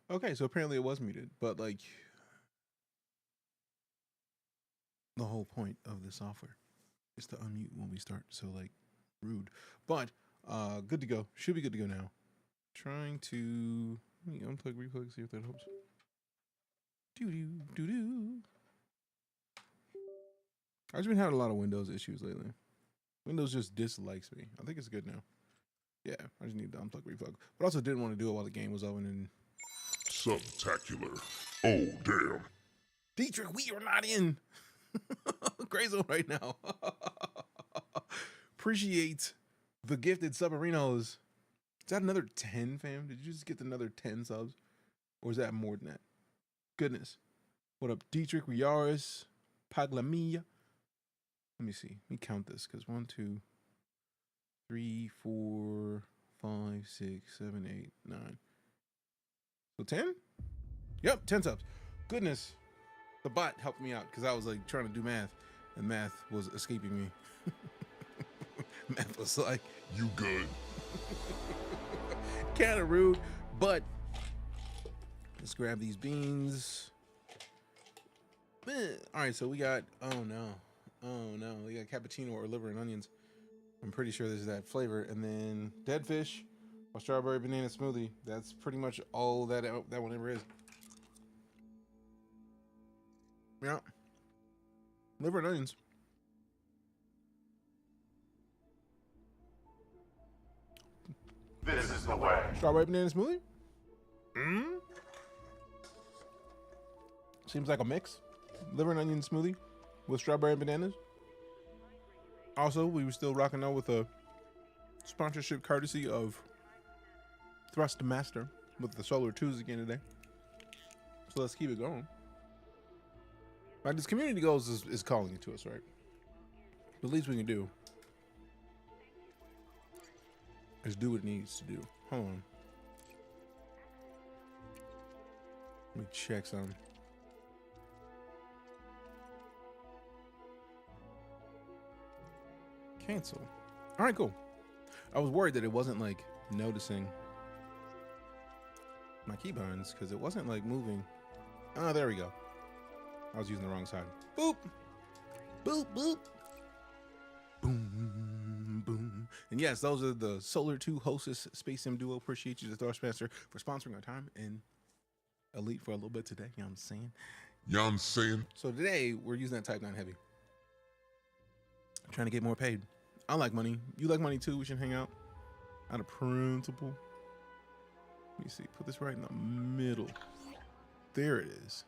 Okay, so apparently it was muted, but like the whole point of the software is to unmute when we start. So like rude, but good to go. Should be good to go now. Trying to let me unplug, replug, see if that helps. Doo doo doo doo. I've just been having a lot of Windows issues lately. Windows just dislikes me. I think it's good now. Yeah, I just need to unplug, replug. But also didn't want to do it while the game was open and Subtacular. Oh, damn. Dietrich, we are not in Gray Zone right now. Appreciate the gifted submarinos. Is that another 10, fam? Did you just get another 10 subs? Or is that more than that? Goodness. What up, Dietrich, Riaris, Paglamia? Let me see. Let me count this, because 1, 2, 3, 4, 5, 6, 7, 8, 9. So 10? Yep, 10 subs. Goodness. The bot helped me out because I was like trying to do math and math was escaping me. Math was like, You good? kind of rude, but let's grab these beans. All right, so we got, oh no, we got cappuccino or liver and onions. I'm pretty sure there's that flavor. And then dead fish or strawberry banana smoothie. That's pretty much all that one ever is. Yeah. Liver and onions. This is the way. Strawberry banana smoothie? Mm? Seems like a mix. Liver and onion smoothie with strawberry and bananas. Also, we were still rocking out with a sponsorship courtesy of Thrustmaster with the Solar 2s again today. So let's keep it going. Like, this community goals is calling it to us, right? The least we can do is do what it needs to do. Hold on. Let me check some. Cancel. All right, cool. I was worried that it wasn't like noticing my keybinds because it wasn't like moving. Oh, there we go. I was using the wrong side. Boop. Boop, boop. Boom, boom. And yes, those are the Solar 2 Hostess Space Sim Duo. Appreciate you, the Thrustmaster, for sponsoring our time in Elite for a little bit today. You know what I'm saying? You know what I'm saying? So today, we're using that Type 9 Heavy. I'm trying to get more paid. I like money. You like money too. We should hang out. Out of principle. Let me see. Put this right in the middle. There it is.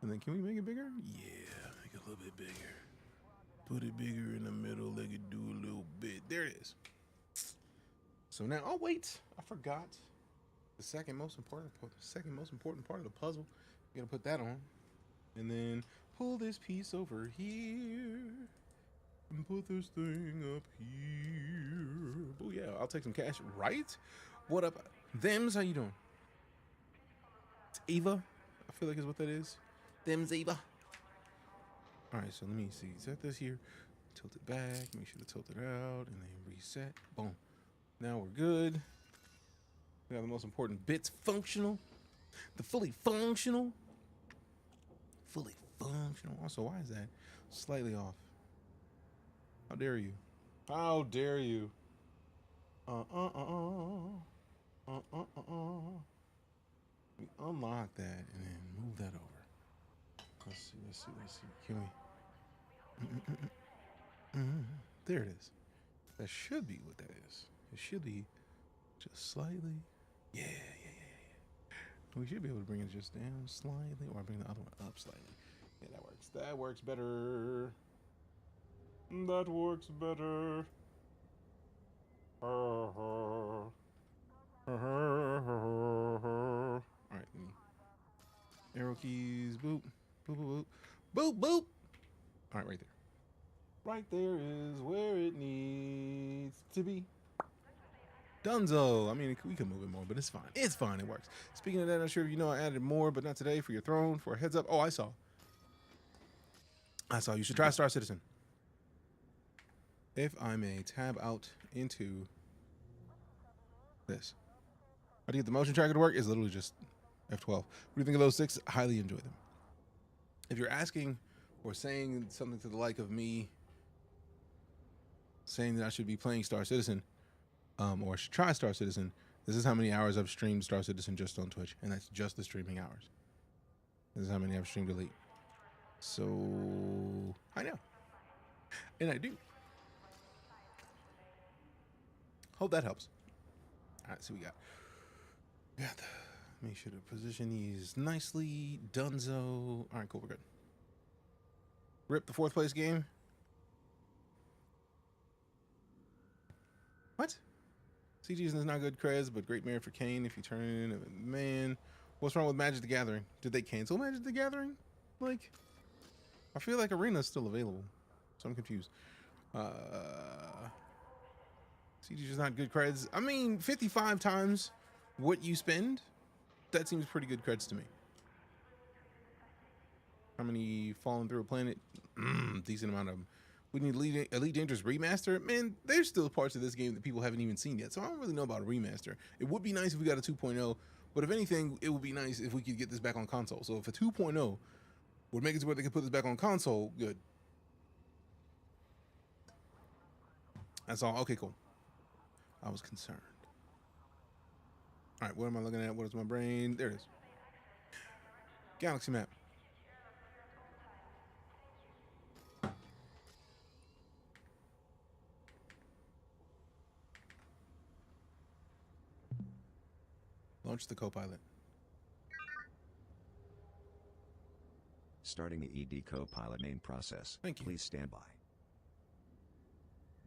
And then can we make it bigger? Yeah, make it a little bit bigger. Put it bigger in the middle. Let it do a little bit. There it is. So now, oh wait, I forgot the second most important part of the puzzle. You gotta put that on, and then pull this piece over here. And put this thing up here. Oh yeah, I'll take some cash, right? What up, Thems? How you doing? It's Eva. I feel like is what that is. Thems Eva. All right, so let me see. Set this here. Tilt it back. Make sure to tilt it out, and then reset. Boom. Now we're good. We have the most important bits functional. The fully functional. Fully functional. Also, why is that slightly off? How dare you? How dare you? Let me unlock that and then move that over. Let's see. Can we? There it is. That should be what that is. It should be just slightly. Yeah. We should be able to bring it just down slightly, or bring the other one up slightly. Yeah, that works. That works better. That works better. All right, arrow keys. Boop, boop, boop, boop, boop. All right, right there. Right there is where it needs to be. Dunzo. I mean, we can move it more, but it's fine. It's fine. It works. Speaking of that, I'm not sure if you know I added more, but not today for your throne, for a heads up. Oh, I saw. You should try Star Citizen. If I may tab out into this. How to get the motion tracker to work is literally just F12. What do you think of those 6? Highly enjoy them. If you're asking or saying something to the like of me saying that I should be playing Star Citizen, or should try Star Citizen, this is how many hours I've streamed Star Citizen just on Twitch, and that's just the streaming hours. This is how many I've streamed Elite. So I know, and I do. Hope that helps. All right, so we got make sure to position these nicely. Dunzo. All right, cool, we're good. Rip the 4th place game. What? CG is not good creds, but great merit for Kane if you turn it into a man. What's wrong with Magic the Gathering? Did they cancel Magic the Gathering? Like, I feel like Arena's still available, so I'm confused. CG is not good creds. I mean, 55 times what you spend, that seems pretty good creds to me. How many falling through a planet? Decent amount of them. We need Elite Dangerous remaster. Man, there's still parts of this game that people haven't even seen yet, so I don't really know about a remaster. It would be nice if we got a 2.0, but if anything, it would be nice if we could get this back on console. So if a 2.0 would make it to where they could put this back on console, good. That's all. Okay, cool. I was concerned. All right, what am I looking at? What is my brain? There it is. Galaxy map. Launch the co-pilot. Starting the ED co-pilot main process. Thank you. Please stand by.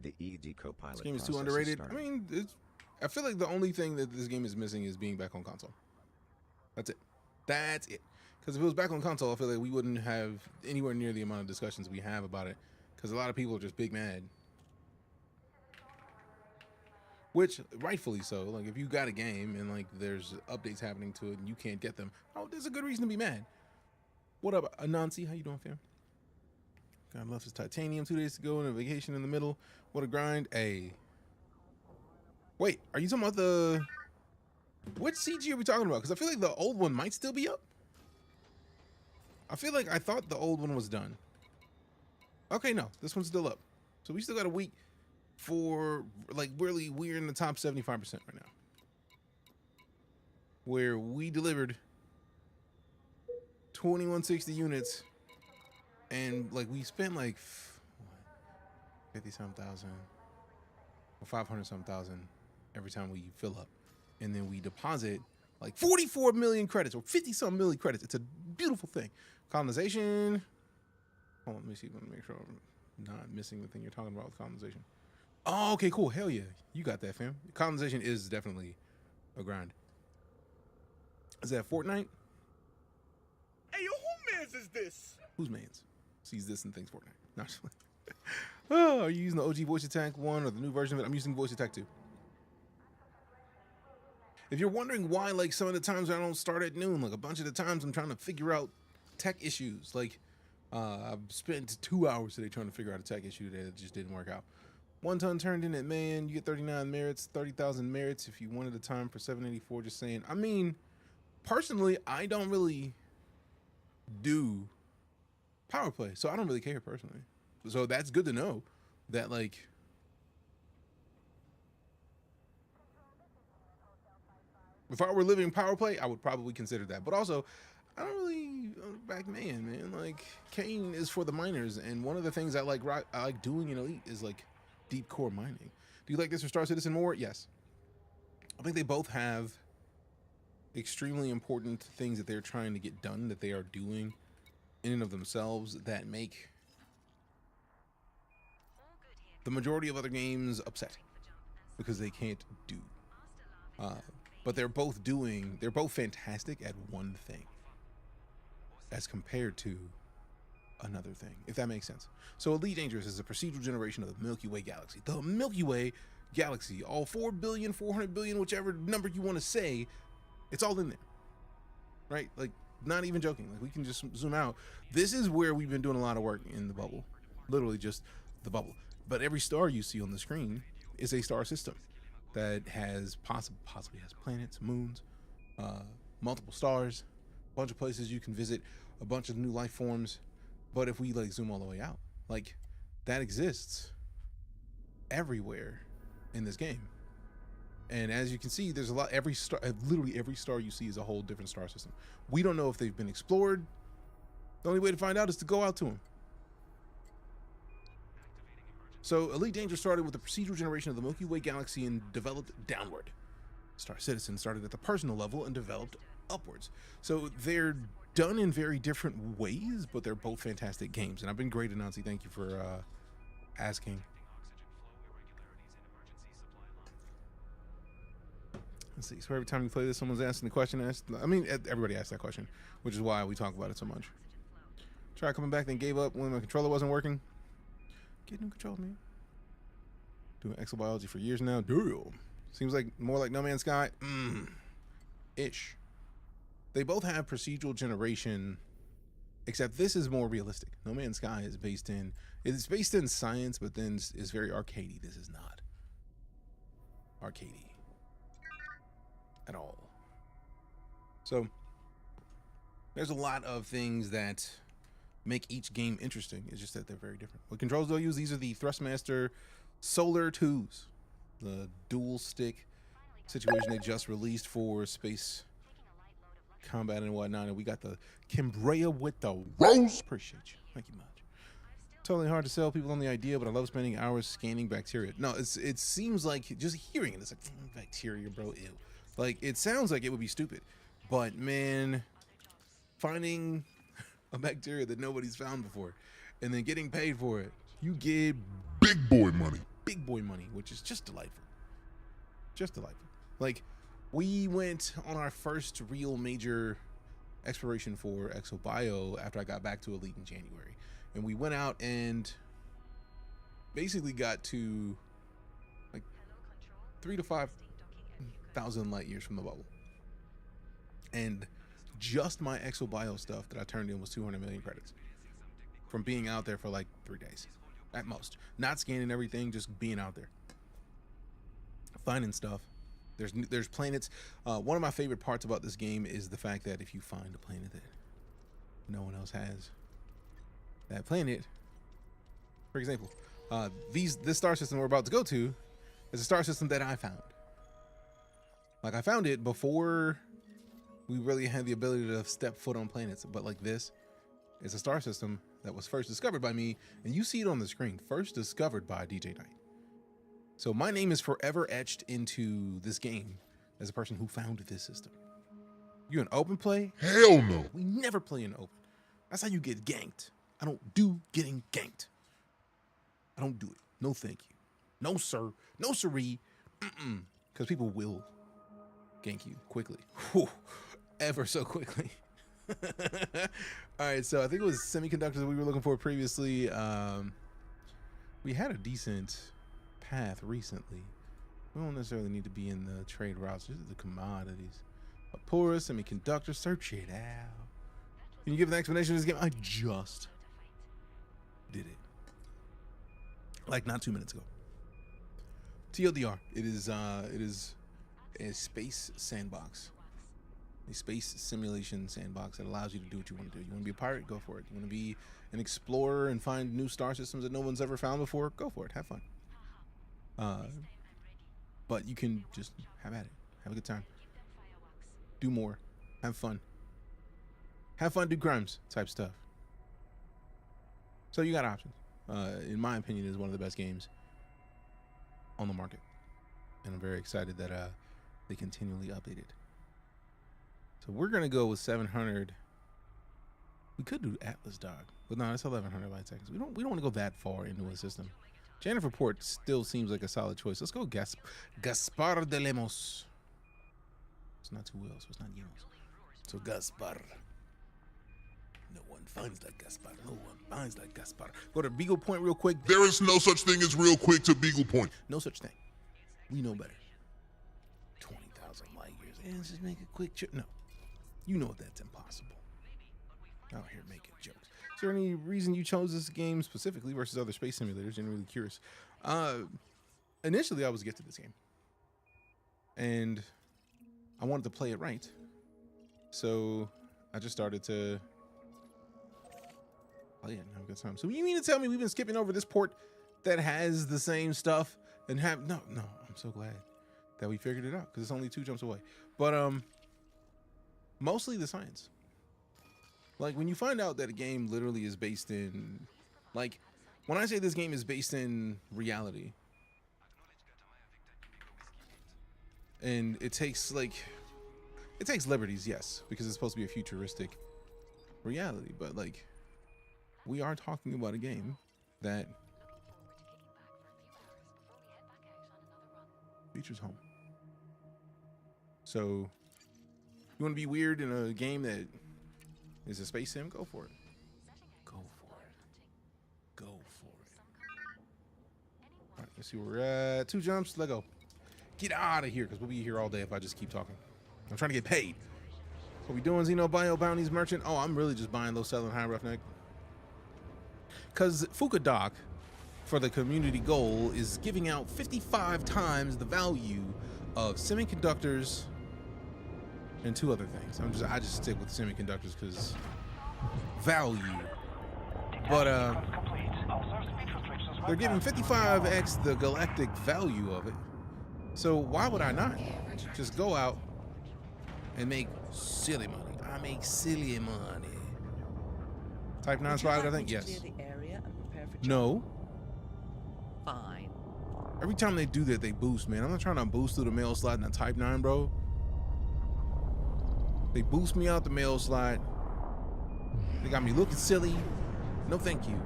The ED co-pilot. This game is too underrated. I mean, I feel like the only thing that this game is missing is being back on console. That's it. That's it. Because if it was back on console, I feel like we wouldn't have anywhere near the amount of discussions we have about it. Because a lot of people are just big mad. Which, rightfully so. Like, if you got a game and, like, there's updates happening to it and you can't get them, oh, there's a good reason to be mad. What up, Anansi? How you doing, fam? God left his titanium 2 days ago and a vacation in the middle. What a grind. Hey. Wait, are you talking about the... What CG are we talking about? Because I feel like the old one might still be up. I feel like I thought the old one was done. Okay, no. This one's still up. So we still got a week for, like, really, we're in the top 75% right now. Where we delivered 2160 units. And, like, we spent, like, 50-some thousand. Or 500-some thousand every time we fill up. And then we deposit, like, 44 million credits or 50-some million credits. It's a beautiful thing. Colonization. Hold on, let me see. Let me make sure I'm not missing the thing you're talking about with colonization. Oh, okay, cool. Hell yeah. You got that, fam. Colonization is definitely a grind. Is that Fortnite? Hey, yo, who mans is this? Whose mans? Sees this and thinks Fortnite. No, oh, are you using the OG voice attack 1 or the new version of it? I'm using voice attack 2. If you're wondering why, like, some of the times I don't start at noon, like, a bunch of the times I'm trying to figure out tech issues. Like, I've spent 2 hours today trying to figure out a tech issue that just didn't work out. 1 ton turned in at man, you get 39 merits, 30,000 merits if you wanted a time for 784. Just saying. I mean, personally, I don't really do power play, so I don't really care personally. So that's good to know that, like, if I were living power play, I would probably consider that. But also, I don't really back man. Like, Kane is for the miners, and one of the things I like doing in Elite is, like, deep core mining. Do you like this or Star Citizen more? Yes. I think they both have extremely important things that they're trying to get done, that they are doing in and of themselves, that make the majority of other games upset because they can't do. But they're both fantastic at one thing as compared to another thing, if that makes sense. So Elite Dangerous is a procedural generation of the Milky Way galaxy. The Milky Way galaxy, all 4 billion, 400 billion, whichever number you want to say, it's all in there, right? Like, not even joking. Like, we can just zoom out. This is where we've been doing a lot of work in the bubble, literally just the bubble. But every star you see on the screen is a star system that has possibly has planets, moons, multiple stars, a bunch of places you can visit, a bunch of new life forms. But if we like zoom all the way out, like that exists everywhere in this game. And as you can see, there's a lot, every star, literally every star you see is a whole different star system. We don't know if they've been explored. The only way to find out is to go out to them. So Elite Dangerous started with the procedural generation of the Milky Way galaxy and developed downward. Star Citizen started at the personal level and developed upwards. So they're done in very different ways, but they're both fantastic games. And I've been great, Anansi. Thank you for asking. Let's see. So every time you play this, someone's asking the question. I mean, everybody asks that question, which is why we talk about it so much. Tried coming back, then gave up when my controller wasn't working. Get new control, man. Doing exobiology for years now. Damn. Seems like more like No Man's Sky. Ish. They both have procedural generation, except this is more realistic. No Man's Sky is based in science, but then is very arcadey. This is not arcadey at all. So there's a lot of things that make each game interesting. It's just that they're very different. What controls they'll use, these are the Thrustmaster Solar 2s, the dual stick situation they just released for space combat and whatnot. And we got the Cambria with the Rose. Appreciate you. Thank you much. Totally hard to sell people on the idea, but I love spending hours scanning bacteria. No, it seems like just hearing it, it's like bacteria, bro. Ew. Like it sounds like it would be stupid, but man, finding a bacteria that nobody's found before and then getting paid for it, you get Big boy money. big boy money, which is just delightful. Just delightful. Like we went on our first real major exploration for ExoBio after I got back to Elite in January, and we went out and basically got to like 3,000 to 5,000 light years from the bubble, and just my ExoBio stuff that I turned in was 200 million credits from being out there for like 3 days at most, not scanning everything, just being out there finding stuff. There's planets. One of my favorite parts about this game is the fact that if you find a planet that no one else has, that planet, for example, this star system we're about to go to is a star system that I found. Like I found it before we really had the ability to step foot on planets, but like this is a star system that was first discovered by me, and you see it on the screen, first discovered by DeejayKnight. So my name is forever etched into this game as a person who found this system. You an open play? Hell no. We never play in open. That's how you get ganked. I don't do getting ganked. I don't do it. No thank you. No sir. No siree. Because people will gank you quickly. Whew. Ever so quickly. All right, so I think it was semiconductors that we were looking for previously. We had a decent path recently. We don't necessarily need to be in the trade routes. This is the commodities. A porous semiconductor. Search it out. Can you give an explanation of this game? I just did it. Like not 2 minutes ago. TLDR. It is a space sandbox. A space simulation sandbox that allows you to do what you want to do. You want to be a pirate? Go for it. You want to be an explorer and find new star systems that no one's ever found before? Go for it. Have fun. But you can just have at it. Have a good time. Do more. Have fun. Have fun, do crimes type stuff. So you got options. In my opinion, it is one of the best games on the market. And I'm very excited that they continually update it. So we're going to go with 700. We could do Atlas Dog. But no, it's 1,100 light seconds. We don't want to go that far into a system. Jennifer Port still seems like a solid choice. Let's go Gaspar de Lemos. It's not two L's, so it's not Lemos. So Gaspar. No one finds like Gaspar. No one finds like Gaspar. Go to Beagle Point real quick. There is no such thing as real quick to Beagle Point. No such thing. We know better. 20,000 light years. And let's just make a quick trip. No. You know that's impossible. Out here making jokes. Is there any reason you chose this game specifically versus other space simulators? Genuinely curious. Initially, I was gifted this game. And I wanted to play it right. So I just started to. Oh yeah, now I've got time. So you mean to tell me we've been skipping over this port that has the same stuff and have no? I'm so glad that we figured it out because it's only 2 jumps away. But mostly the science. Like when you find out that a game literally is based in, like when I say this game is based in reality, and it takes liberties, yes, because it's supposed to be a futuristic reality, but like we are talking about a game that features home. So you want to be weird in a game that is a space sim? Go for it. Go for it. Go for it. All right, let's see where we're at. 2 jumps. Let go. Get out of here, because we'll be here all day if I just keep talking. I'm trying to get paid. What we doing, Xeno? Bio bounties merchant? Oh, I'm really just buying low, selling high, roughneck. Because Fuka Doc, for the community goal, is giving out 55 times the value of semiconductors and 2 other things. I just stick with semiconductors because value. But they're giving 55x the galactic value of it. So why would I not just go out and make silly money? I make silly money. Type 9 spotted, I think. Yes. No. Fine. Every time they do that, they boost, man. I'm not trying to boost through the mail slot in a Type 9, bro. They boost me out the mail slot. They got me looking silly. No, thank you.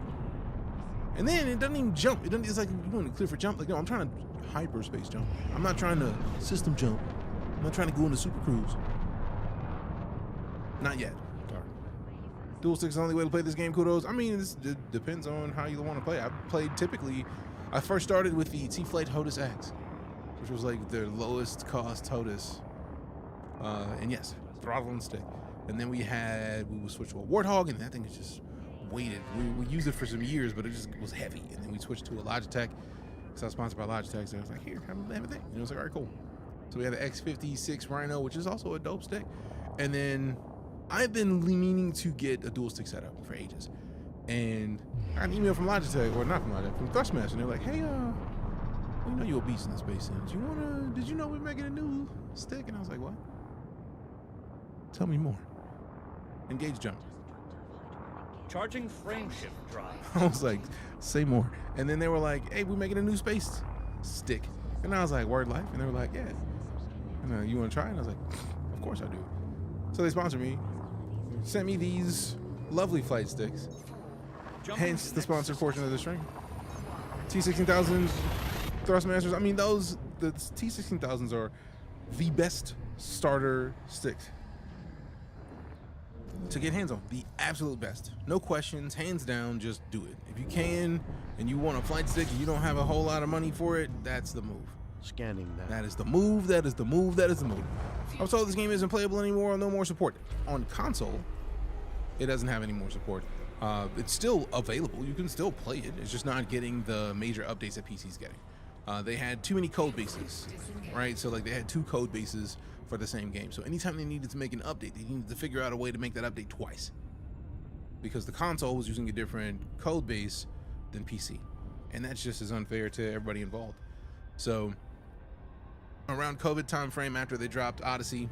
And then it doesn't even jump. It's like you want to clear for jump. Like, no, I'm trying to hyperspace jump. I'm not trying to system jump. I'm not trying to go into super cruise. Not yet. Sorry. Dual stick is the only way to play this game. Kudos. I mean, it depends on how you want to play. I first started with the T-Flight HOTAS X, which was like their lowest cost HOTAS. And yes, throttle and stick. And then we would switch to a Warthog, and that thing is just weighted. We used it for some years, but it just was heavy. And then we switched to a Logitech, because I was sponsored by Logitech, so I was like, here, have a thing. And it was like, all right, cool. So we have the X56 Rhino, which is also a dope stick. And then I've been meaning to get a dual stick setup for ages. And I got an email from Logitech, or not from Logitech, from Thrustmaster, and they're like, hey, we know you're a beast in the space sim. Did you know we're making a new stick? And I was like, what? Tell me more. Engage jump. Charging frame shift drive. I was like, say more. And then they were like, hey, we're making a new space stick. And I was like, word life? And they were like, yeah. And you want to try? And I was like, of course I do. So they sponsored me, sent me these lovely flight sticks. Hence the sponsored portion of the stream. T16000 Thrustmasters. I mean, the T16000s are the best starter sticks to get hands on. The absolute best. No questions, hands down, just do it. If you can and you want a flight stick and you don't have a whole lot of money for it, that's the move. Scanning that. That is the move, that is the move, that is the move. I was told this game isn't playable anymore, no more support. On console, it doesn't have any more support. It's still available, you can still play it, it's just not getting the major updates that PC's getting. They had too many code bases, right? So like they had 2 code bases for the same game. So anytime they needed to make an update, they needed to figure out a way to make that update twice. Because the console was using a different code base than PC. And that's just as unfair to everybody involved. So around COVID time frame, after they dropped Odyssey,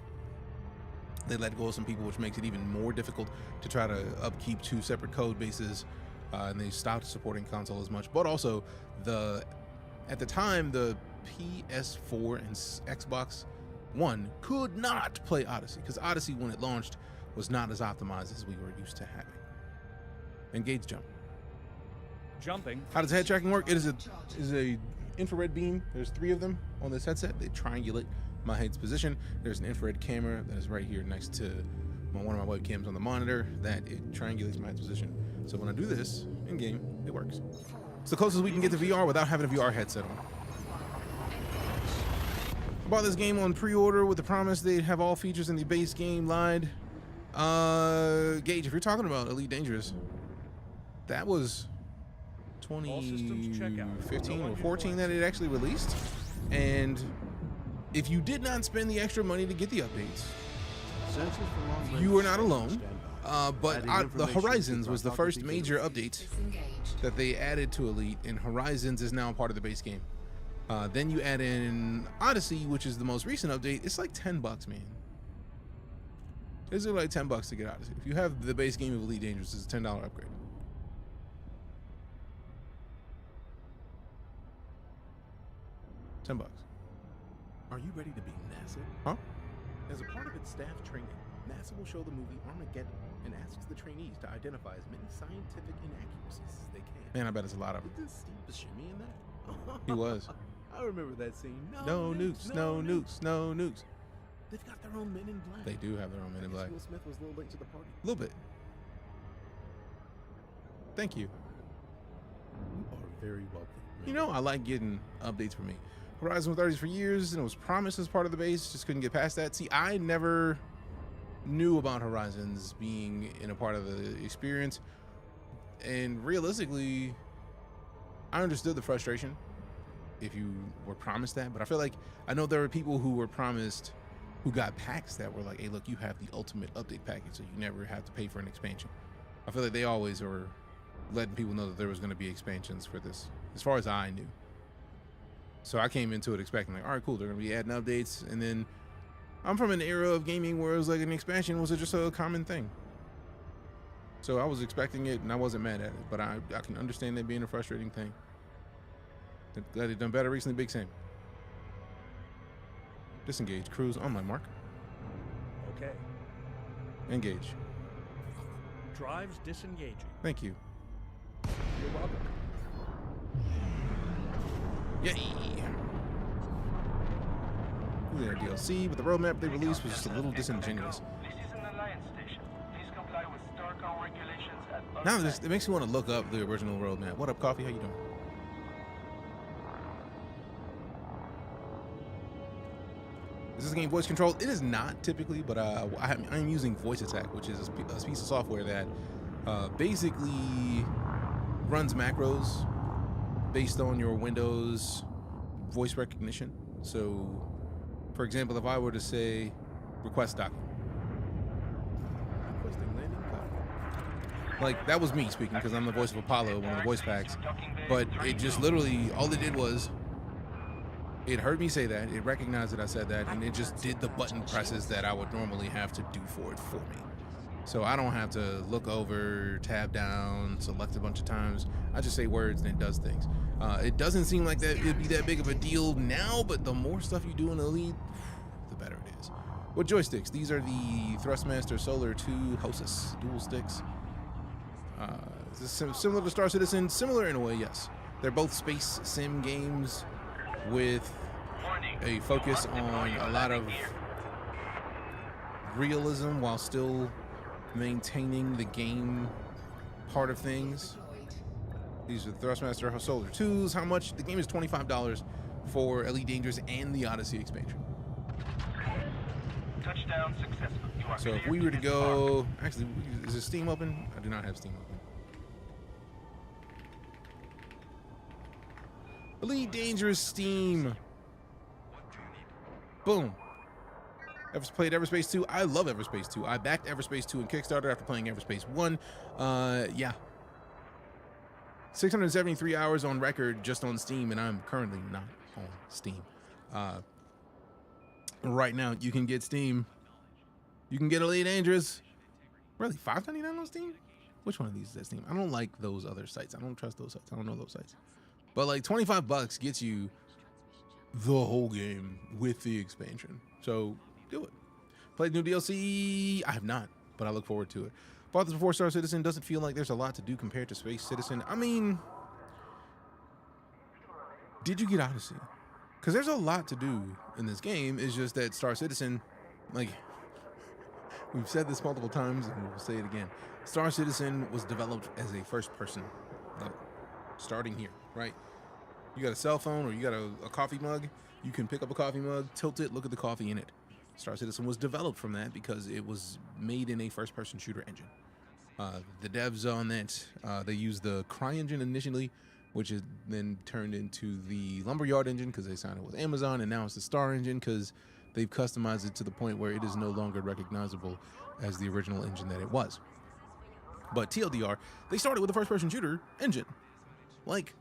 they let go of some people, which makes it even more difficult to try to upkeep 2 separate code bases. And they stopped supporting console as much. But also, at the time, the PS4 and Xbox One could not play Odyssey, because Odyssey, when it launched, was not as optimized as we were used to having. Engage jump. Jumping. How does head tracking work? It is a infrared beam. There's 3 of them on this headset. They triangulate my head's position. There's an infrared camera that is right here next to one of my webcams on the monitor that it triangulates my head's position. So when I do this in game, it works. It's the closest we can get to VR without having a VR headset on. I bought this game on pre-order with the promise they'd have all features in the base game. Lied. Gage, if you're talking about EliteDangerous, that was 2015 or 14 that it actually released. And if you did not spend the extra money to get the updates, You are not alone. But the Horizons was the first major update that they added to Elite, and Horizons is now part of the base game. Then you add in Odyssey, which is the most recent update. It's like $10, man. It's like $10 to get Odyssey. If you have the base game of EliteDangerous, it's a $10 upgrade. $10. Are you ready to be NASA? Huh? As a part of its staff training, NASA will show the movie Armageddon and asks the trainees to identify as many scientific inaccuracies as they can. Man, I bet it's a lot of them. Did Steve Buscemi in that? He was. I remember that scene. No nukes, no nukes, no nukes. They've got their own Men in Black. They do have their own Men in Black. Will Smith was a little late to the party. A little bit. Thank you. You are very welcome. You know, I like getting updates for me. Horizon was 30s for years, and it was promised as part of the base. Just couldn't get past that. See, I never knew about Horizons being in a part of the experience. And realistically, I understood the frustration if you were promised that. But I feel like I know there were people who were promised, who got packs that were like, hey, look, you have the ultimate update package, so you never have to pay for an expansion. I feel like they always were letting people know that there was going to be expansions for this, as far as I knew. So I came into it expecting like, all right, cool, they're going to be adding updates. And then I'm from an era of gaming where it was like an expansion was just a common thing. So I was expecting it and I wasn't mad at it, but I can understand that being a frustrating thing. I'm glad they've done better recently. Big Sam. Disengage. Cruise on my mark. Okay. Engage. Drives disengaging. Thank you. You're welcome. Yay! Their DLC, but the roadmap they released was just a little disingenuous. This is an Alliance station. Please comply with StarCom regulations at all Now times. it makes me want to look up the original roadmap. What up, Coffee? How you doing? Is this game voice controlled? It is not typically, but I'm using Voice Attack, which is a piece of software that basically runs macros based on your Windows voice recognition. So, for example, if I were to say request docking, Requesting landing platform. like that was me speaking because I'm the voice of Apollo, one of the voice packs. But it just literally, all it did was, it heard me say that, it recognized that I said that, and it just did the button presses that I would normally have to do for it for me. So I don't have to look over, tab down, select a bunch of times. I just say words and it does things. It doesn't seem like that it'd be that big of a deal now, but the more stuff you do in Elite, the better it is. What joysticks? These are the Thrustmaster Solar 2 Hostess dual sticks. Is this similar to Star Citizen? Similar in a way, yes. They're both space sim games with a focus on a lot of realism while still maintaining the game part of things. These are Thrustmaster Solar 2s. How much? The game is $25 for EliteDangerous and the Odyssey expansion. Touchdown successful. You are So if cleared we were to disembark. go, actually, is it Steam open? I do not have Steam open. EliteDangerous Steam. Boom. Ever played Everspace 2? I love Everspace 2. I backed Everspace 2 in Kickstarter after playing Everspace 1. Yeah. 673 hours on record just on Steam, and I'm currently not on Steam. Right now, you can get Steam. You can get EliteDangerous. Really, $5.99 on Steam? Which one of these is at Steam? I don't like those other sites. I don't trust those sites. I don't know those sites. But like $25 gets you the whole game with the expansion. So do it. Played new DLC? I have not, but I look forward to it. Bought this before Star Citizen. Doesn't feel like there's a lot to do compared to Space Citizen. I mean, did you get Odyssey? Because there's a lot to do in this game. It's just that Star Citizen, like, we've said this multiple times and we'll say it again. Star Citizen was developed as a first-person level, starting here, right? You got a cell phone or you got a coffee mug, you can pick up a coffee mug, tilt it, look at the coffee in it. Star Citizen was developed from that because it was made in a first-person shooter engine. The devs on that, they used the Cry engine initially, which is then turned into the Lumberyard engine because they signed it with Amazon, and now it's the Star engine because they've customized it to the point where it is no longer recognizable as the original engine that it was. But TLDR, they started with a first-person shooter engine. Like,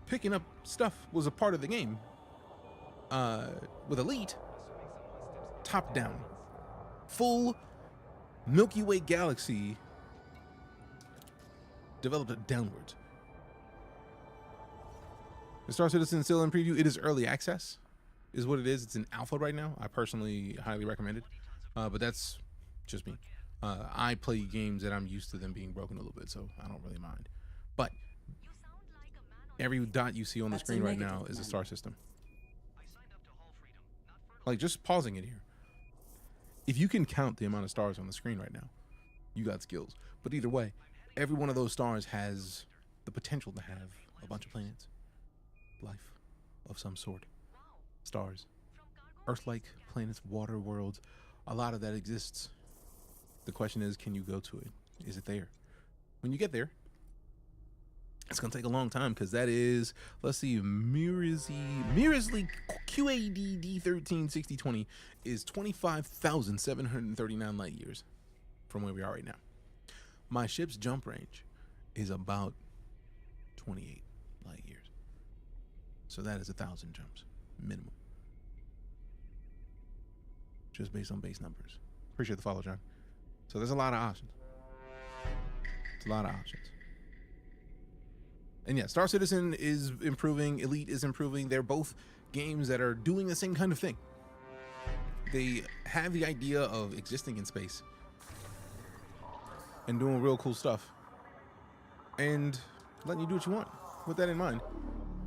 picking up stuff was a part of the game. With Elite, top-down, full Milky Way galaxy developed downwards. The Star Citizen is still in preview. It is early access, is what it is. It's in alpha right now. I personally highly recommend it, but that's just me. I play games that I'm used to them being broken a little bit, so I don't really mind. But every dot you see on the screen right now is a star system. Like, just pausing it here. If you can count the amount of stars on the screen right now, you got skills. But either way, every one of those stars has the potential to have a bunch of planets. Life of some sort. Stars. Earth-like planets, water worlds. A lot of that exists. The question is, can you go to it? Is it there? When you get there, it's going to take a long time because that is, let's see, Mirrorsley QAD D136020 is 25,739 light years from where we are right now. My ship's jump range is about 28 light years. So that is 1,000 jumps, minimum. Just based on base numbers. Appreciate the follow, John. So there's a lot of options. It's a lot of options. And yeah, Star Citizen is improving. Elite is improving. They're both games that are doing the same kind of thing. They have the idea of existing in space and doing real cool stuff and letting you do what you want with that in mind.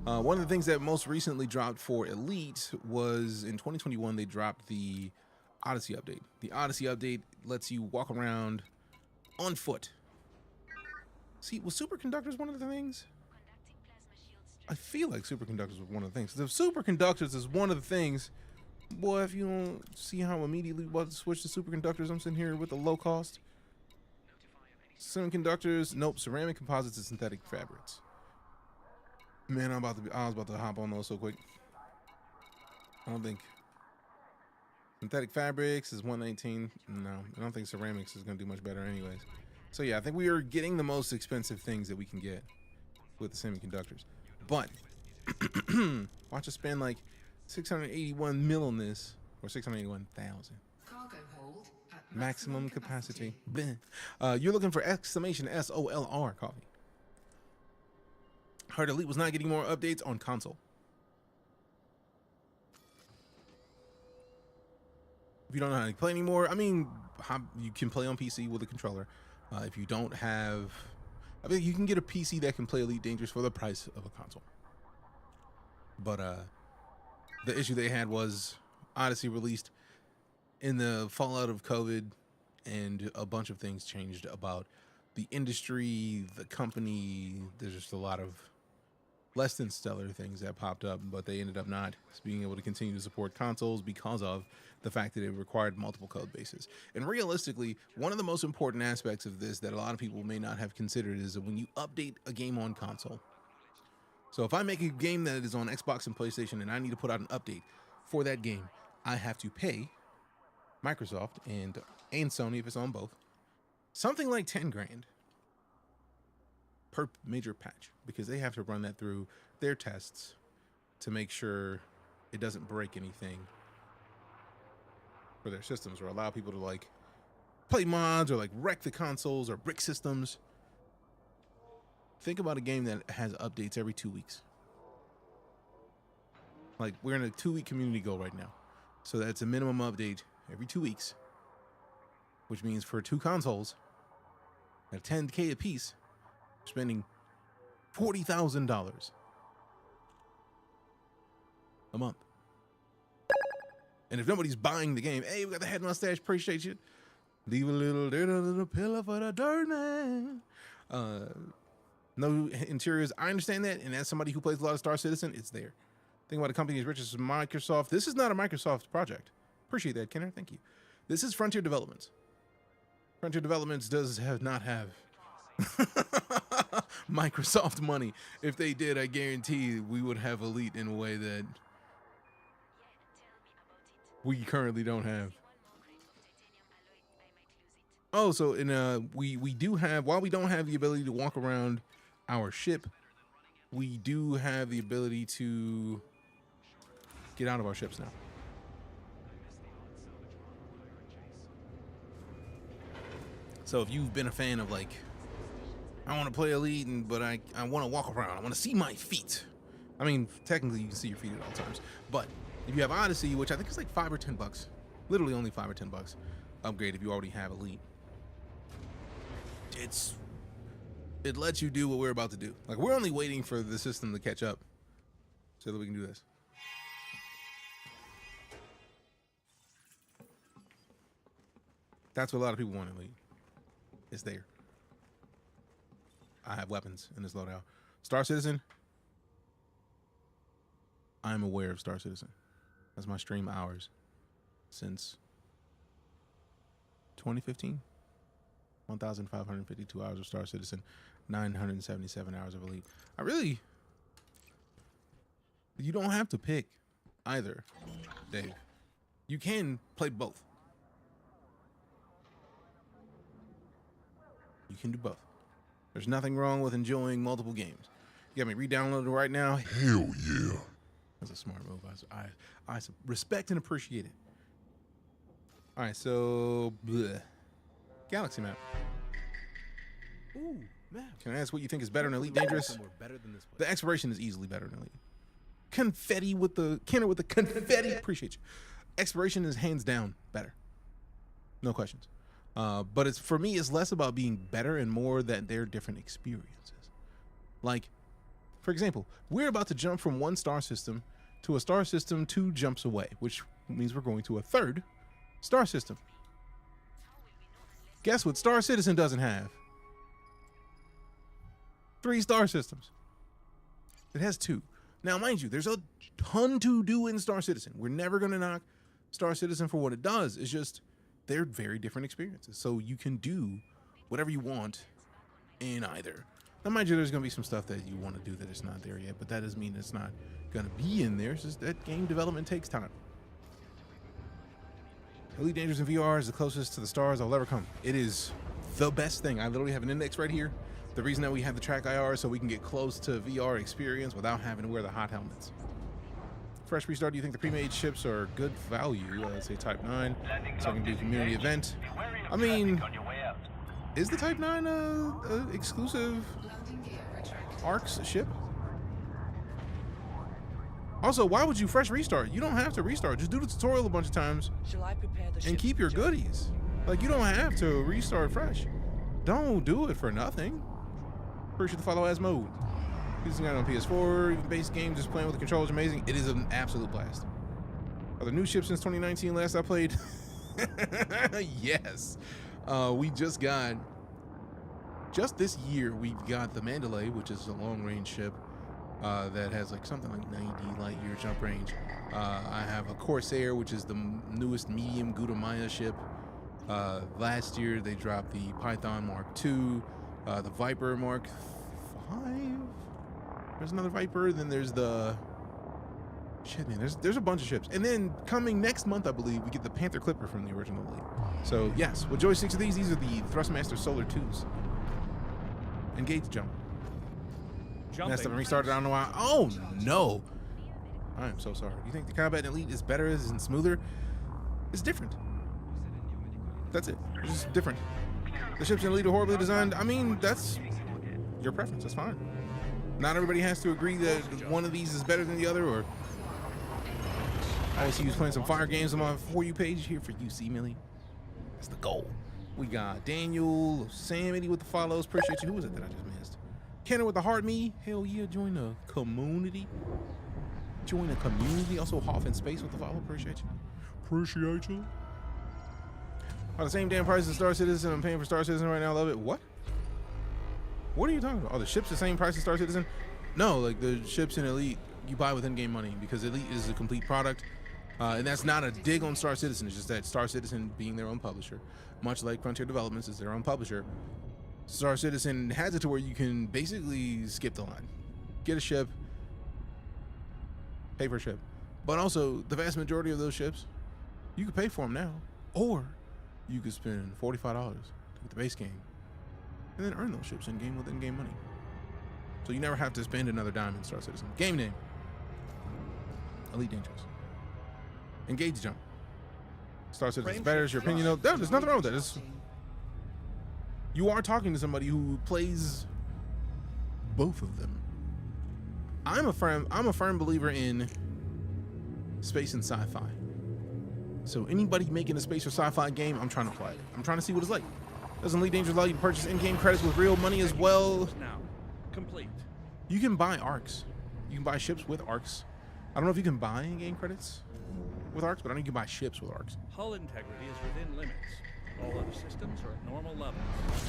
One of the things that most recently dropped for Elite was in 2021, they dropped the Odyssey update. The Odyssey update lets you walk around on foot. See, was superconductors one of the things? I feel like superconductors was one of the things. If superconductors is one of the things, boy, if you don't see how immediately switch to superconductors, I'm sitting here with the low cost. Semiconductors, nope, ceramic composites and synthetic fabrics. Man, I was about to hop on those so quick. I don't think synthetic fabrics is 119. No, I don't think ceramics is going to do much better anyways. So yeah, I think we are getting the most expensive things that we can get with the semiconductors. But watch us spend like 681 mil on this, or 681,000. Maximum capacity. You're looking for exclamation SOLR coffee. Heard Elite was not getting more updates on console. If you don't know how to play anymore, I mean, you can play on PC with a controller. If you don't have, I think you can get a PC that can play EliteDangerous for the price of a console. But the issue they had was Odyssey released in the fallout of COVID, and a bunch of things changed about the industry, the company. There's just a lot of less than stellar things that popped up, but they ended up not being able to continue to support consoles because of the fact that it required multiple code bases. And realistically, one of the most important aspects of this that a lot of people may not have considered is that when you update a game on console. So if I make a game that is on Xbox and PlayStation and I need to put out an update for that game, I have to pay Microsoft and Sony, if it's on both, something like 10 grand per major patch, because they have to run that through their tests to make sure it doesn't break anything for their systems, or allow people to like play mods or like wreck the consoles or brick systems. Think about a game that has updates every 2 weeks. Like, we're in a 2-week community goal right now, so that's a minimum update every 2 weeks, which means for 2 consoles at $10K a piece, spending $40,000 a month. And if nobody's buying the game, hey, we got the head mustache, appreciate you. Leave a little dirt under the pillow for the dirt man. No interiors, I understand that, and as somebody who plays a lot of Star Citizen, it's there. Think about a company as rich as Microsoft. This is not a Microsoft project. Appreciate that, Kenner, thank you. This is Frontier Developments. Frontier Developments does not have Microsoft money. If they did, I guarantee we would have Elite in a way that we currently don't have. Oh, so in we do have, while we don't have the ability to walk around our ship, we do have the ability to get out of our ships now. So if you've been a fan of like, I want to play Elite, but I want to walk around, I want to see my feet. I mean, technically you can see your feet at all times, but if you have Odyssey, which I think is like $5 or $10, literally only $5 or $10 upgrade if you already have Elite, it lets you do what we're about to do. Like, we're only waiting for the system to catch up so that we can do this. That's what a lot of people want in Elite. It's there. I have weapons in this loadout. Star Citizen. I'm aware of Star Citizen. That's my stream hours since 2015. 1,552 hours of Star Citizen, 977 hours of Elite. You don't have to pick either, Dave. You can play both. You can do both. There's nothing wrong with enjoying multiple games. You got me re-downloaded right now. Hell yeah. That's a smart move. I respect and appreciate it. All right, so bleh. Galaxy map. Ooh, map. Can I ask what you think is better than Elite Dangerous? Somewhere better than this place. The exploration is easily better than Elite. Confetti with the Kenner with the confetti. Appreciate you. Exploration is hands down better. No questions. But it's, for me, it's less about being better and more that they're different experiences. Like, for example, we're about to jump from one star system to a star system 2 jumps away, which means we're going to a 3rd star system. Guess what Star Citizen doesn't have? 3 star systems. It has 2. Now, mind you, there's a ton to do in Star Citizen. We're never going to knock Star Citizen for what it does. It's just they're very different experiences. So you can do whatever you want in either. Now, mind you, there's going to be some stuff that you want to do that is not there yet, but that doesn't mean it's not going to be in there. It's just that game development takes time. Elite Dangerous in VR is the closest to the stars I'll ever come. It is the best thing. I literally have an index right here. The reason that we have the track IR is so we can get close to VR experience without having to wear the hot helmets. Fresh restart, do you think the pre-made ships are good value? Let's say Type 9, so I can do community event. I mean, is the Type 9 a exclusive ARCS ship? Also, why would you fresh restart? You don't have to restart. Just do the tutorial a bunch of times Shall I prepare the and ship, keep your Joe? goodies. Like, you don't have to restart fresh. Don't do it for nothing. Appreciate the follow as mode. Using it on PS4, even base game, just playing with the controls, amazing. It is an absolute blast. Are there new ships since 2019? Last I played, yes. We just this year, we've got the Mandalay, which is a long-range ship that has like something like 90 light-year jump range. I have a Corsair, which is the newest medium Gudamaya ship. Last year, they dropped the Python Mark II, the Viper Mark V. There's another Viper. Then there's the shit, man. There's a bunch of ships, and then coming next month, I believe, we get the Panther Clipper from the original Elite. So yes, with joysticks of these are the Thrustmaster Solar 2s. Engage jump. That's been restarted. I don't know why. Oh no! I am so sorry. You think the combat in Elite is better, isn't smoother? It's different. That's it. It's just different. The ships in Elite are horribly designed. I mean, that's your preference. That's fine. Not everybody has to agree that one of these is better than the other, or I see you playing some fire games on my For You page here for you, C Millie. That's the goal. We got Daniel, Samity with the follows. Appreciate you. Who was it that I just missed? Kenner with the heart me. Hell yeah, join the community. Join the community. Also, Hoff in Space with the follow. Appreciate you. Appreciate you. Are the same damn price as Star Citizen? I'm paying for Star Citizen right now. Love it. What? What are you talking about? Are the ships the same price as Star Citizen? No, like the ships in Elite, you buy with in-game money because Elite is a complete product. And that's not a dig on Star Citizen. It's just that Star Citizen being their own publisher, much like Frontier Developments is their own publisher, Star Citizen has it to where you can basically skip the line. Get a ship, pay for a ship. But also, the vast majority of those ships You could pay for them now, or you could spend $45 to get the base game, and then earn those ships in game with in-game money. So you never have to spend another dime in Star Citizen. Game name: EliteDangerous. Engage jump. Star Citizen's better. Is your opinion? No, there's nothing wrong with that. You are talking to somebody who plays both of them. I'm a firm believer in space and sci-fi. So anybody making a space or sci-fi game, I'm trying to play it. I'm trying to see what it's like. Doesn't EliteDangerous allow you to purchase in-game credits with real money as well? Now, complete. You can buy arcs. You can buy ships with arcs. I don't know if you can buy in-game credits with arcs, but I know you can buy ships with arcs. Hull integrity is within limits. All other systems are at normal levels.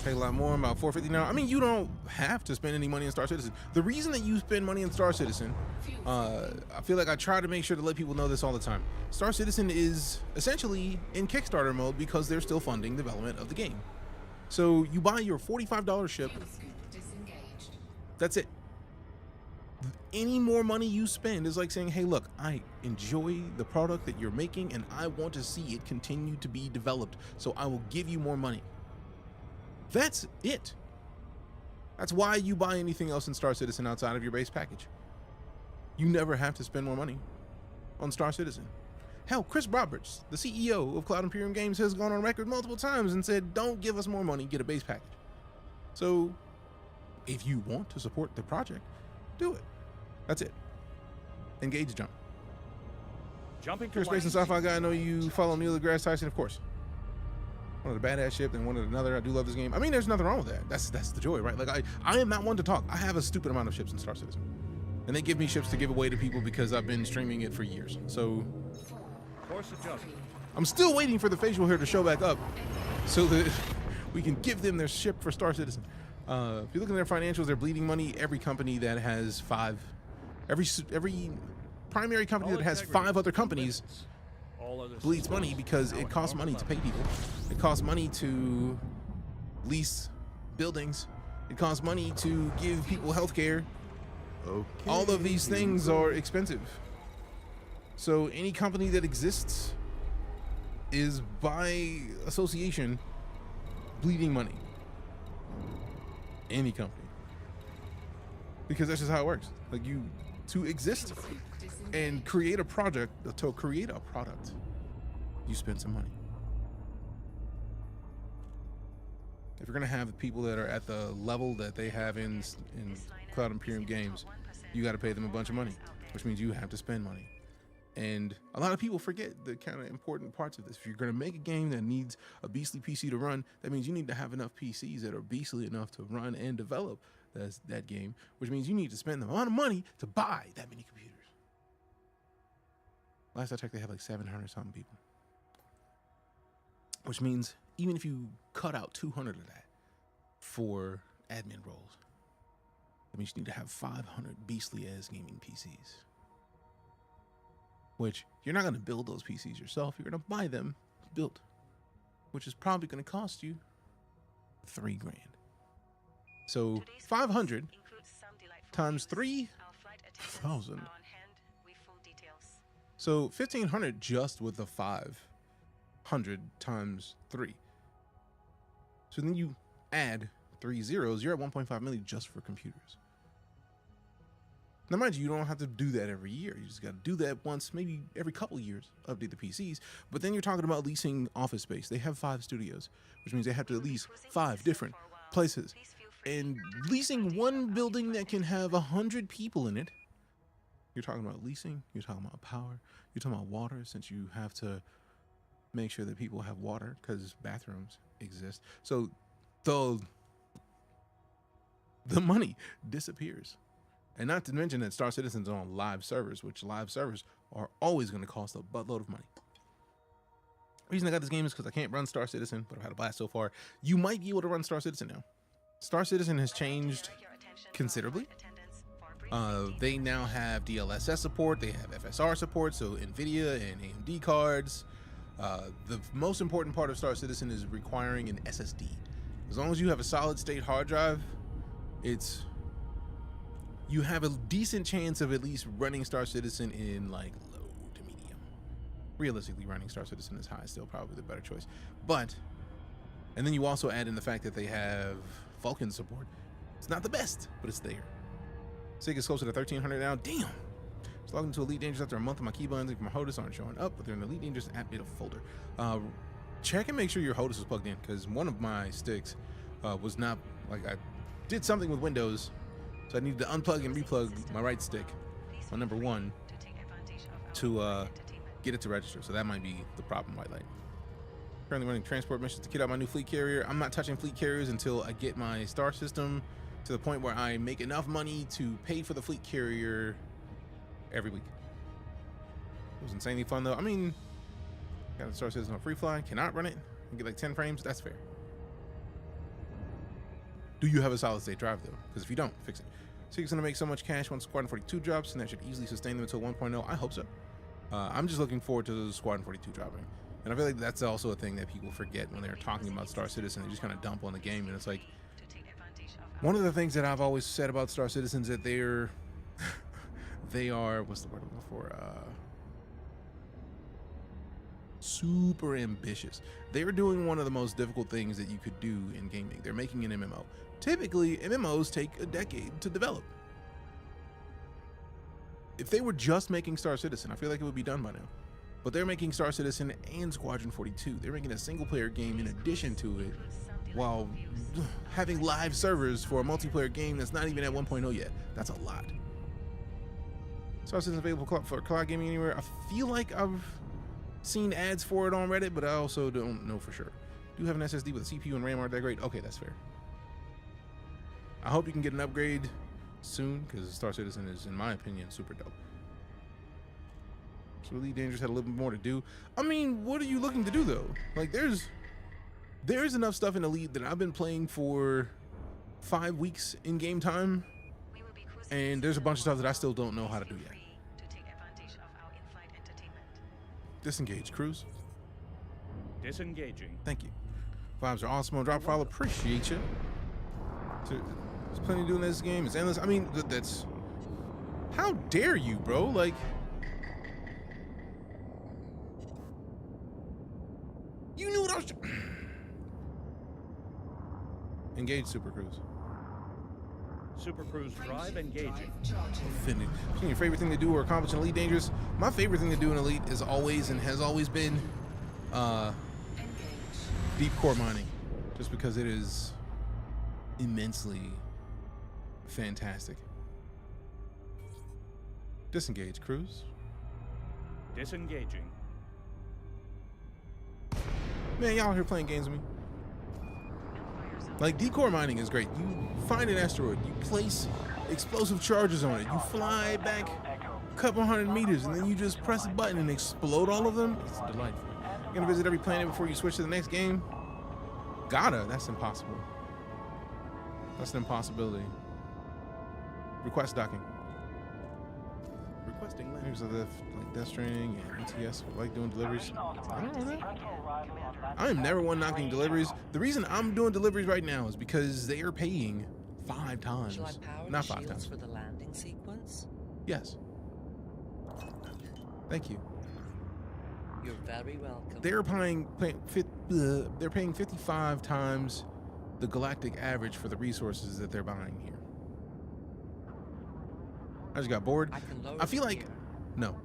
Pay a lot more, about $450 now. I mean, you don't have to spend any money in Star Citizen. The reason that you spend money in Star Citizen, I feel like I try to make sure to let people know this all the time. Star Citizen is essentially in Kickstarter mode because they're still funding development of the game. So you buy your $45 ship. That's it. Any more money you spend is like saying, hey, look, I enjoy the product that you're making and I want to see it continue to be developed, so I will give you more money. That's it. That's why you buy anything else in Star Citizen outside of your base package. You never have to spend more money on Star Citizen. Hell, Chris Roberts, the CEO of Cloud Imperium Games, has gone on record multiple times and said, don't give us more money, get a base package. So if you want to support the project, do it. That's it. Engage jump. Jumping You're a space and sci-fi guy. I know you follow Neil deGrasse Tyson, of course. One of the badass ship and one of another. I do love this game. I mean, there's nothing wrong with that. That's the joy, right? Like I am not one to talk. I have a stupid amount of ships in Star Citizen, and they give me ships to give away to people because I've been streaming it for years. So Course adjustment. I'm still waiting for the facial hair to show back up so that we can give them their ship for Star Citizen. If you look at their financials, they're bleeding money. Every company that has every primary company that has 5 other companies bleeds money because it costs money to pay people. It costs money to lease buildings. It costs money to give people health care. Okay. All of these things are expensive. So any company that exists is by association bleeding money. Any company. Because that's just how it works. Like to exist and create a product, you spend some money. If you're gonna have people that are at the level that they have in Cloud Imperium Games, you got to pay them a bunch of money, which means you have to spend money. And a lot of people forget the kind of important parts of this. If you're gonna make a game that needs a beastly PC to run, that means you need to have enough PCs that are beastly enough to run and develop that game, which means you need to spend the amount of money to buy that many computers. Last I checked, they have like 700 something people, which means even if you cut out 200 of that for admin roles, that means you need to have 500 beastly ass gaming PCs, which you're not going to build those PCs yourself. You're going to buy them built, which is probably going to cost you $3,000. So 500 times 3,000. So 1,500 just with the 500 times 3. So then you add 3 zeros, you're at 1.5 million just for computers. Now, mind you don't have to do that every year. You just got to do that once, maybe every couple years, update the PCs. But then you're talking about leasing office space. They have 5 studios, which means they have to lease 5 different places. And leasing one building that can have 100 people in it, you're talking about leasing, you're talking about power, you're talking about water, since you have to make sure that people have water because bathrooms exist. So the money disappears. And not to mention that Star Citizen's on live servers, which live servers are always going to cost a buttload of money. The reason I got this game is because I can't run Star Citizen, but I've had a blast so far. You might be able to run Star Citizen now. Star Citizen has changed considerably. They now have DLSS support. They have FSR support, so NVIDIA and AMD cards. The most important part of Star Citizen is requiring an SSD. As long as you have a solid state hard drive, you have a decent chance of at least running Star Citizen in like low to medium. realistically, running Star Citizen is high is still probably the better choice. But, and then you also add in the fact that they have Vulcan support. It's not the best, but it's there. SIG is closer to 1300 now. Damn. Just logged into Elite Dangerous after a month of my keybuttons and my HOTAS aren't showing up, but they're in the Elite Dangerous app data folder. Check and make sure your HOTAS is plugged in, because one of my sticks was not, like, I did something with Windows, so I needed to unplug and replug my right stick on number 1 to get it to register. So that might be the problem, white light. Currently running transport missions to kit out my new fleet carrier. I'm not touching fleet carriers until I get my star system to the point where I make enough money to pay for the fleet carrier every week. It was insanely fun though. I mean, got a Star Citizen on free fly, cannot run it, and get like 10 frames, that's fair. Do you have a solid state drive though? Because if you don't, fix it. SIG's gonna make so much cash once Squadron 42 drops, and that should easily sustain them until 1.0. I hope so. I'm just looking forward to Squadron 42 dropping. And I feel like that's also a thing that people forget when they're talking about Star Citizen. They just kind of dump on the game, and it's like, one of the things that I've always said about Star Citizen is that they are, what's the word I'm looking for? Super ambitious. They're doing one of the most difficult things that you could do in gaming. They're making an MMO. Typically, MMOs take a decade to develop. If they were just making Star Citizen, I feel like it would be done by now. But they're making Star Citizen and Squadron 42. They're making a single-player game in addition to it, while having live servers for a multiplayer game that's not even at 1.0 yet. That's a lot. Star Citizen available for cloud gaming anywhere. I feel like I've seen ads for it on Reddit, but I also don't know for sure. Do have an SSD with a CPU and RAM aren't that great. Okay, that's fair. I hope you can get an upgrade soon, because Star Citizen is, in my opinion, super dope. So Elite Dangerous had a little bit more to do. I mean, what are you looking to do though? Like, there's enough stuff in Elite that I've been playing for 5 weeks in game time, and there's a bunch of stuff that I still don't know how to do yet. Disengage, Cruz. Disengaging. Thank you. Vibes are awesome on Drop Follow. Appreciate you. There's plenty to do in this game. It's endless. I mean, that's... How dare you, bro? Like... You knew what I was... Engage, Super Cruz. Super Cruise drive engaging. Offended. Your favorite thing to do or accomplish in Elite Dangerous? My favorite thing to do in Elite is always and has always been deep core mining, just because it is immensely fantastic. Disengage, Cruz. Disengaging. Man, y'all here playing games with me. Like, decore mining is great. You find an asteroid, you place explosive charges on it, you fly back a couple hundred meters, and then you just press a button and explode all of them. It's delightful. You're gonna visit every planet before you switch to the next game? Gotta. That's impossible. That's an impossibility. Request docking. Requesting land. There's other like Death Stranding and ETS like doing deliveries. I don't know that. I am never one knocking deliveries. The reason I'm doing deliveries right now is because they are paying 5 times. Shall I power Not the 5 shields times. for the landing sequence? Yes. Thank you. You're very welcome. They're paying 55 times the galactic average for the resources that they're buying here. I just got bored. I feel like no.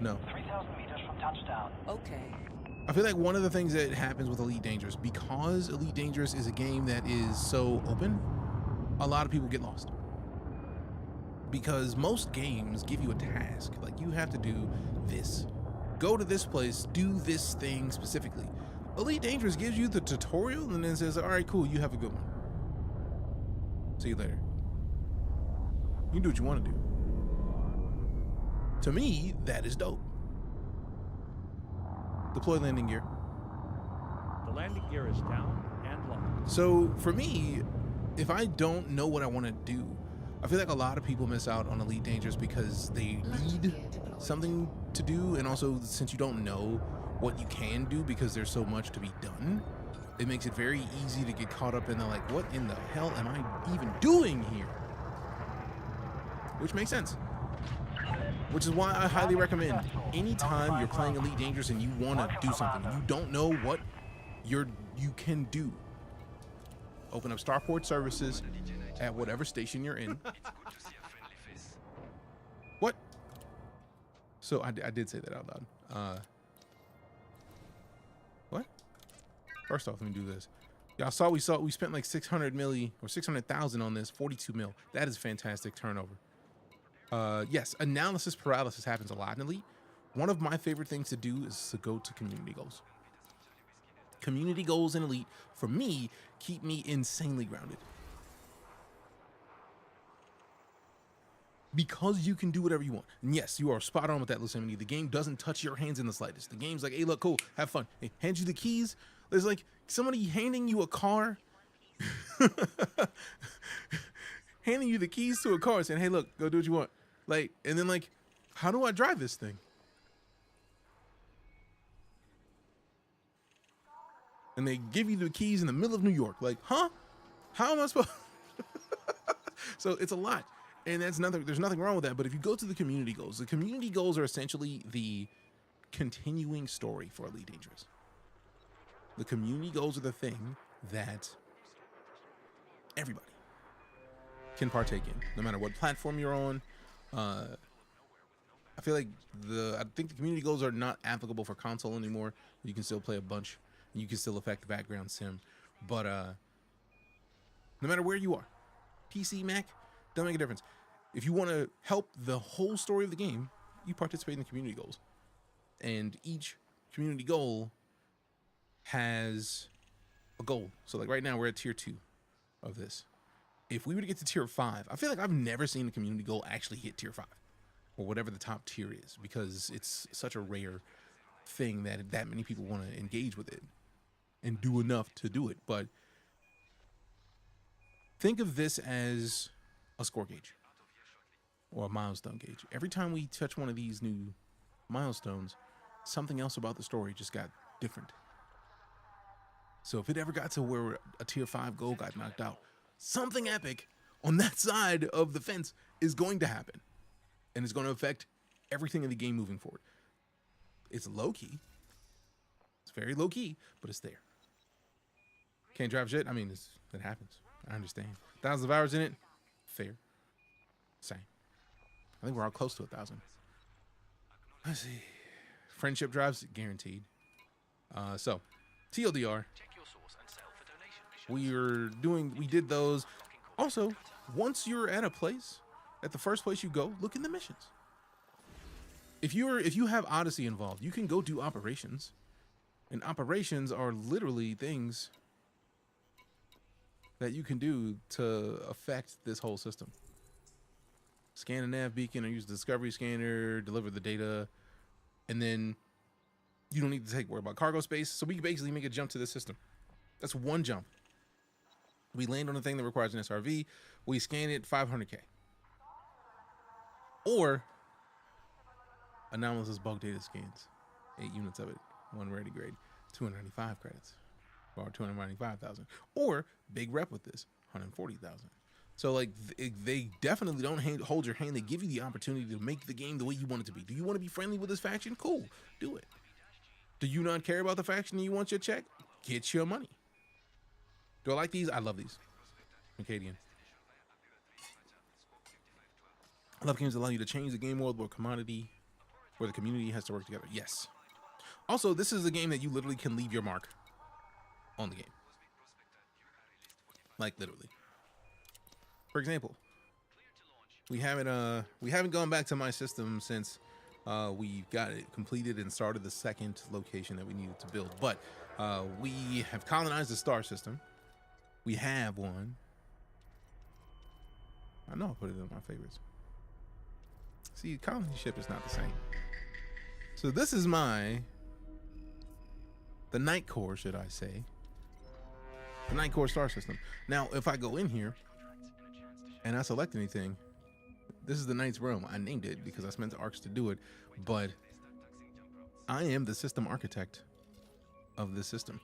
3,000 meters from touchdown. Okay. I feel like one of the things that happens with Elite Dangerous, because Elite Dangerous is a game that is so open, a lot of people get lost. Because most games give you a task. Like, you have to do this. Go to this place, do this thing specifically. Elite Dangerous gives you the tutorial and then says, all right, cool, you have a good one. See you later. You can do what you want to do. To me, that is dope. Deploy landing gear. The landing gear is down and locked. So for me, if I don't know what I want to do, I feel like a lot of people miss out on Elite Dangerous because they need something to do, and also since you don't know what you can do because there's so much to be done, it makes it very easy to get caught up in the like, what in the hell am I even doing here? Which makes sense. Which is why I highly recommend anytime you're playing Elite Dangerous and you want to do something, you don't know what you can do. Open up starport services at whatever station you're in. What? So I did say that out loud. What? First off, let me do this. Y'all saw we spent like 600 milli or 600,000 on this, 42 mil. That is fantastic turnover. Yes, analysis paralysis happens a lot in Elite. One of my favorite things to do is to go to community goals. Community goals in Elite, for me, keep me insanely grounded. Because you can do whatever you want. And yes, you are spot on with that, Lusamini. The game doesn't touch your hands in the slightest. The game's like, hey, look, cool, have fun. Hey, hand you the keys. There's like somebody handing you a car. Handing you the keys to a car saying, hey, look, go do what you want. Like, and then like, how do I drive this thing? And they give you the keys in the middle of New York. Like, huh? How am I supposed? So it's a lot. And there's nothing wrong with that. But if you go to the community goals are essentially the continuing story for Elite Dangerous. The community goals are the thing that everybody can partake in, no matter what platform you're on. I feel like I think the community goals are not applicable for console anymore. You can still play a bunch. You can still affect the background sim. But no matter where you are, PC, Mac, don't make a difference. If you want to help the whole story of the game, you participate in the community goals. And each community goal has a goal. So like right now we're at tier 2 of this. If we were to get to tier 5, I feel like I've never seen a community goal actually hit tier 5 or whatever the top tier is, because it's such a rare thing that many people want to engage with it and do enough to do it. But think of this as a score gauge or a milestone gauge. Every time we touch one of these new milestones, something else about the story just got different. So if it ever got to where a tier 5 goal got knocked out, something epic on that side of the fence is going to happen. And it's going to affect everything in the game moving forward. It's low key. It's very low key, but it's there. Can't drive shit? I mean, it happens. I understand. Thousands of hours in it? Fair. Same. I think we're all close to 1,000. Let's see. Friendship drives? Guaranteed. So, TLDR. We did those. Also, once you're at a place, at the first place you go, look in the missions. If you have Odyssey involved, you can go do operations. And operations are literally things that you can do to affect this whole system. Scan a nav beacon or use the discovery scanner, deliver the data, and then you don't need to worry about cargo space. So we can basically make a jump to this system. That's one jump. We land on a thing that requires an SRV. We scan it, 500K. Or Anomalous bulk data scans, 8 units of it, 1 ready grade, 295 credits, or 295,000. Or big rep with this, 140,000. So like they definitely don't hold your hand. They give you the opportunity to make the game the way you want it to be. Do you want to be friendly with this faction? Cool, do it. Do you not care about the faction and you want your check? Get your money. Do I like these? I love these. Acadian. I love games that allow you to change the game world where the community has to work together. Yes. Also, this is a game that you literally can leave your mark on the game. Like literally. For example, we haven't gone back to my system since we got it completed and started the second location that we needed to build. But we have colonized the star system. We have one. I know I put it in my favorites. See, colony ship is not the same. So this is the Night Core, should I say. The Night Core star system. Now, if I go in here and I select anything, this is the Knight's Realm. I named it because I spent the arcs to do it, but I am the system architect of this system.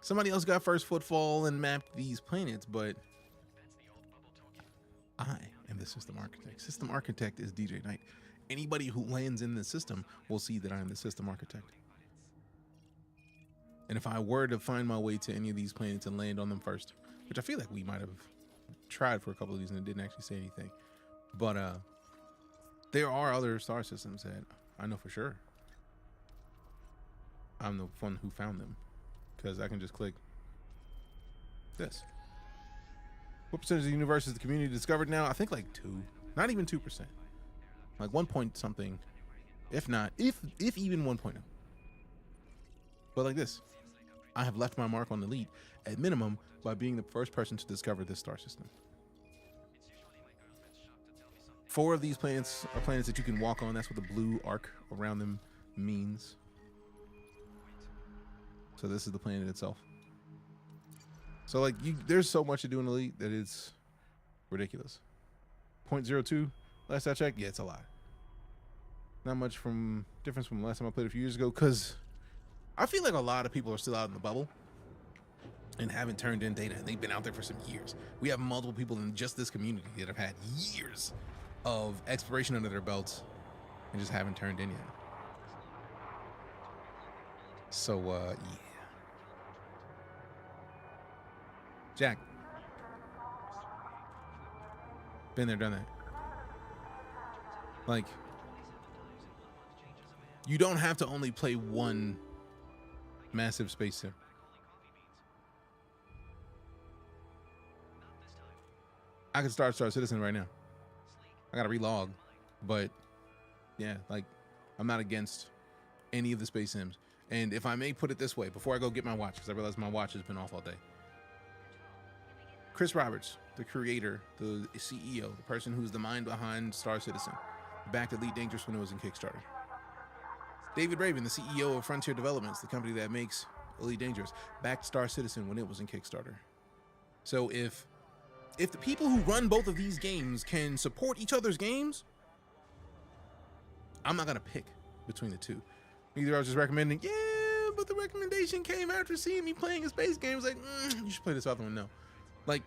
Somebody else got first footfall and mapped these planets, but I am the system architect. System architect is DeejayKnight. Anybody who lands in the system will see that I'm the system architect. And if I were to find my way to any of these planets and land on them first, which I feel like we might have tried for a couple of these and it didn't actually say anything, but there are other star systems that I know for sure I'm the one who found them, because I can just click this. What percentage of the universe is the community discovered now? I think like 2, not even 2%, like 1 point something, if not, if even 1.0. But like this, I have left my mark on the lead at minimum by being the first person to discover this star system. 4 of these planets are planets that you can walk on. That's what the blue arc around them means. So this is the planet itself. So like there's so much to do in Elite that it's ridiculous. 0.02, last I checked, yeah, it's a lot. Not much difference from the last time I played a few years ago, because I feel like a lot of people are still out in the bubble and haven't turned in data, and they've been out there for some years. We have multiple people in just this community that have had years of exploration under their belts and just haven't turned in yet. So yeah. Jack. Been there, done that. Like, you don't have to only play one massive space sim. I could start Star Citizen right now. I gotta relog, but yeah, like, I'm not against any of the space sims. And if I may put it this way, before I go get my watch, because I realize my watch has been off all day. Chris Roberts, the creator, the CEO, the person who's the mind behind Star Citizen, backed EliteDangerous when it was in Kickstarter. David Raven, the CEO of Frontier Developments, the company that makes EliteDangerous, backed Star Citizen when it was in Kickstarter. So if the people who run both of these games can support each other's games, I'm not gonna pick between the two. Either I was just recommending, yeah, but the recommendation came after seeing me playing a space game. It was like, you should play this other one. No. Like,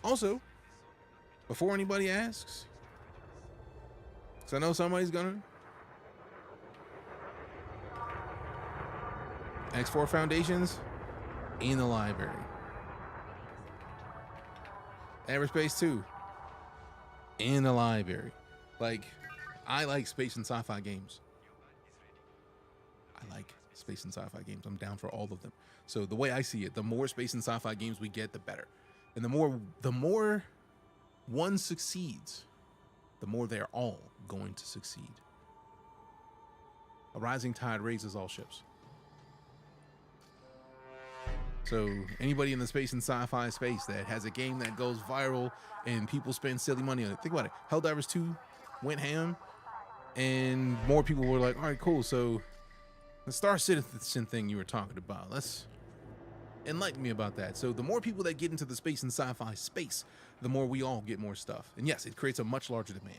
also, before anybody asks, because I know somebody's gonna, X4 Foundations in the library. Everspace 2 in the library. Like, I like space and sci-fi games. I like space and sci-fi games. I'm down for all of them. So the way I see it, the more space and sci-fi games we get, the better. And the more one succeeds, the more they're all going to succeed. A rising tide raises all ships. So anybody in the space and sci-fi space that has a game that goes viral and people spend silly money on it, think about it. Helldivers 2 went ham, and more people were like, all right, cool. So the Star Citizen thing you were talking about, let's enlighten me about that. So the more people that get into the space and sci-fi space, the more we all get more stuff. And yes, it creates a much larger demand.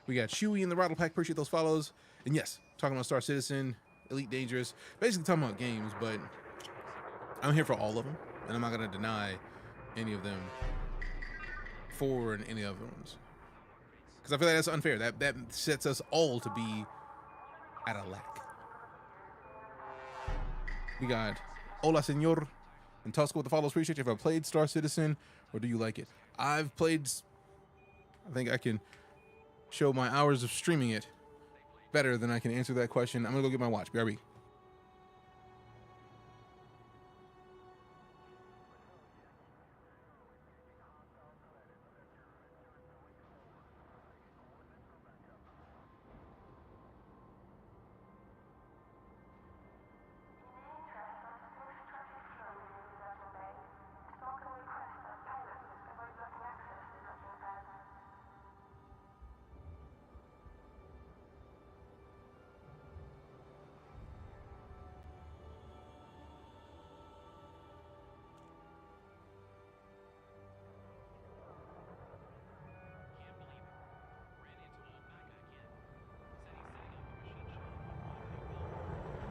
We got Chewy in the Rattle Pack, appreciate those follows. And yes, talking about Star Citizen, EliteDangerous, basically talking about games, but I'm here for all of them, and I'm not going to deny any of them for any other ones. Because I feel like that's unfair. That sets us all to be at a lack. We got Hola Senor and Tusco with the follows. Appreciate you. Have I played Star Citizen, or do you like it? I've played, I think I can show my hours of streaming it better than I can answer that question. I'm going to go get my watch. BRB.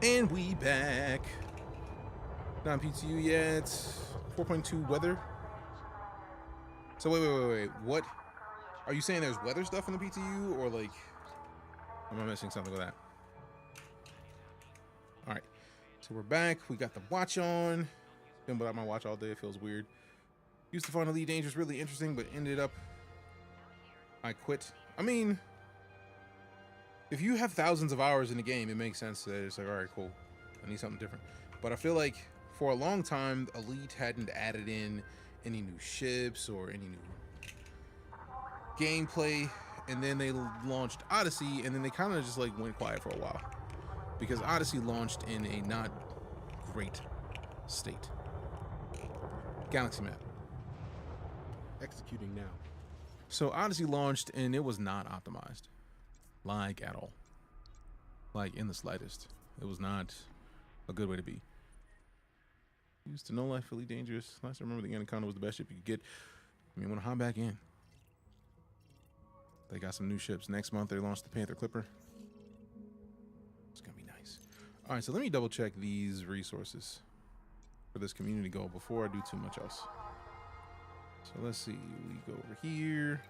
And we back. Not on PTU yet. 4.2 weather. So wait. What? Are you saying there's weather stuff in the PTU, or like Am I missing something with that? All right. So we're back. We got the watch on. Been without my watch all day. It feels weird. Used to find EliteDangerous really interesting, but ended up I quit. I mean, if you have thousands of hours in the game, it makes sense that it's like, all right, cool. I need something different. But I feel like for a long time, Elite hadn't added in any new ships or any new gameplay. And then they launched Odyssey, and then they kind of just like went quiet for a while. Because Odyssey launched in a not great state. Galaxy map. Executing now. So Odyssey launched and it was not optimized. Like at all. Like in the slightest. It was not a good way to be. Used to know life EliteDangerous. Last I remember, the Anaconda was the best ship you could get. I mean, want to hop back in. They got some new ships. Next month they launched the Panther Clipper. It's gonna be nice. All right, so let me double check these resources for this community goal before I do too much else. So let's see, we go over here.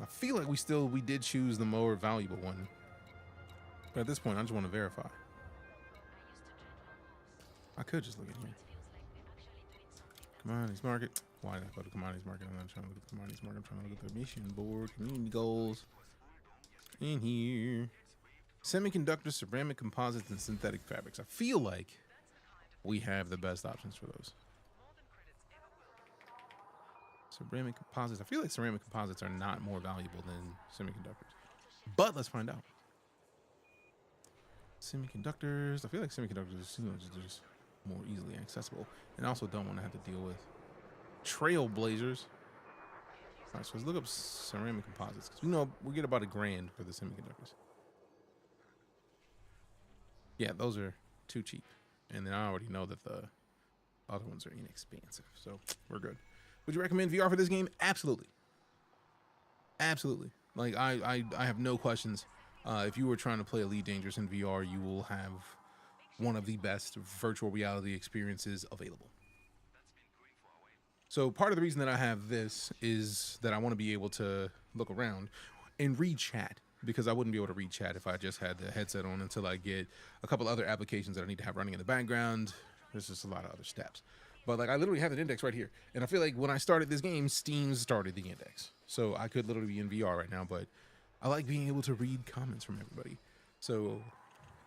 I feel like we did choose the more valuable one. But at this point, I just want to verify. I could just look in here. Commodities market. Why did I go to commodities market? I'm not trying to look at the commodities market. I'm trying to look at the mission board, community goals. In here. Semiconductors, ceramic composites, and synthetic fabrics. I feel like we have the best options for those. Ceramic composites. I feel like ceramic composites are not more valuable than semiconductors. But let's find out. Semiconductors. I feel like semiconductors, you know, just more easily accessible. And I also don't want to have to deal with trailblazers. All right, so let's look up ceramic composites. Because we know we get about $1,000 for the semiconductors. Yeah, those are too cheap. And then I already know that the other ones are inexpensive. So we're good. Would you recommend VR for this game? Absolutely. Absolutely. Like, I have no questions. If you were trying to play EliteDangerous in VR, you will have one of the best virtual reality experiences available. So part of the reason that I have this is that I want to be able to look around and read chat, because I wouldn't be able to read chat if I just had the headset on until I get a couple other applications that I need to have running in the background. There's just a lot of other steps. But like, I literally have an index right here. And I feel like when I started this game, Steam started the index. So I could literally be in VR right now, but I like being able to read comments from everybody. So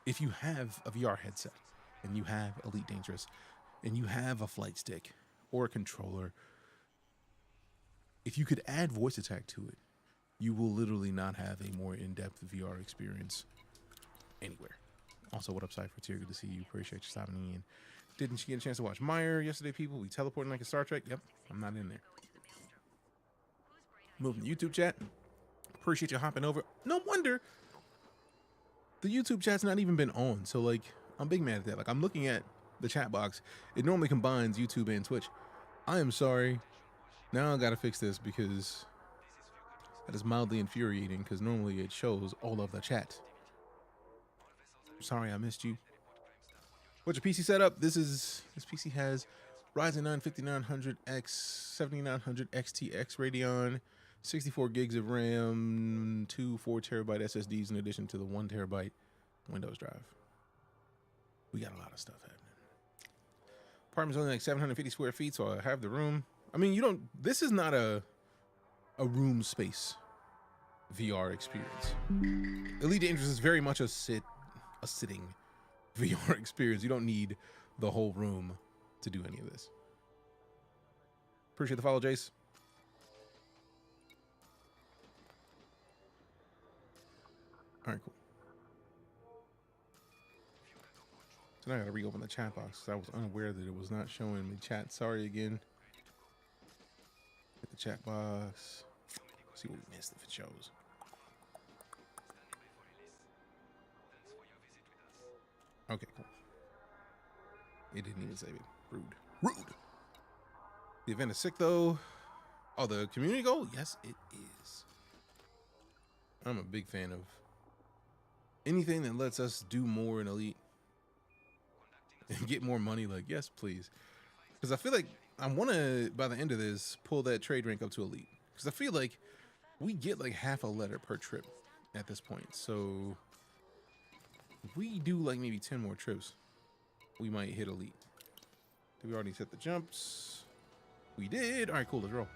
if you have a VR headset and you have EliteDangerous and you have a flight stick or a controller, if you could add voice attack to it, you will literally not have a more in-depth VR experience anywhere. Also, what up, Cypher? Good to see you. Appreciate you stopping in. Didn't you get a chance to watch Meyer yesterday, people? We teleporting like a Star Trek? Yep, I'm not in there. Moving to YouTube chat. Appreciate you hopping over. No wonder the YouTube chat's not even been on. So, like, I'm big mad at that. Like, I'm looking at the chat box. It normally combines YouTube and Twitch. I am sorry. Now I gotta fix this because that is mildly infuriating, because normally it shows all of the chat. Sorry I missed you. What's your PC setup? This PC has Ryzen 9 5900X 7900 XTX Radeon, 64 gigs of RAM, 2 4TB SSDs in addition to the 1TB Windows drive. We got a lot of stuff happening. Apartment's only like 750 square feet, so I have the room. I mean, this is not a room space VR experience. EliteDangerous is very much a sitting VR experience. You don't need the whole room to do any of this. Appreciate the follow, Jace. All right, cool. So now I gotta reopen the chat box. I was unaware that it was not showing me chat. Sorry again. Hit the chat box. See what we missed if it shows. Okay, cool. It didn't even save it. Rude. Rude. The event is sick, though. Oh, the community goal? Yes, it is. I'm a big fan of anything that lets us do more in Elite and get more money. Like, yes, please. Because I feel like I want to, by the end of this, pull that trade rank up to Elite. Because I feel like we get like half a letter per trip at this point. So if we do like maybe 10 more trips, we might hit elite. Did we already set the jumps? We did. All right, cool. Let's roll.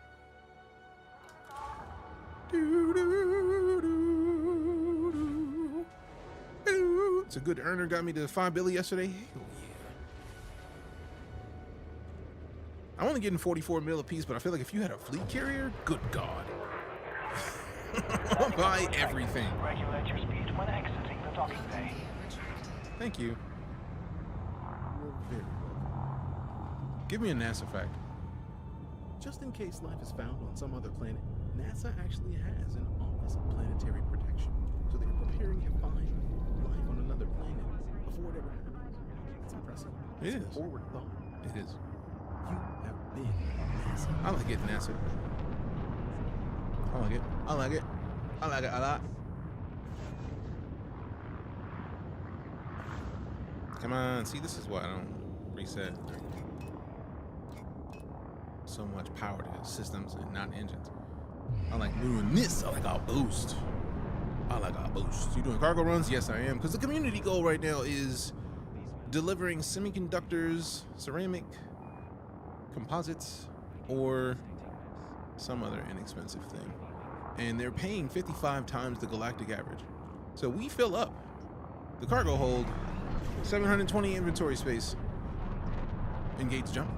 It's a good earner. Got me to 5 billion yesterday. Hell yeah. I'm only getting 44 mil a piece, but I feel like if you had a fleet carrier, good God. I'll buy everything. Regulate your speed when exiting the docking bay. Thank you. You're very welcome. Give me a NASA fact. Just in case life is found on some other planet, NASA actually has an Office of Planetary Protection. So they're preparing to find life on another planet before it ever happens. It's impressive. It It's is. forward thought. It is. You have been NASA. I like it, NASA. I like it. I like it. I like it a lot. Come on. See, this is why I don't reset. So much power to systems and not engines. I like doing this. I like our boost. I like our boost. You doing cargo runs? Yes, I am. Because the community goal right now is delivering semiconductors, ceramic, composites, or some other inexpensive thing. And they're paying 55 times the galactic average. So we fill up the cargo hold, 720 inventory space, engage jump.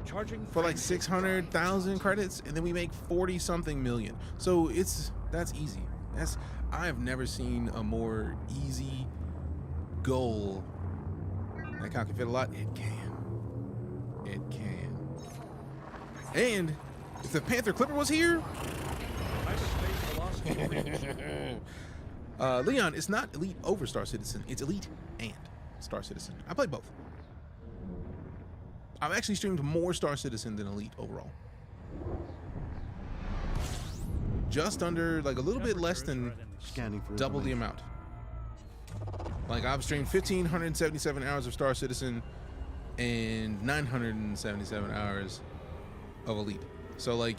Charging For like 600,000 credits, and then we make 40 something million. So that's easy. I've never seen a more easy goal. That cow can fit a lot. It can. It can. And if the Panther Clipper was here, hyperspace velocity. Leon, it's not elite over Star Citizen. It's elite and Star Citizen. I play both. I've actually streamed more Star Citizen than Elite overall. Just under, like a little bit less than Scanning for double the amount. Like I've streamed 1,577 hours of Star Citizen and 977 hours of Elite. So like,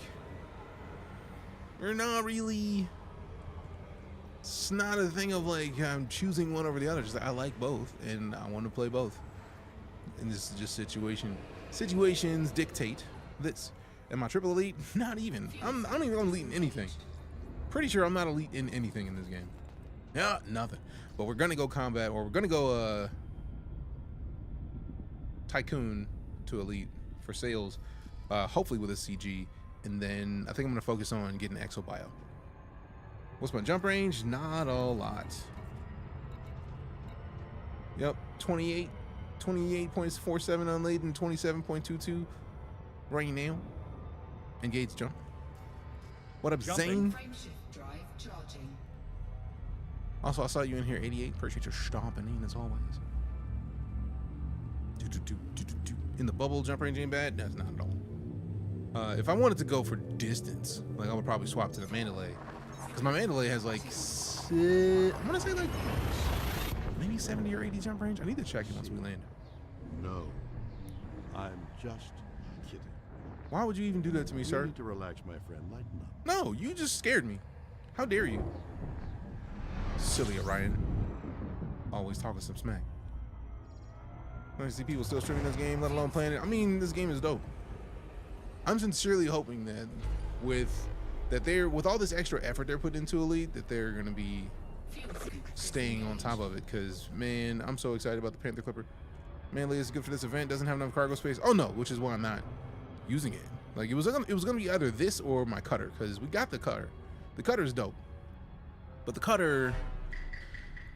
we're not really, it's not a thing of like I'm choosing one over the other. Just like, I like both and I want to play both. And this is just situations dictate this. Am I triple elite? Not even. I'm not even elite in anything. Pretty sure I'm not elite in anything in this game. Yeah, nothing. But we're gonna go combat, or we're gonna go tycoon to elite for sales, hopefully with a CG, and then I think I'm gonna focus on getting exobio. What's my jump range? Not a lot. Yep, 28.47 unladen, 27.22 right now. Engage jump. What up, Zane? Also, I saw you in here, 88. Appreciate your stomping in as always. In the bubble, jump range ain't bad. That's not at all. If I wanted to go for distance, like I would probably swap to the Mandalay, because my Mandalay has like, I'm gonna say like maybe 70 or 80 jump range. I need to check it once we land. No, I'm just kidding. Why would you even do that to me, You sir? need to relax, my friend. Lighten up. No, you just scared me. How dare you? Silly Orion. Always talking some smack. I see people still streaming this game, let alone playing it. I mean, this game is dope. I'm sincerely hoping that with all this extra effort they're putting into Elite, that they're gonna be staying on top of it. Cause man, I'm so excited about the Panther Clipper. Manly is good for this event. Doesn't have enough cargo space. Oh no, which is why I'm not using it. Like it was gonna be either this or my cutter, because we got the cutter. The cutter is dope, but the cutter,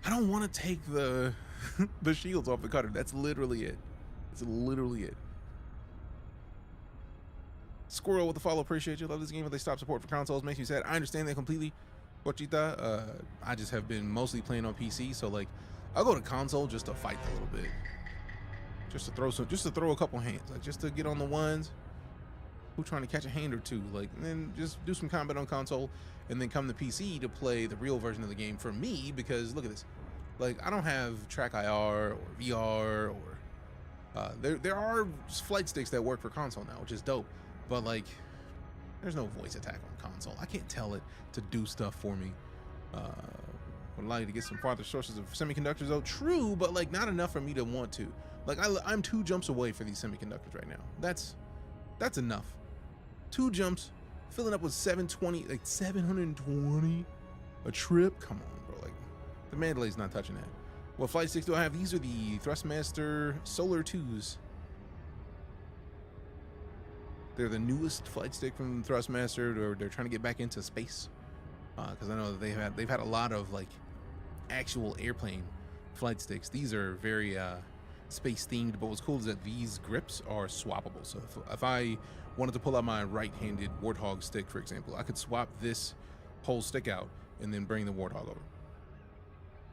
I don't want to take the the shields off the cutter. That's literally it. It's literally it. Squirrel with the follow. Appreciate you. Love this game, but they stop support for consoles. Makes me sad. I understand that completely. Pochita. I just have been mostly playing on PC, so like I'll go to console just to fight a little bit, just to throw a couple hands, like just to get on the ones who trying to catch a hand or two, like, and then just do some combat on console, and then come to PC to play the real version of the game for me, because look at this, like I don't have track IR or VR or there are flight sticks that work for console now, which is dope, but like There's no voice attack on console. I can't tell it to do stuff for me. Would allow you to get some farther sources of semiconductors, though. True, but like not enough for me to want to. Like I'm 2 jumps away for these semiconductors right now. That's enough. 2 jumps, filling up with 720, like 720 a trip. Come on, bro. Like the Mandalay's not touching that. What flight sticks do I have? These are the Thrustmaster Solar 2s. They're the newest flight stick from Thrustmaster. They're trying to get back into space. Because I know that they've had a lot of like actual airplane flight sticks. These are very space themed, but what's cool is that these grips are swappable. So if I wanted to pull out my right-handed Warthog stick, for example, I could swap this whole stick out and then bring the Warthog over.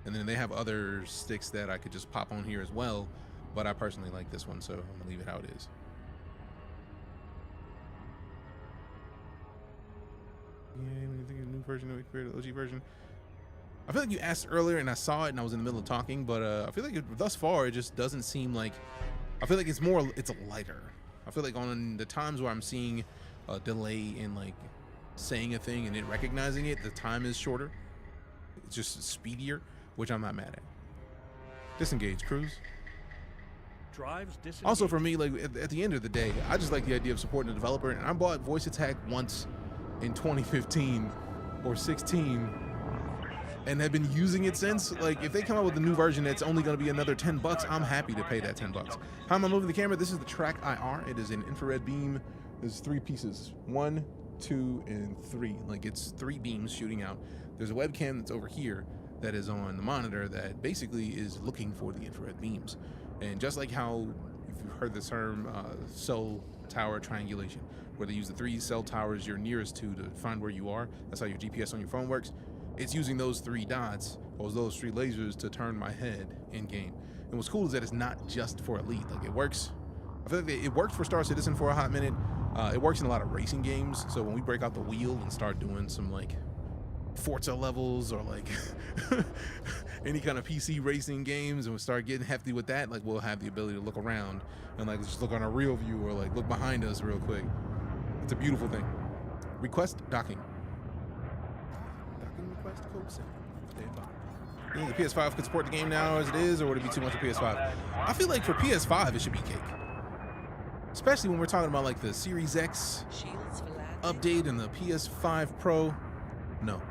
And then they have other sticks that I could just pop on here as well, but I personally like this one, so I'm gonna leave it how it is. Yeah, when you think of a new version that we created, OG version. I feel like you asked earlier and I saw it and I was in the middle of talking, but I feel like thus far it just doesn't seem like, I feel like it's lighter. I feel like on the times where I'm seeing a delay in like saying a thing and it recognizing it, the time is shorter. It's just speedier, which I'm not mad at. Disengage, cruise. Drives disengage. Also for me, like at the end of the day, I just like the idea of supporting the developer, and I bought voice attack once in 2015 or 16 and have been using it since. Like if they come out with a new version that's only going to be another $10, I'm happy to pay that $10. How am I moving the camera? This is the Track IR. It is an infrared beam. There's 3 pieces, 1, 2, and 3. Like it's 3 beams shooting out. There's a webcam that's over here that is on the monitor that basically is looking for the infrared beams. And just like how, if you've heard the term cell tower triangulation, where they use the 3 cell towers you're nearest to find where you are. That's how your GPS on your phone works. It's using those 3 dots or those 3 lasers to turn my head in game. And what's cool is that it's not just for Elite. Like it works. I feel like it worked for Star Citizen for a hot minute. It works in a lot of racing games. So when we break out the wheel and start doing some like Forza levels or like any kind of PC racing games and we start getting hefty with that, like we'll have the ability to look around and like just look on a real view or like look behind us real quick. It's a beautiful thing. Request docking. Docking request code 7. Stand by. You think the PS5 could support the game now as it is, or would it be too much of PS5? I feel like for PS5 it should be cake. Especially when we're talking about like the Series X Shields for landing. update and the PS5 Pro. No.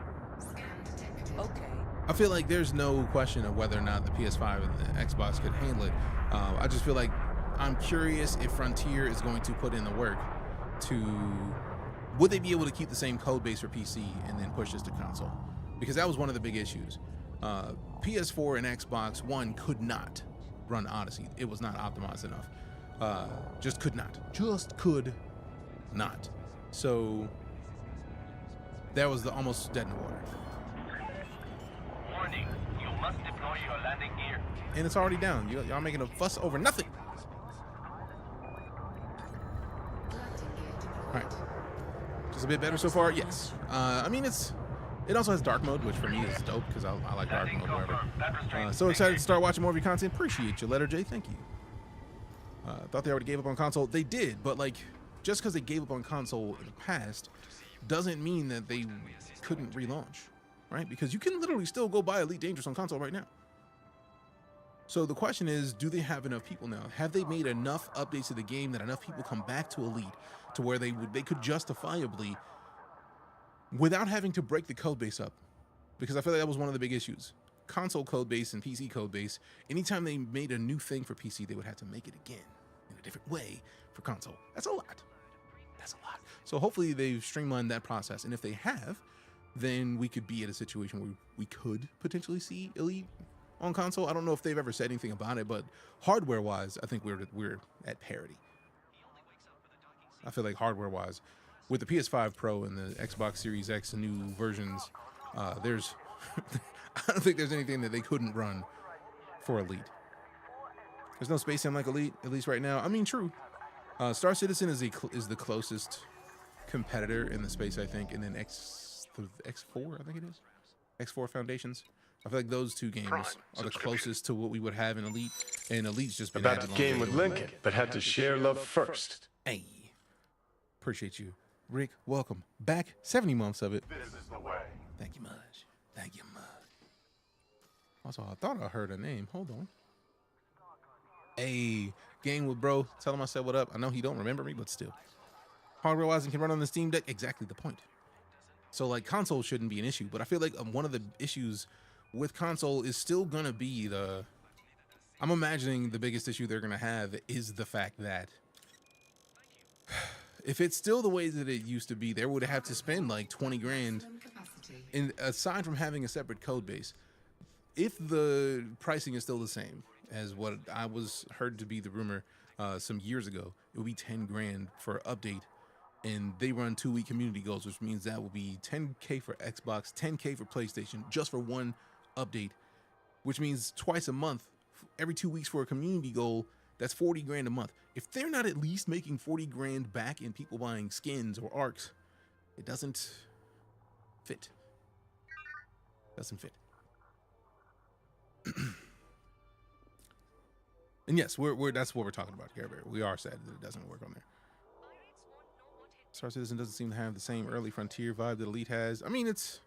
Okay. I feel like there's no question of whether or not the PS5 and the Xbox could handle it. I just feel like I'm curious if Frontier is going to put in the work would they be able to keep the same code base for PC and then push this to console? Because that was one of the big issues. PS4 and Xbox One could not run Odyssey. It was not optimized enough. Just could not. So that was almost dead in the water. Warning, you must deploy your landing gear. And it's already down. Y'all making a fuss over nothing. All right. Just a bit better so far? Yes. I mean, it also has dark mode, which for me is dope because I like dark mode wherever. So excited to start watching more of your content. Appreciate you, Letter J. Thank you. Thought they already gave up on console. They did, but like, just because they gave up on console in the past doesn't mean that they couldn't relaunch, right? Because you can literally still go buy EliteDangerous on console right now. So the question is, do they have enough people now? Have they made enough updates to the game that enough people come back to Elite to where they could justifiably, without having to break the code base up? Because I feel like that was one of the big issues. Console code base and PC code base, anytime they made a new thing for PC, they would have to make it again in a different way for console. That's a lot. That's a lot. So hopefully they've streamlined that process. And if they have, then we could be at a situation where we could potentially see Elite on console. I don't know if they've ever said anything about it, but hardware-wise, I think we're at parity. I feel like hardware-wise, with the PS5 Pro and the Xbox Series X new versions, there's I don't think there's anything that they couldn't run for Elite. There's no space sim like Elite, at least right now. I mean, true. Star Citizen is the closest competitor in the space, I think, and then X4, I think it is. X4 Foundations. I feel like those 2 games are the closest to what we would have in Elite, and Elite's just been about to game with Lincoln, but had to share love first. Hey, appreciate you. Rick, welcome back. 70 months of it. This is the way. Thank you much. Thank you much. Also, I thought I heard a name. Hold on. Hey, game with bro. Tell him I said what up. I know he don't remember me, but still. Hardware-wise, and can run on the Steam Deck. Exactly the point. So, like, console shouldn't be an issue. But I feel like one of the issues with console is still going to be the... I'm imagining the biggest issue they're going to have is the fact that if it's still the way that it used to be, they would have to spend like 20 grand. And aside from having a separate code base, if the pricing is still the same as what I was heard to be the rumor some years ago, it would be 10 grand for update. And they run 2-week community goals, which means that will be 10K for Xbox, 10K for PlayStation, just for one update, which means twice a month, every 2 weeks for a community goal. That's 40 grand a month. If they're not at least making 40 grand back in people buying skins or arcs, it doesn't fit. Doesn't fit. And yes, that's what we're talking about, Care Bear. We are sad that it doesn't work on there. Star Citizen doesn't seem to have the same early Frontier vibe that Elite has. I mean, it's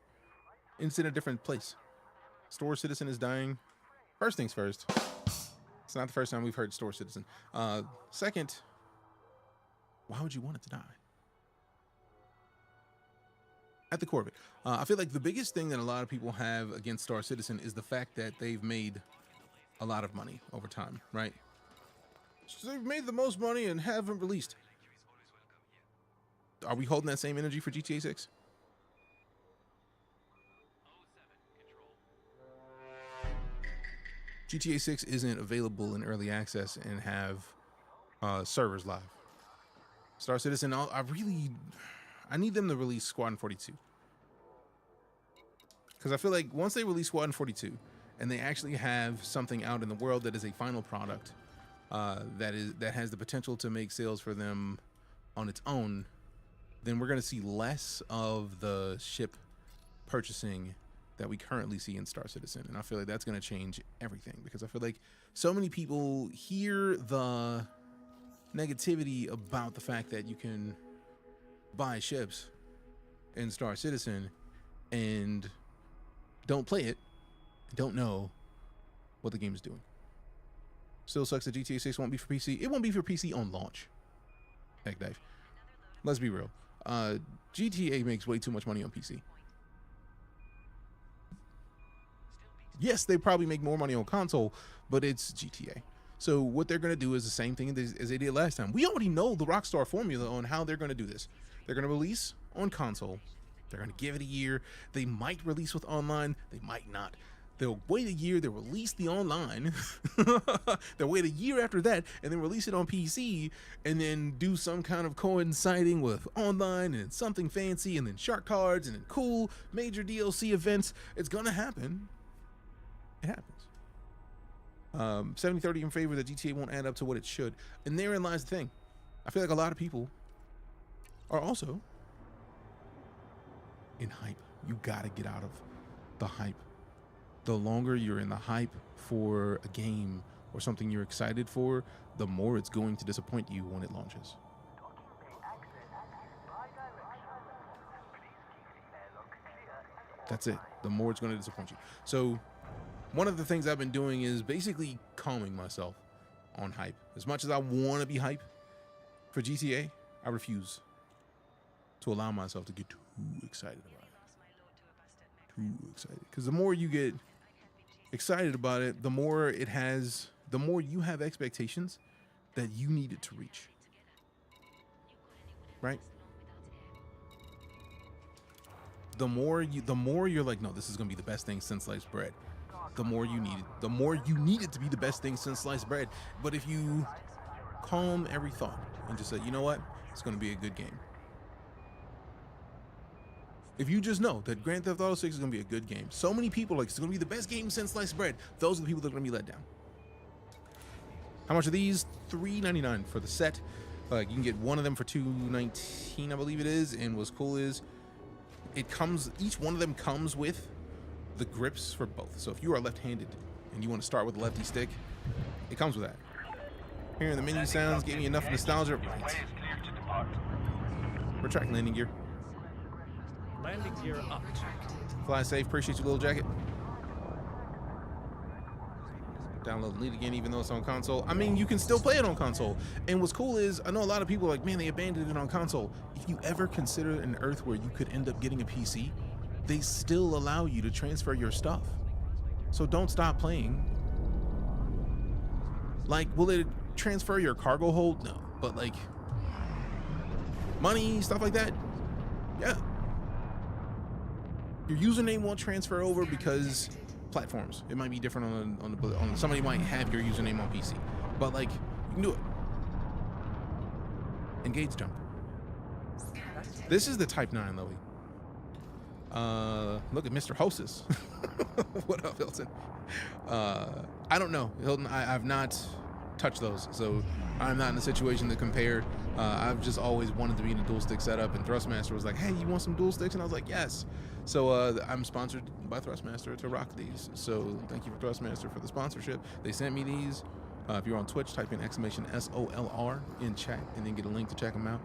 in a different place. Star Citizen is dying. First things first. It's not the first time we've heard Star Citizen. Second, why would you want it to die? At the core of it, I feel like the biggest thing that a lot of people have against Star Citizen is the fact that they've made a lot of money over time, right? So they've made the most money and haven't released. Are we holding that same energy for GTA 6? GTA 6 isn't available in early access and have servers live. Star Citizen, I need them to release Squadron 42. Because I feel like once they release Squadron 42 and they actually have something out in the world that is a final product that has the potential to make sales for them on its own, then we're going to see less of the ship purchasing that we currently see in Star Citizen. And I feel like that's going to change everything, because I feel like so many people hear the negativity about the fact that you can buy ships in Star Citizen and don't play it, don't know what the game is doing. Still sucks that GTA 6 won't be for PC. It won't be for PC on launch. Heck, Dave. Let's be real. GTA makes way too much money on PC. Yes, they probably make more money on console, but it's GTA. So what they're going to do is the same thing as they did last time. We already know the Rockstar formula on how they're going to do this. They're going to release on console. They're going to give it a year. They might release with online. They might not. They'll wait a year. They'll release the online. They'll wait a year after that and then release it on PC and then do some kind of coinciding with online and something fancy and then shark cards and then cool major DLC events. It's going to happen. It happens. 70-30 in favor that GTA won't add up to what it should. And therein lies the thing. I feel like a lot of people are also in hype. You got to get out of the hype. The longer you're in the hype for a game or something you're excited for, the more it's going to disappoint you when it launches. That's it. The more it's going to disappoint you. So one of the things I've been doing is basically calming myself on hype. As much as I want to be hype for GTA, I refuse to allow myself to get too excited about it. Too excited. Because the more you get excited about it, the more you have expectations that you need it to reach. Right? The more you're like, no, this is going to be the best thing since sliced bread. The more you need it to be the best thing since sliced bread. But if you calm every thought and just say, you know what, it's going to be a good game. If you just know that Grand Theft Auto 6 is going to be a good game, so many people are like, it's going to be the best game since sliced bread. Those are the people that are going to be let down. How much are these? $3.99 for the set. You can get one of them for $2.19, I believe it is. And what's cool is each one of them comes with the grips for both. So if you are left-handed and you want to start with a lefty stick, it comes with that. Hearing the menu sounds gave me enough nostalgia. Right. Retract landing gear. Landing gear up. Fly safe. Appreciate you, little jacket. Download Elite again, even though it's on console. I mean, you can still play it on console. And what's cool is, I know a lot of people are like, man, they abandoned it on console. If you ever consider an Earth where you could end up getting a PC, they still allow you to transfer your stuff. So don't stop playing. Like, will it transfer your cargo hold? No. But like, money, stuff like that, yeah. Your username won't transfer over because platforms. It might be different on somebody might have your username on PC, but like, you can do it. Engage jump. This is the Type 9, Louie. Look at Mr. Hostess. What up, Hilton? I don't know, Hilton. I've not touched those, so I'm not in a situation to compare. I've just always wanted to be in a dual stick setup, and Thrustmaster was like, hey, you want some dual sticks? And I was like, yes. So I'm sponsored by Thrustmaster to rock these, so thank you for Thrustmaster for the sponsorship. They sent me these. If you're on Twitch, type in !SOLR in chat and then get a link to check them out.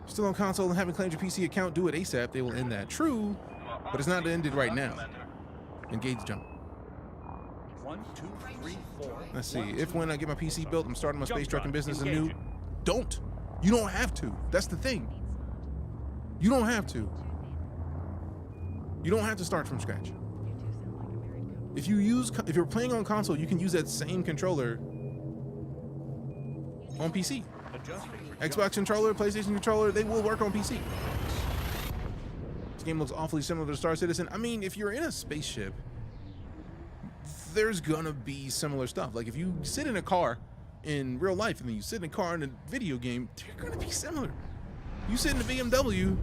Still on console and haven't claimed your PC account, do it ASAP. They will end that. True, but it's not ended right now. Engage jump. 1, 2, 3, 4. Let's see. If when I get my PC built, I'm starting my space trucking business anew. Don't. You don't have to. That's the thing. You don't have to. You don't have to start from scratch. If you're playing on console, you can use that same controller on PC. Xbox controller, PlayStation controller, they will work on PC. This game looks awfully similar to Star Citizen. I mean, if you're in a spaceship, there's gonna be similar stuff. Like if you sit in a car in real life and then you sit in a car in a video game, they're gonna be similar. You sit in a BMW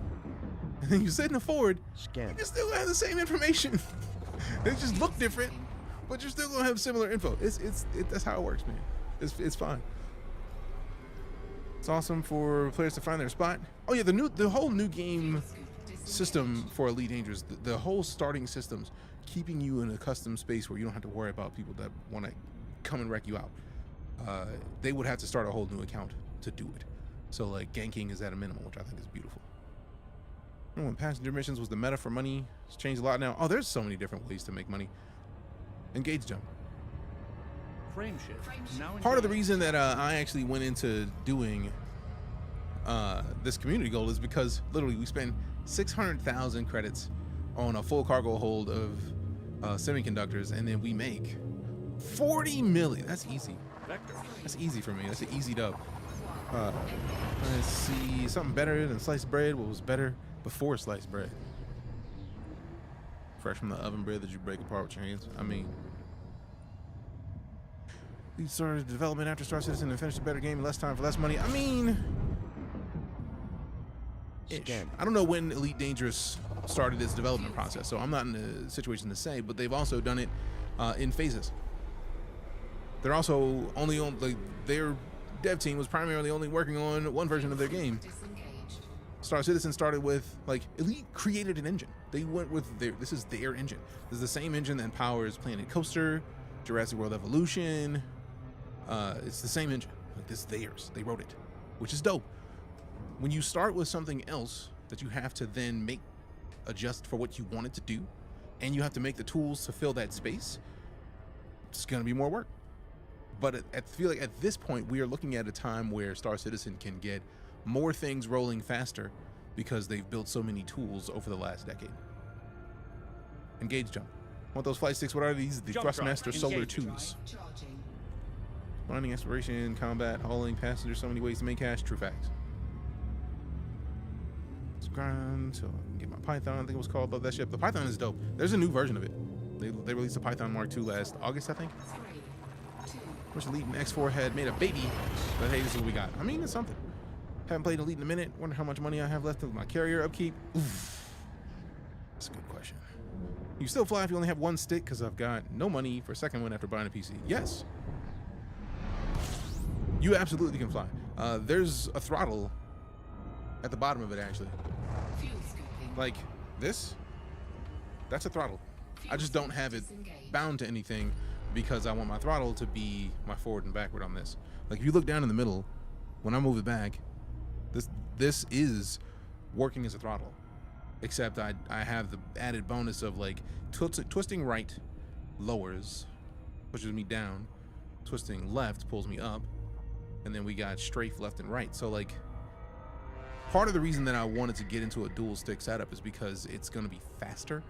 and then you sit in a Ford, you can still have the same information. They just look different, but you're still gonna have similar info. That's how it works, man. It's fine. It's awesome for players to find their spot. Oh yeah, the whole new game system for Elite Dangerous, the whole starting systems, keeping you in a custom space where you don't have to worry about people that want to come and wreck you out. They would have to start a whole new account to do it. So like ganking is at a minimum, which I think is beautiful. Remember when passenger missions was the meta for money? It's changed a lot now. Oh, there's so many different ways to make money. Engage jump. Frame shift. Now Part of the reason that I actually went into doing this community goal is because literally we spend 600,000 credits on a full cargo hold of semiconductors, and then we make 40 million. That's easy. That's easy for me. That's an easy dub. Let's see, something better than sliced bread. What was better before sliced bread? Fresh from the oven bread that you break apart with your hands. I mean, we started development after Star Citizen and finished a better game in less time for less money. I mean, I don't know when Elite Dangerous started its development process, so I'm not in a situation to say, but they've also done it in phases. They're also only on, like, their dev team was primarily only working on one version of their game. Star Citizen started with, like, Elite created an engine. They went with this is their engine. This is the same engine that powers Planet Coaster, Jurassic World Evolution. It's the same engine. Like, this is theirs. They wrote it, which is dope. When you start with something else that you have to then make adjust for what you want it to do, and you have to make the tools to fill that space, it's gonna be more work. But I feel like at this point we are looking at a time where Star Citizen can get more things rolling faster because they've built so many tools over the last decade. Engage jump. Want those flight sticks? What are these? The Thrustmaster Solar 2s. Mining, exploration, combat, hauling, passenger, so many ways to make cash. True facts. Let's grind so I can get my Python. I think it was called. Love that ship. The Python is dope. There's a new version of it. They released the Python Mark II last August, I think. Which Elite and X4 had made a baby, but hey, this is what we got. I mean, it's something. Haven't played Elite in a minute. Wonder how much money I have left of my carrier upkeep. Oof. That's a good question. You still fly if you only have one stick, because I've got no money for a second one after buying a PC. Yes. You absolutely can fly. There's a throttle at the bottom of it, actually. Like this. That's a throttle. I just don't have it bound to anything because I want my throttle to be my forward and backward on this. Like if you look down in the middle, when I move it back, This is working as a throttle, except I have the added bonus of like twisting right lowers, pushes me down, twisting left pulls me up, and then we got strafe left and right. So like, part of the reason that I wanted to get into a dual stick setup is because it's going to be faster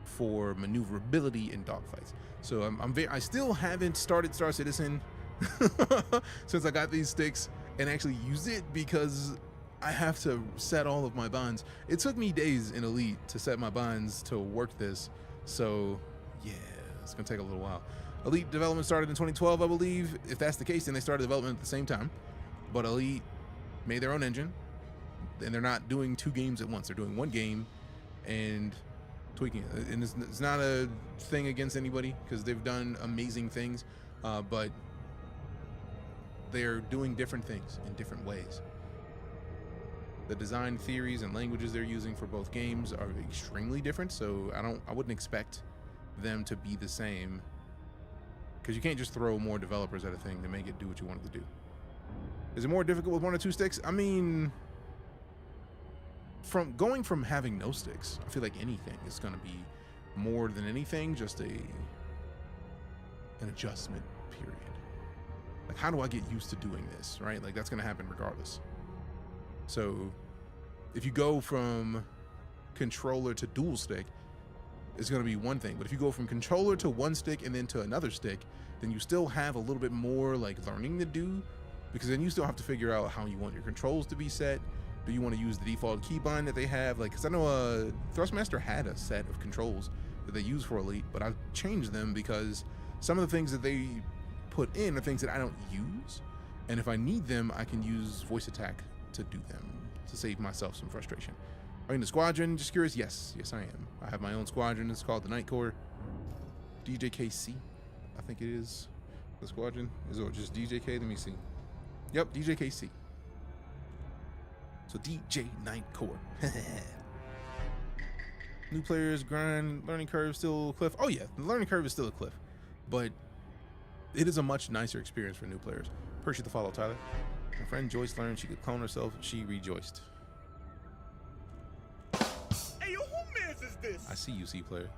for maneuverability in dogfights. So I still haven't started Star Citizen since I got these sticks and actually use it, because I have to set all of my bonds. It took me days in Elite to set my bonds to work this. So yeah, it's gonna take a little while. Elite development started in 2012, I believe. If that's the case, then they started development at the same time. But Elite made their own engine, and they're not doing 2 games at once. They're doing 1 game and tweaking it. And it's not a thing against anybody, because they've done amazing things, but they're doing different things in different ways. The design theories and languages they're using for both games are extremely different, so I wouldn't expect them to be the same, because you can't just throw more developers at a thing to make it do what you want it to do. Is it more difficult with 1 or 2 sticks? I mean, from going from having no sticks, I feel like anything is going to be more than anything just an adjustment period. Like, how do I get used to doing this, right? Like, that's going to happen regardless. So if you go from controller to dual stick, it's going to be one thing. But if you go from controller to 1 stick and then to another stick, then you still have a little bit more like learning to do, because then you still have to figure out how you want your controls to be set. Do you want to use the default keybind that they have? Like, because I know Thrustmaster had a set of controls that they use for Elite, but I've changed them because some of the things that they put in are things that I don't use, and if I need them, I can use voice attack to do them, to save myself some frustration. Are you in the squadron? Just curious. Yes, I am. I have my own squadron. It's called the Night Corps. DJKC, I think it is. The squadron is, or just DJK? Let me see. Yep, DJKC. So DeejayKnight Corps. New players grind, learning curve still a cliff. Oh yeah, the learning curve is still a cliff, but it is a much nicer experience for new players. Appreciate the follow, Tyler. My friend Joyce learned she could clone herself. She rejoiced. Hey, yo, who mans is this? I see you, C player.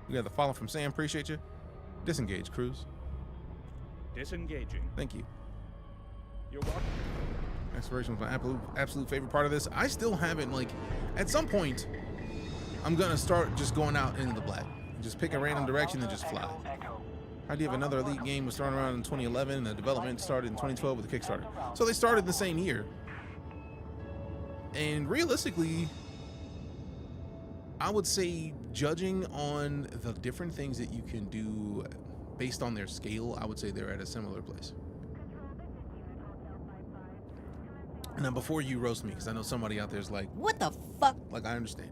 We got the follow from Sam. Appreciate you. Disengage, Cruz. Disengaging. Thank you. You're welcome. Exploration was my absolute favorite part of this. I still haven't, like, at some point, I'm gonna start just going out into the black. Just pick a random direction and just fly. Idea of another Elite game was started around in 2011, and the development started in 2012 with a Kickstarter. So they started the same year. And realistically, I would say, judging on the different things that you can do based on their scale, I would say they're at a similar place. Now, before you roast me, because I know somebody out there is like, what the fuck? Like, I understand.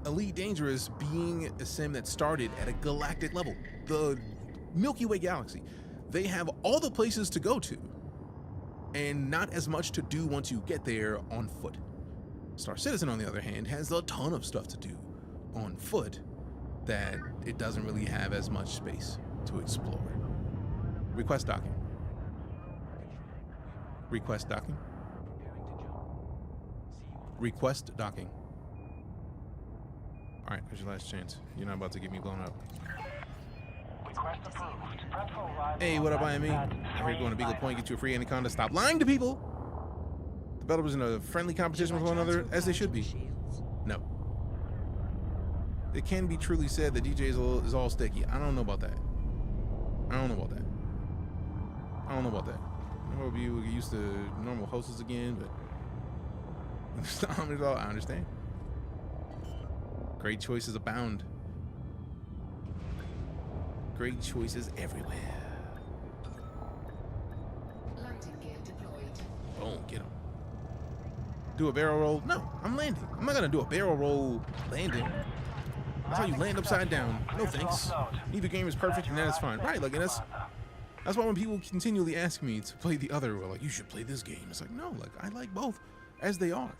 EliteDangerous being a sim that started at a galactic level, the Milky Way galaxy. They have all the places to go to, and not as much to do once you get there on foot. Star Citizen, on the other hand, has a ton of stuff to do on foot that it doesn't really have as much space to explore. Request docking. Request docking. Request docking. All right, here's your last chance. You're not about to get me blown up. Hey, what up, IME? I heard you going to Beagle Point, get you a free Anaconda. Stop lying to people. Developers in a friendly competition with one another, as they should be. No. It can be truly said that DJ is all sticky. I don't know about that. I don't know about that. I don't know about that. I hope you get used to normal hosts again, but I understand. Great choices abound. Great choices everywhere. Landing gear deployed. Boom, get him. Do a barrel roll? No, I'm landing. I'm not gonna do a barrel roll landing. That's how you land upside down. No thanks. Neither game is perfect, and that is fine. Right, like, and that's why when people continually ask me to play the other, or like, you should play this game, it's like, no, like, I like both as they are.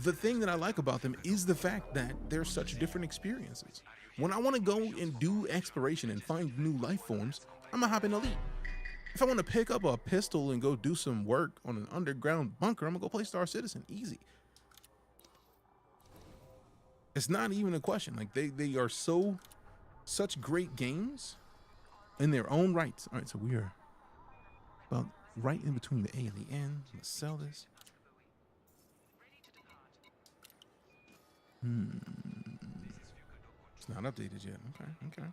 The thing that I like about them is the fact that they're such different experiences. When I want to go and do exploration and find new life forms, I'm gonna hop in Elite. If I want to pick up a pistol and go do some work on an underground bunker, I'm gonna go play Star Citizen. Easy. It's not even a question. Like they are such great games in their own rights. All right, so we are about right in between the A and the N. Let's sell this. It's not updated yet. Okay.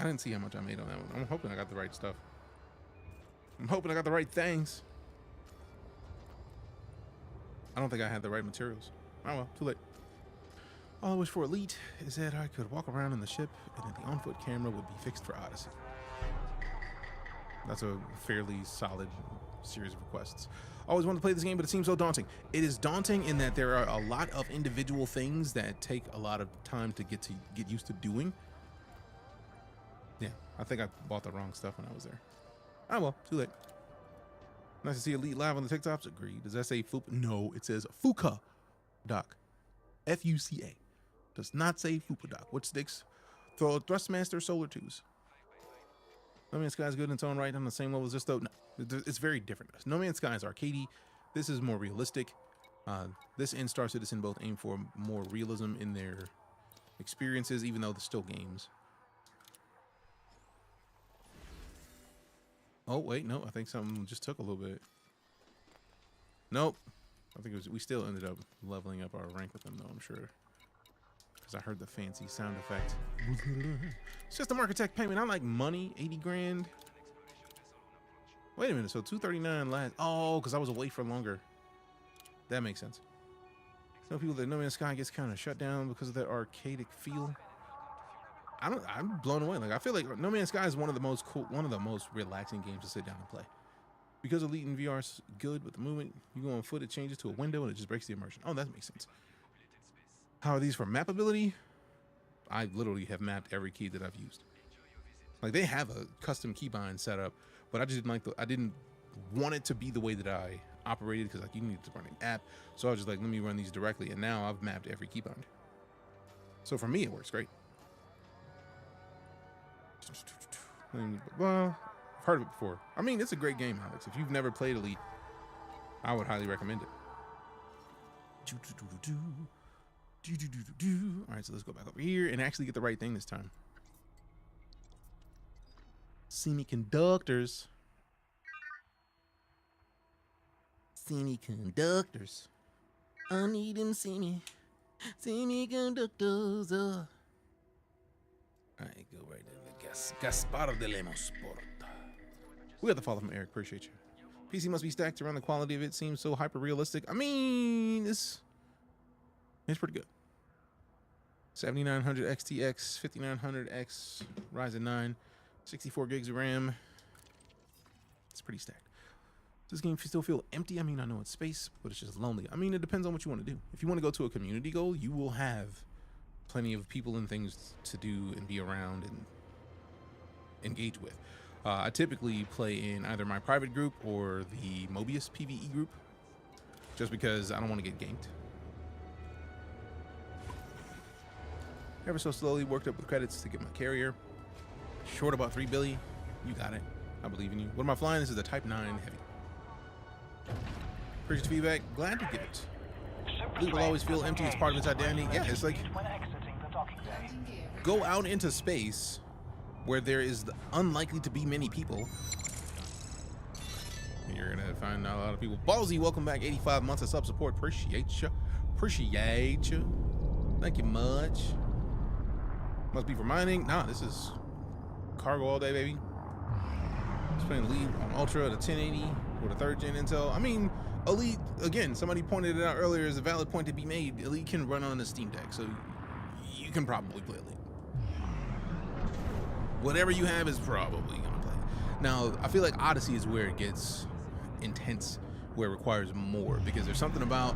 I didn't see how much I made on that one. I'm hoping I got the right stuff. I'm hoping I got the right things. I don't think I had the right materials. Oh well, too late. All I wish for Elite is that I could walk around in the ship and that the on-foot camera would be fixed for Odyssey. That's a fairly solid series of requests. I always wanted to play this game, but it seems so daunting. It is daunting in that there are a lot of individual things that take a lot of time to get used to doing. Yeah, I think I bought the wrong stuff when I was there. Oh well, too late. Nice to see Elite live on the TikToks. Agreed. Does that say Fuka? No, it says Fuka Doc. F-U-C-A. Does not say Fuka Doc. Which sticks? Throw Thrustmaster Solar 2s. No Man's Sky is good in its own right on the same level as this, though. No, it's very different. No Man's Sky is arcadey. This is more realistic. This and Star Citizen both aim for more realism in their experiences, even though they're still games. Oh, wait, no, I think something just took a little bit. Nope. I think it was, we still ended up leveling up our rank with them, though, I'm sure. Because I heard the fancy sound effect. System architect payment. I like money, 80 grand. Wait a minute, so 239 last. Oh, because I was away for longer. That makes sense. Some people that No Man's Sky gets kind of shut down because of that arcadic feel. I'm blown away. Like, I feel like No Man's Sky is one of the most cool, one of the most relaxing games to sit down and play. Because Elite in VR is good, but the movement you go on foot, it changes to a window and it just breaks the immersion. Oh, that makes sense. How are these for map ability? I literally have mapped every key that I've used. Like, they have a custom keybind set up, but I just didn't like I didn't want it to be the way that I operated, because like you need to run an app. So I was just like, let me run these directly, and now I've mapped every keybind. So for me, it works great. Well, I've heard of it before. I mean, it's a great game, Alex. If you've never played Elite, I would highly recommend it. All right, so let's go back over here and actually get the right thing this time. Semiconductors. Semiconductors. I need them semiconductors. All right, go right in the Gaspar de Lemos Porta. We got the follow from Eric. Appreciate you. PC must be stacked around. The quality of it seems so hyper realistic. I mean, it's pretty good. 7900 XTX, 5900X, Ryzen 9, 64 gigs of RAM. It's pretty stacked. Does this game still feel empty? I mean, I know it's space, but it's just lonely. I mean, it depends on what you want to do. If you want to go to a community goal, you will have plenty of people and things to do and be around and engage with. I typically play in either my private group or the Mobius PvE group, just because I don't want to get ganked. Ever so slowly worked up with credits to get my carrier. Short about 3 billion. You got it. I believe in you. What am I flying? This is a Type 9 Heavy. Appreciate the feedback. Glad to get it. Elite will always feel empty. It's part of its identity. Yeah, it's like go out into space where there is unlikely to be many people. You're gonna find a lot of people. Ballsy, welcome back. 85 months of sub support. Appreciate you. Appreciate you. Thank you much. Must be for mining. Nah, this is cargo all day, baby. Just playing Elite on Ultra at a 1080 with a 3rd gen Intel. I mean, Elite, again, somebody pointed it out earlier, is a valid point to be made. Elite can run on a Steam Deck, so you can probably play Elite. Whatever you have is probably gonna play. Now, I feel like Odyssey is where it gets intense, where it requires more, because there's something about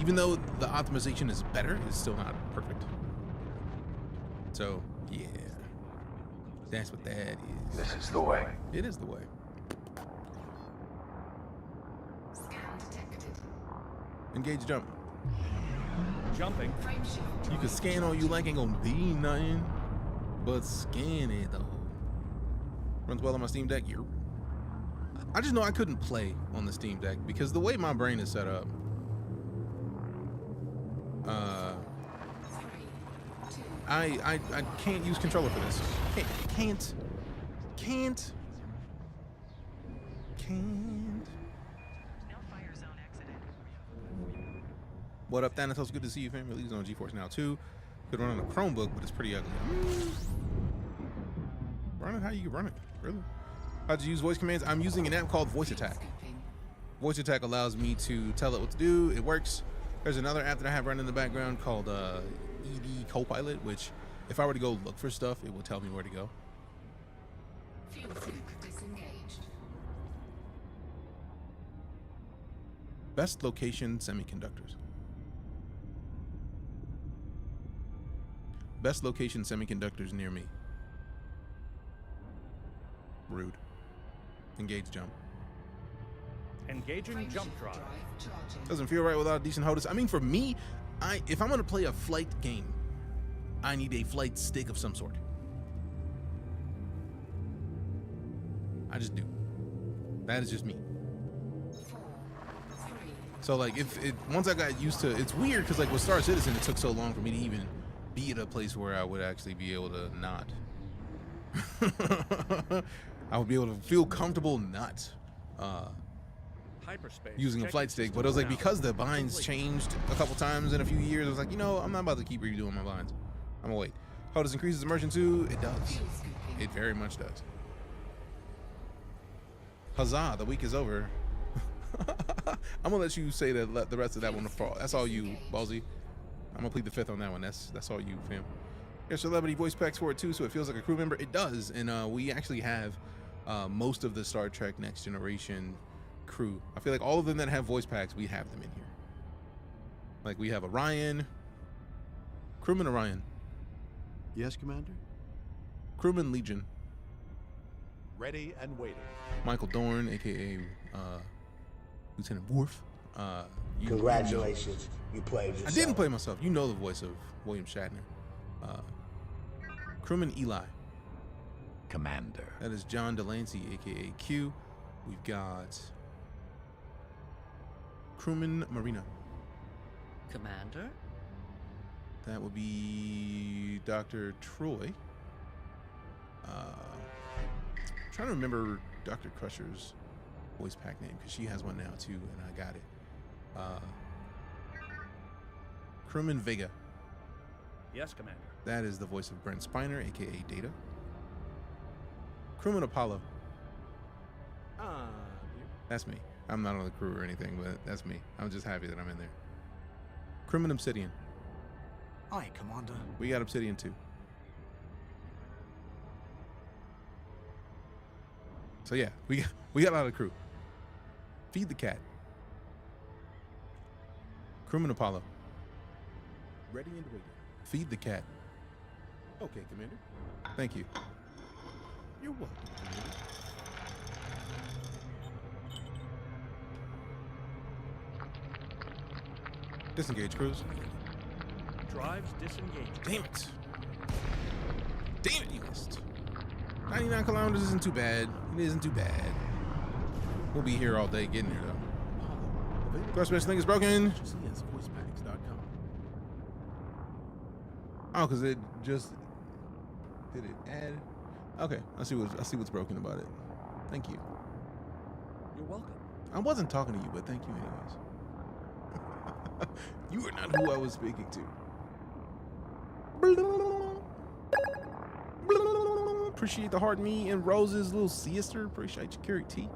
even though the optimization is better, it's still not perfect. So, yeah. That's what that is. This is the way. It is the way. Scan detected. Engage jump. Jumping. Frame shift. You can scan all you like, ain't gonna be nothing. but skinny though. Runs well on my Steam Deck. Yep. I just know I couldn't play on the Steam Deck because the way my brain is set up. I can't use controller for this. Can't. No fire zone exited. What up, Thanatos? Good to see you, fam. Released on GeForce Now too. Could run on a Chromebook, but it's pretty ugly. Run it how you run it, really. How'd you use voice commands? I'm using an app called Voice Attack. Voice Attack allows me to tell it what to do. It works. There's another app that I have running in the background called ED Copilot, which if I were to go look for stuff, it will tell me where to go. Fuel sync disengaged. Best location semiconductors. Best location semiconductors near me. Rude. Engage jump. Engaging jump drive. Doesn't feel right without a decent HOTAS. I mean, for me, if I'm gonna play a flight game, I need a flight stick of some sort. I just do. That is just me. So like, once I got used to, it's weird because like with Star Citizen, it took so long for me to even be at a place where I would actually be able to not. I would be able to feel comfortable not Hyperspace. using a flight stick, but it was like because the binds changed a couple times in a few years, I was like, you know, I'm not about to keep redoing my binds. I'm gonna wait. HOTAS increases immersion too? It does. It very much does. Huzzah, the week is over. I'm gonna let you say the rest of that one to fall. That's all you, Ballsy. I'm gonna plead the fifth on that one. That's all you, fam. There's celebrity voice packs for it too, so it feels like a crew member. It does, and we actually have most of the Star Trek Next Generation crew. I feel like all of them that have voice packs, we have them in here. Like we have Orion, Crewman Orion, Yes, Commander? Crewman Legion, Ready and waiting. Michael Dorn, aka Lieutenant Worf. Congratulations, you played yourself. I didn't play myself. You know the voice of William Shatner. Crewman Eli. Commander. That is John Delancey, aka Q. We've got Crewman Marina. Commander? That would be Dr. Troy. Trying to remember Dr. Crusher's voice pack name because she has one now too, and I got it. Crewman Vega. Yes, Commander. That is the voice of Brent Spiner, aka Data. Crewman Apollo. That's me. I'm not on the crew or anything, but that's me. I'm just happy that I'm in there. Crewman Obsidian. Aye, Commander. We got Obsidian too. So yeah, we got a lot of crew. Feed the cat. Crewman Apollo. Ready and waiting. Feed the cat. Okay, Commander. Thank you. You're welcome, Commander. Disengage crews. Drives disengaged. Damn it. Damn it, you missed. 99 kilometers isn't too bad. It isn't too bad. We'll be here all day getting here though. Quest special thing is broken. CSVoicepacks.com. Oh, because it just did it add? Okay, I see what's broken about it. Thank you. You're welcome. I wasn't talking to you, but thank you anyways. You are not who I was speaking to. Appreciate the heart, me and Rose's little sister. Appreciate your carrot tea.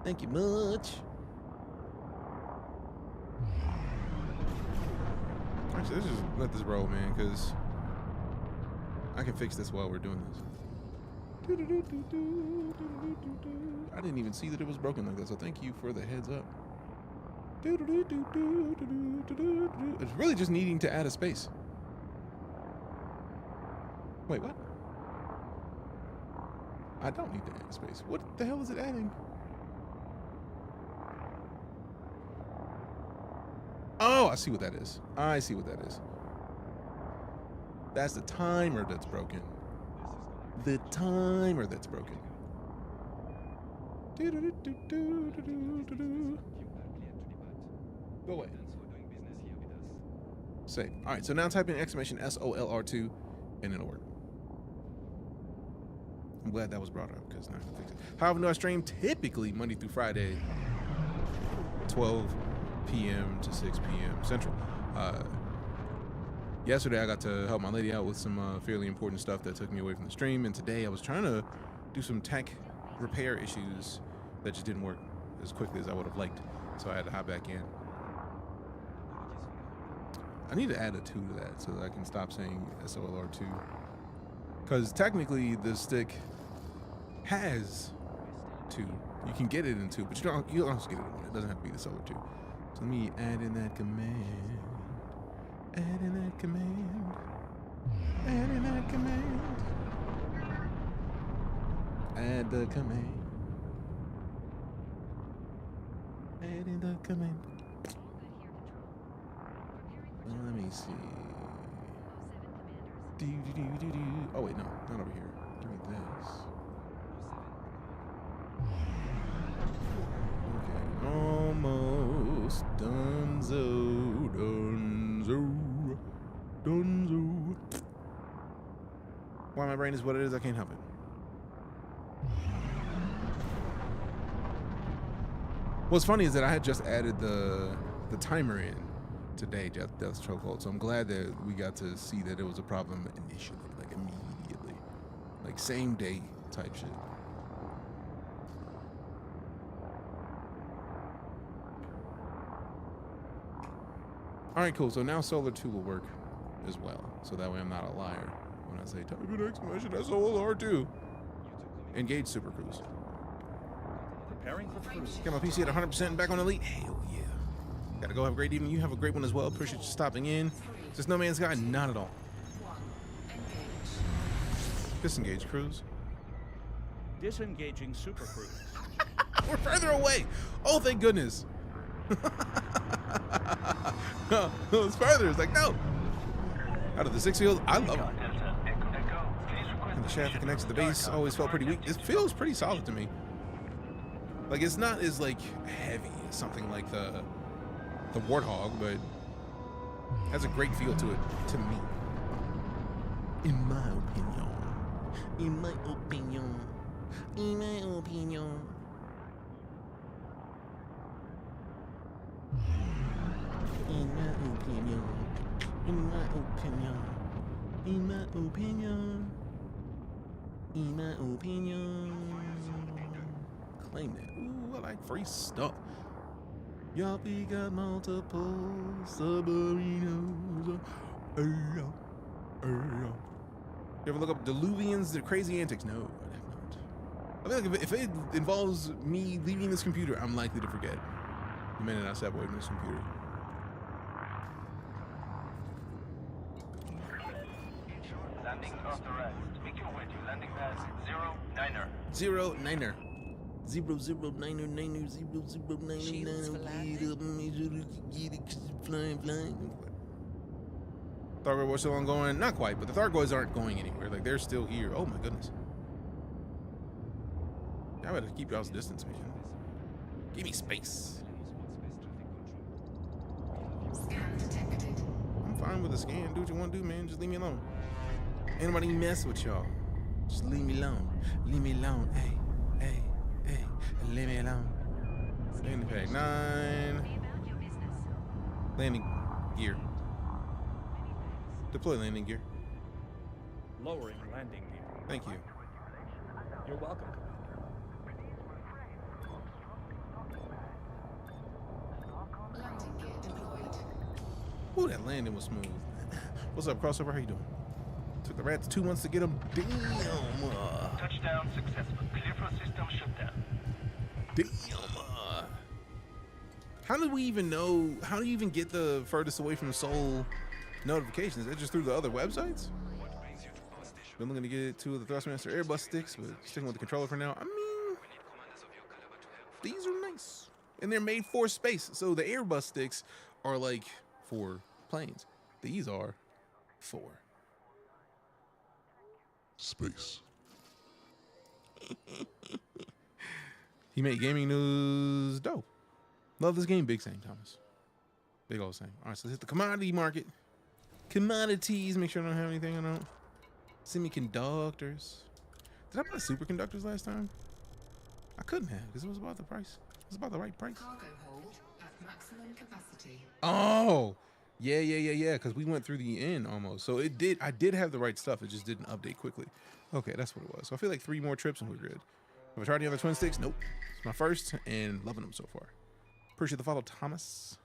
Thank you much. Actually, let's just let this roll, man, because I can fix this while we're doing this. I didn't even see that it was broken like that, so thank you for the heads up. It's really just needing to add a space. Wait, what? I don't need to add a space. What the hell is it adding? Oh, I see what that is. I see what that is. That's the timer that's broken. the timer that's broken. Go away. Save. All right, so now type in exclamation SOLR2 and it'll work. I'm glad that was brought up because now I can fix it. However, no, I stream typically Monday through Friday, 12 p.m. to 6 p.m. Central. Yesterday, I got to help my lady out with some fairly important stuff that took me away from the stream, and today I was trying to do some tech repair issues that just didn't work as quickly as I would have liked, so I had to hop back in. I need to add a 2 to that so that I can stop saying SOLR2, because technically the stick has 2. You can get it in 2, but you don't also get it in 1. It doesn't have to be the SOLR2. So let me add in that command. Add in that command. Add in that command. Add the command. Add in the command. Let me see. Oh wait, no, not over here. Give me this. Okay, almost donezo, donezo. Why my brain is what it is, I can't help it. What's funny is that I had just added the timer in today, Death's Chokehold, so I'm glad that we got to see that it was a problem initially, like immediately, like same day type shit. All right, cool. So now Solar 2 will work as well, so that way I'm not a liar when I say type in exclamation SOLR2. Engage Super Cruise. Preparing for cruise. Got my PC at 100% and back on Elite. Hell yeah. Gotta go. Have a great evening. You have a great one as well. Appreciate you stopping in. Just No Man's Sky? Not at all. Disengage Cruise. Disengaging Super Cruise. We're further away. Oh, thank goodness. No, it's further. It's like, no. Out of the 6 field, I love it. And the shaft that connects to the base always felt pretty weak. It feels pretty solid to me. Like, it's not as, like, heavy as something like the Warthog, but has a great feel to it, to me. In my opinion. In my opinion. In my opinion. In my opinion. In my opinion. In my opinion. In my opinion. Claim that. Ooh, I like free stuff. Y'all, we got multiple submarinos. You ever look up Diluvians, the crazy antics? No, I have not. I feel like if it involves me leaving this computer, I'm likely to forget the minute I step away from this computer. Landing authorized. Make your way to landing pad 09er. 09er. 009er. Thargoids were still ongoing? Not quite, but the Thargoids aren't going anywhere. Like, they're still here. Oh my goodness. I better keep y'all's distance, man. Give me space. Scan detected. I'm fine with the scan. Do what you want to do, man. Just leave me alone. Ain't nobody mess with y'all. Just leave me alone. Leave me alone. Hey, hey, hey. Leave me alone. Landing pad 9. Landing gear. Deploy landing gear. Lowering landing gear. Thank you. You're welcome, Commander. Landing gear deployed. Ooh, that landing was smooth. What's up, Crossover? How you doing? Took the rats 2 months to get them. Damn. Touchdown successful. Clear for system shutdown. Damn. How did we even know? How do you even get the furthest away from the soul notifications? Is that just through the other websites? Been looking to get 2 of the Thrustmaster Airbus sticks, but sticking with the controller for now. I mean, these are nice. And they're made for space. So the Airbus sticks are like for planes. These are for space. He made gaming news dope. Love this game. Big Sam Thomas. Big old Sam. All right, so let's hit the commodity market. Commodities. Make sure I don't have anything I don't. Semiconductors. Did I buy superconductors last time? I couldn't have because it was about the price. It was about the right price. Cargo hold at maximum capacity. Oh, yeah. Because we went through the end almost. So it did. I did have the right stuff. It just didn't update quickly. Okay, that's what it was. So I feel like 3 more trips and we're good. Have I tried the other twin sticks? Nope. It's my first and loving them so far. Appreciate the follow, Thomas.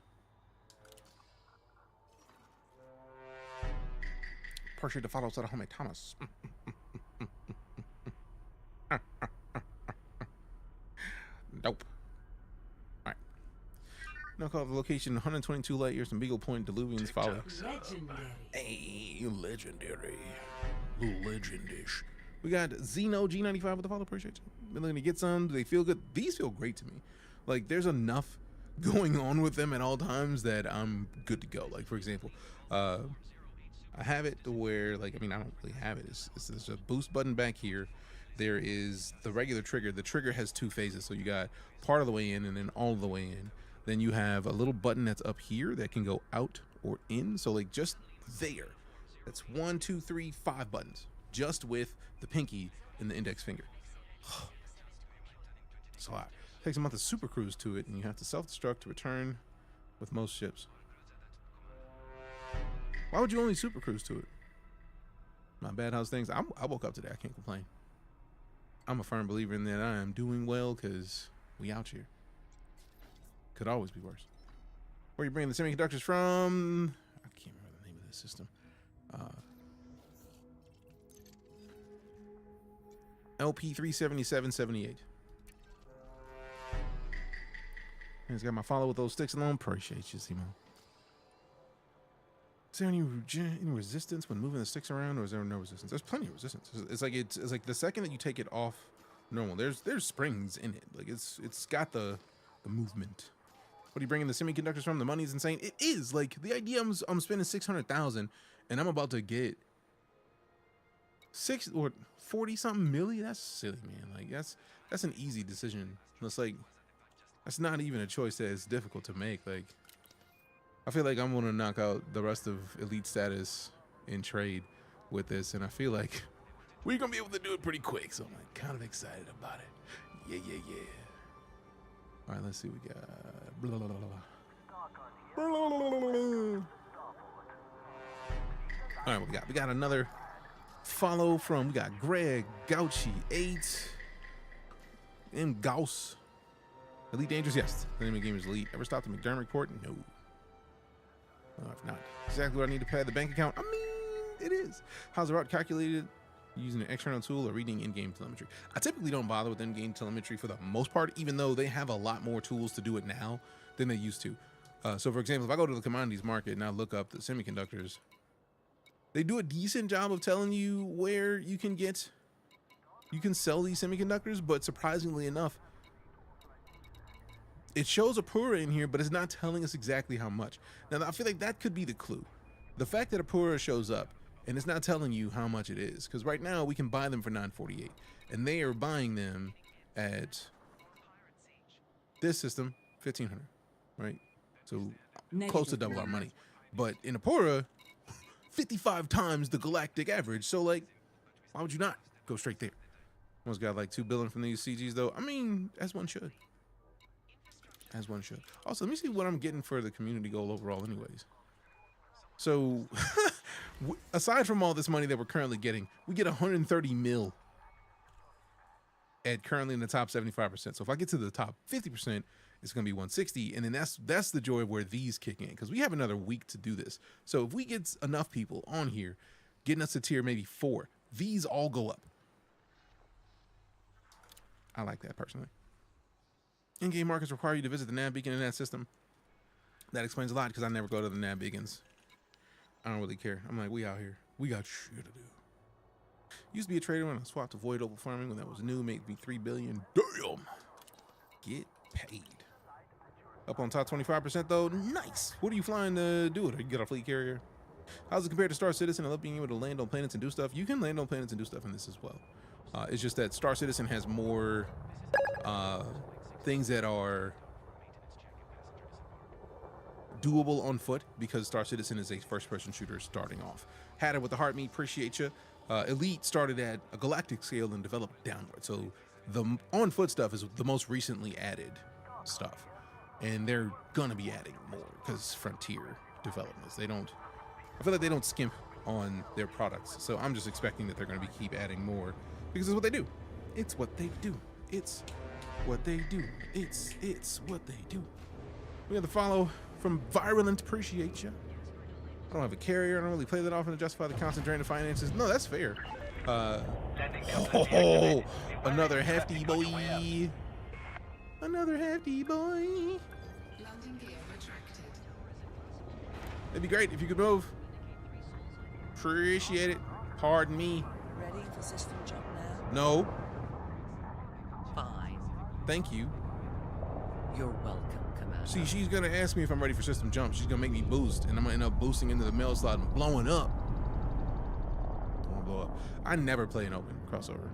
Appreciate the follow to the homie Thomas. Dope. All right. Now call the location 122 light years from Beagle Point. Diluvians follow. Legendary. Hey, legendary. Legendish. We got Zeno G95 with the follow. Appreciate you. Been looking to get some. Do they feel good? These feel great to me. Like there's enough going on with them at all times that I'm good to go. Like for example, I have it to where like, I mean, I don't really have it. There's a boost button back here. There is the regular trigger. The trigger has 2 phases. So you got part of the way in and then all the way in. Then you have a little button that's up here that can go out or in. So like just there, that's 1, 2, 3, 5 buttons just with the pinky and the index finger. It's a lot. Takes a month of super cruise to it, and you have to self-destruct to return with most ships. Why would you only super cruise to it? My bad house things. I woke up today. I can't complain. I'm a firm believer in that I am doing well because we out here. Could always be worse. Where are you bringing the semiconductors from? I can't remember the name of this system. LP 37778. He's got my follow with those sticks alone. Appreciate you, Simo. Is there any resistance when moving the sticks around, or is there no resistance? There's plenty of resistance. It's like the second that you take it off normal, there's springs in it. Like it's got the movement. What are you bringing the semiconductors from? The money's insane. It is like the idea. I'm spending 600,000, and I'm about to get 6 or 40 something million. That's silly, man. Like that's an easy decision. It's like that's not even a choice that is difficult to make. Like I feel like I'm gonna knock out the rest of elite status in trade with this, and I feel like we're gonna be able to do it pretty quick. So I'm like kind of excited about it. Yeah. All right, let's see what we got. Blah, blah, blah, blah. All right, we got another follow from, we got Greg Gauchi 8 M Gauss. Elite Dangerous, yes. The name of the game is Elite. Ever stopped the McDermott report? No. I've not. Exactly what I need to pad the bank account? I mean, it is. How's the route calculated? Using an external tool or reading in-game telemetry? I typically don't bother with in-game telemetry for the most part, even though they have a lot more tools to do it now than they used to. So for example, if I go to the commodities market and I look up the semiconductors, they do a decent job of telling you where you can sell these semiconductors, but surprisingly enough, it shows a Apura in here, but it's not telling us exactly how much. Now, I feel like that could be the clue. The fact that a Apura shows up and it's not telling you how much it is, because right now we can buy them for $948, and they are buying them at this system $1,500, right? So close to double our money. But in Apura, 55 times the galactic average. So like, why would you not go straight there? Almost got like $2 billion from these CGs though. I mean, as one should. As one should. Also, let me see what I'm getting for the community goal overall anyways. So aside from all this money that we're currently getting, we get 130 mil at currently in the top 75%. So if I get to the top 50%, it's going to be 160. And then that's the joy of where these kick in, because we have another week to do this. So if we get enough people on here getting us to tier maybe 4, these all go up. I like that personally. In-game markets require you to visit the nav beacon in that system. That explains a lot, because I never go to the nav beacons. I don't really care. I'm like, we out here. We got shit to do. Used to be a trader when I swapped to void opal farming when that was new. Made me $3 billion. Damn. Get paid. Up on top 25% though. Nice. What are you flying to do? You get a fleet carrier? How's it compared to Star Citizen? I love being able to land on planets and do stuff. You can land on planets and do stuff in this as well. It's just that Star Citizen has more things that are doable on foot because Star Citizen is a first-person shooter starting off. Had it with the heart meat, appreciate you. Elite started at a galactic scale and developed downward. So the on-foot stuff is the most recently added stuff. And they're gonna be adding more because Frontier developments, I feel like they don't skimp on their products. So I'm just expecting that they're gonna keep adding more because it's what they do. It's what they do. It's what they do. It's what they do. We have the follow from Virulent, appreciate you. I don't have a carrier. I don't really play that often to justify the constant drain of finances. No, that's fair. Another hefty boy. Another hefty boy. Landing gear retracted. It'd be great if you could move. Appreciate it. Pardon me. Ready for system jump now? No. Fine. Thank you. You're welcome, Commander. See, she's gonna ask me if I'm ready for system jump. She's gonna make me boost, and I'm gonna end up boosting into the mail slot and blowing up. I'm gonna blow up. I never play an open crossover.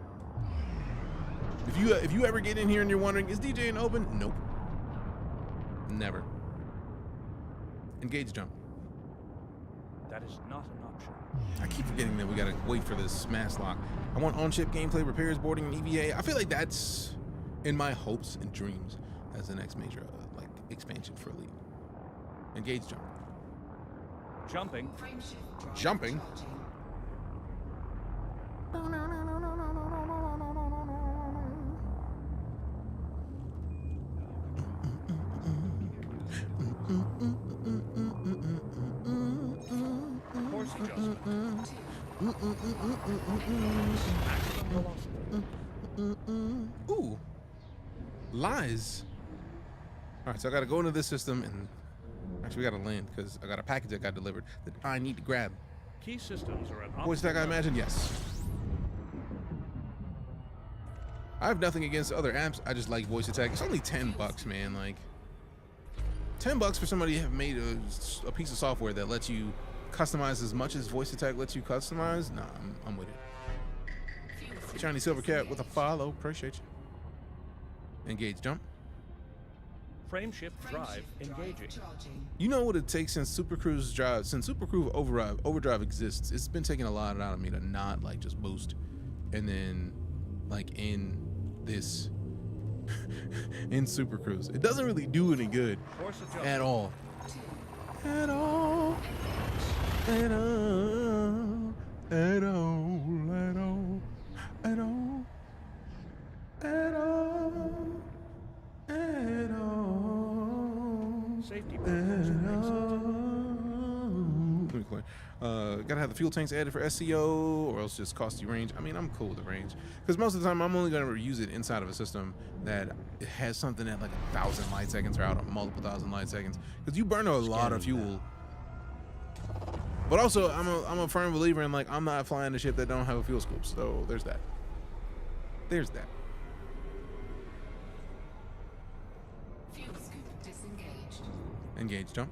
If you ever get in here and you're wondering, is DJ an open? Nope. Never. Engage jump. That is not an option. I keep forgetting that we gotta wait for this smash lock. I want on-ship gameplay, repairs, boarding, and EVA. I feel like that's in my hopes and dreams as the next major like expansion for Elite. Engage jump. Jumping. Jumping. Course adjustment. Ooh. Lies. All right, so I got to go into this system and actually we got to land because I got a package that got delivered that I need to grab. Key systems are at Voice attack, I imagine, yes. I have nothing against other apps. I just like voice attack. It's only $10, man. Like $10 for somebody to have made a piece of software that lets you customize as much as voice attack lets you customize. Nah, I'm with it. Shiny Silver Cat with a follow. Appreciate you. Engage jump. Frameshift drive engaging. You know what it takes since Super Cruise Overdrive exists. It's been taking a lot out of me to not like just boost, and then like in this in Super Cruise, it doesn't really do any good at all. At all. At all. At all. At all. At all. At all. At all. Safety gotta have the fuel tanks added for SEO or else just cost you range. I mean, I'm cool with the range because most of the time I'm only gonna use it inside of a system that has something at like 1,000 light seconds or out of multiple thousand light seconds because you burn a lot of fuel. But also I'm a firm believer in like I'm not flying a ship that don't have a fuel scoop, so there's that. There's that. Fuel scoop disengaged. Engage jump.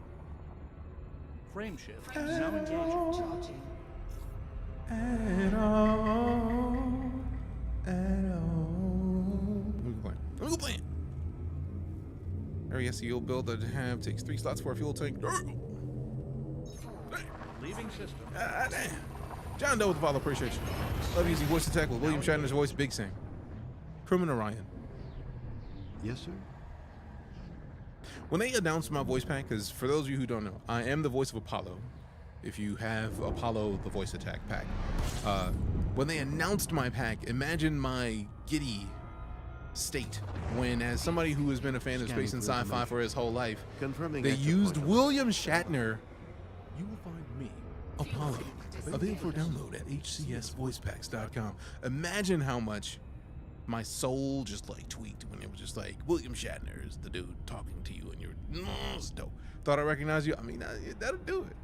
Frameshift now engaging. Charging. At all. At all. Let me go playing. Every SEO build that I have takes 3 slots for a fuel tank. Leaving system. Damn. John Doe with the follow, appreciate you. Love using voice attack with William Shatner's voice, Big Sam. Criminal Ryan. Yes, sir. When they announced my voice pack, because for those of you who don't know, I am the voice of Apollo. If you have Apollo, the voice attack pack. When they announced my pack, imagine my giddy state when, as somebody who has been a fan of space and sci-fi for his whole life, they used William Shatner. You will find me, Apollo, available for download at hcsvoicepacks.com. Imagine how much my soul just like tweaked when it was just like William Shatner is the dude talking to you and you're it's dope. Thought I recognized you. I mean, that'll do it.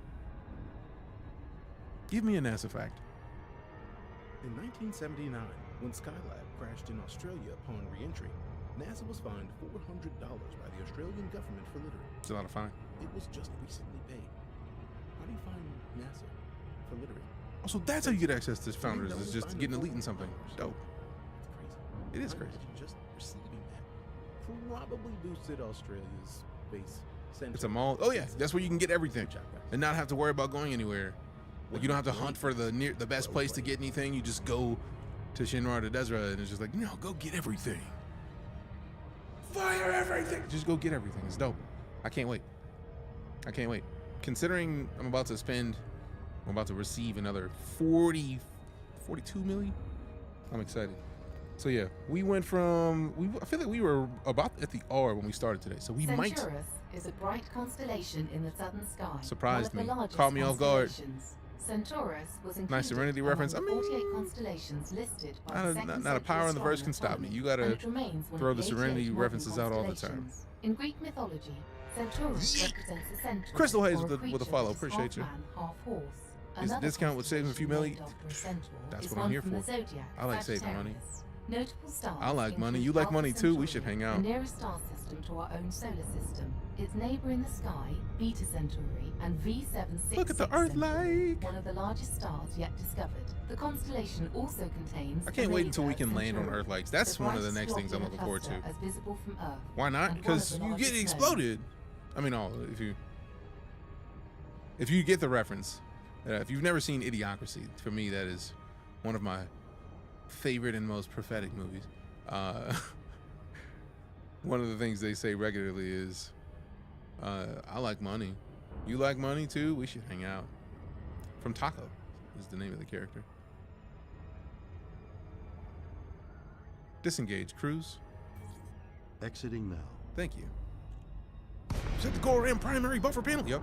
Give me a NASA fact. In 1979, when Skylab crashed in Australia upon re-entry, NASA was fined $400 by the Australian government for littering. It's a lot of fine. It was just recently paid. How do you fine NASA for littering? Also, that's how you get access to founders, is just getting elite in something. Dope. It is crazy. Just receiving that probably boosted Australia's base. It's a mall. Oh yeah, that's where you can get everything and not have to worry about going anywhere. Like you don't have to hunt for the best place to get anything. You just go to Shinra to Desra, and it's just like, no, go get everything. Fire everything. Just go get everything. It's dope. I can't wait. I can't wait. Considering I'm about to receive another 42 million. I'm excited. So yeah, we went from, I feel like we were about at the R when we started today. So we might. Centaurus is a bright constellation in the southern sky. Surprised one of me. the largest Caught me off guard. constellations. Centaurus was included Nice Serenity among reference. the I mean, 48 constellations listed by the second not a power in the century verse can stop me. astronomy, You gotta and it remains one throw of the 88 Serenity modern references out all the time. constellations. In Greek mythology, Centaurus represents a centaur, Crystal Hayes or a with a creature follow. that is Appreciate half you. man, half horse. This Another discount would save him a few constellation million. named after a centaur That's is what I'm one here from for. the zodiac, I like saving money. Sagittarius. Notable stars I like money. You include like Alpha money too. We Centauri, should hang out. the nearest star system to our own solar system. Its neighbor in the sky, Beta Centauri, and V766 Look at the Earth Centauri, like. one of the largest stars yet discovered. The constellation also contains. I can't wait until we can Irregular land on Centauri, Earth likes. That's the one of the brightest next things I'm globular looking forward to. cluster as visible from Earth, Why not? and one of Because the you largest get known. exploded. I mean, if you get the reference, if you've never seen Idiocracy, for me that is one of my favorite and most prophetic movies. One of the things they say regularly is, I like money. You like money too? We should hang out. From Taco is the name of the character. Disengage, cruise. Exiting now. Thank you. Set the core and primary buffer panel. Yep.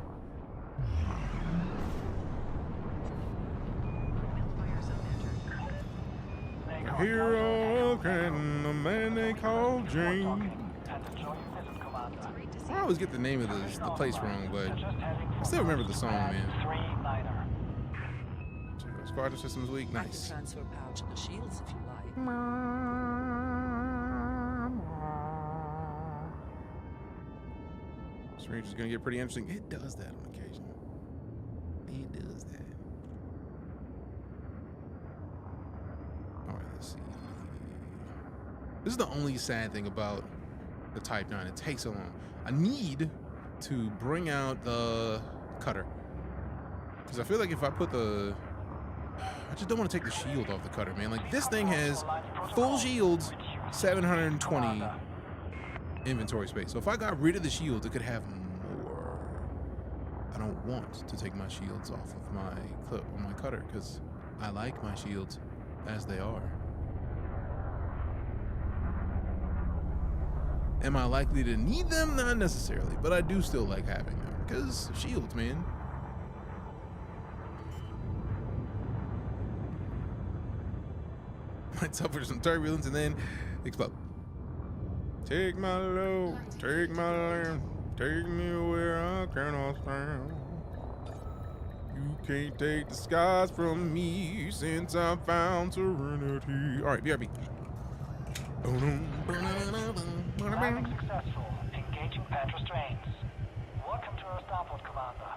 A hero and a man they call Jane. I always get the name of the place wrong, but I still remember the song, man. Squadron systems weak. I can Nice. transfer power to the shields if you like. Strange is gonna get pretty interesting. It does that on occasion. It does that. All right, let's see. This is the only sad thing about the Type 9. It takes so long. I need to bring out the cutter. Because I feel like if I put the... I just don't want to take the shield off the cutter, man. Like, this thing has full shields, 720 inventory space. So if I got rid of the shields, it could have more. I don't want to take my shields off of my cutter because I like my shields as they are. Am I likely to need them? Not necessarily, but I do still like having them because shields, man. Might suffer some turbulence and then explode. Take my load, take my land, take me where I cannot stand. You can't take the skies from me since I found serenity. All right, BRB. Landing successful. Engaging Petra strains. Welcome to our starport, Commander.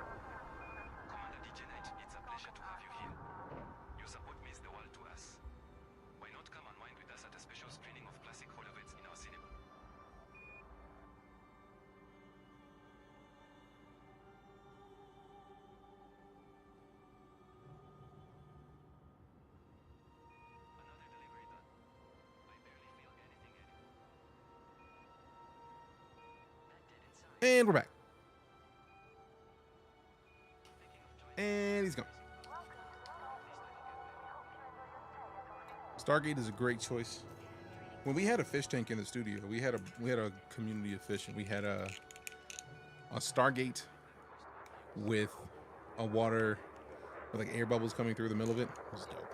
Commander DeejayKnight, it's a pleasure to have you here. Your support means the world to us. Why not come and wine with us at a special screening of classic Hollywoods in our cinema? Another delivery done. I barely feel anything anymore. That dead inside. And we're back. And he's gone. Stargate is a great choice. When we had a fish tank in the studio, we had a community of fishing. We had a Stargate with a water with like air bubbles coming through the middle of it. It was dope.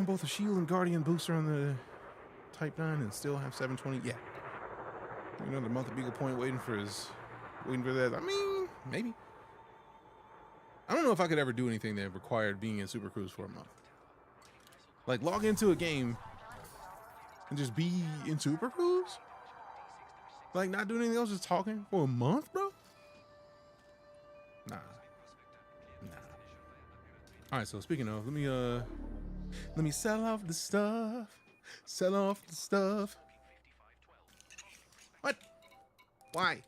Both a shield and guardian booster on the Type 9 and still have 720. Yeah. You know, the month of Beagle Point waiting for that. I mean, maybe. I don't know if I could ever do anything that required being in Super Cruise for a month. Like log into a game and just be in Super Cruise? Like not doing anything else, just talking for a month, bro? Nah. All right, so speaking of, let me sell off the stuff. Sell off the stuff. What? Why?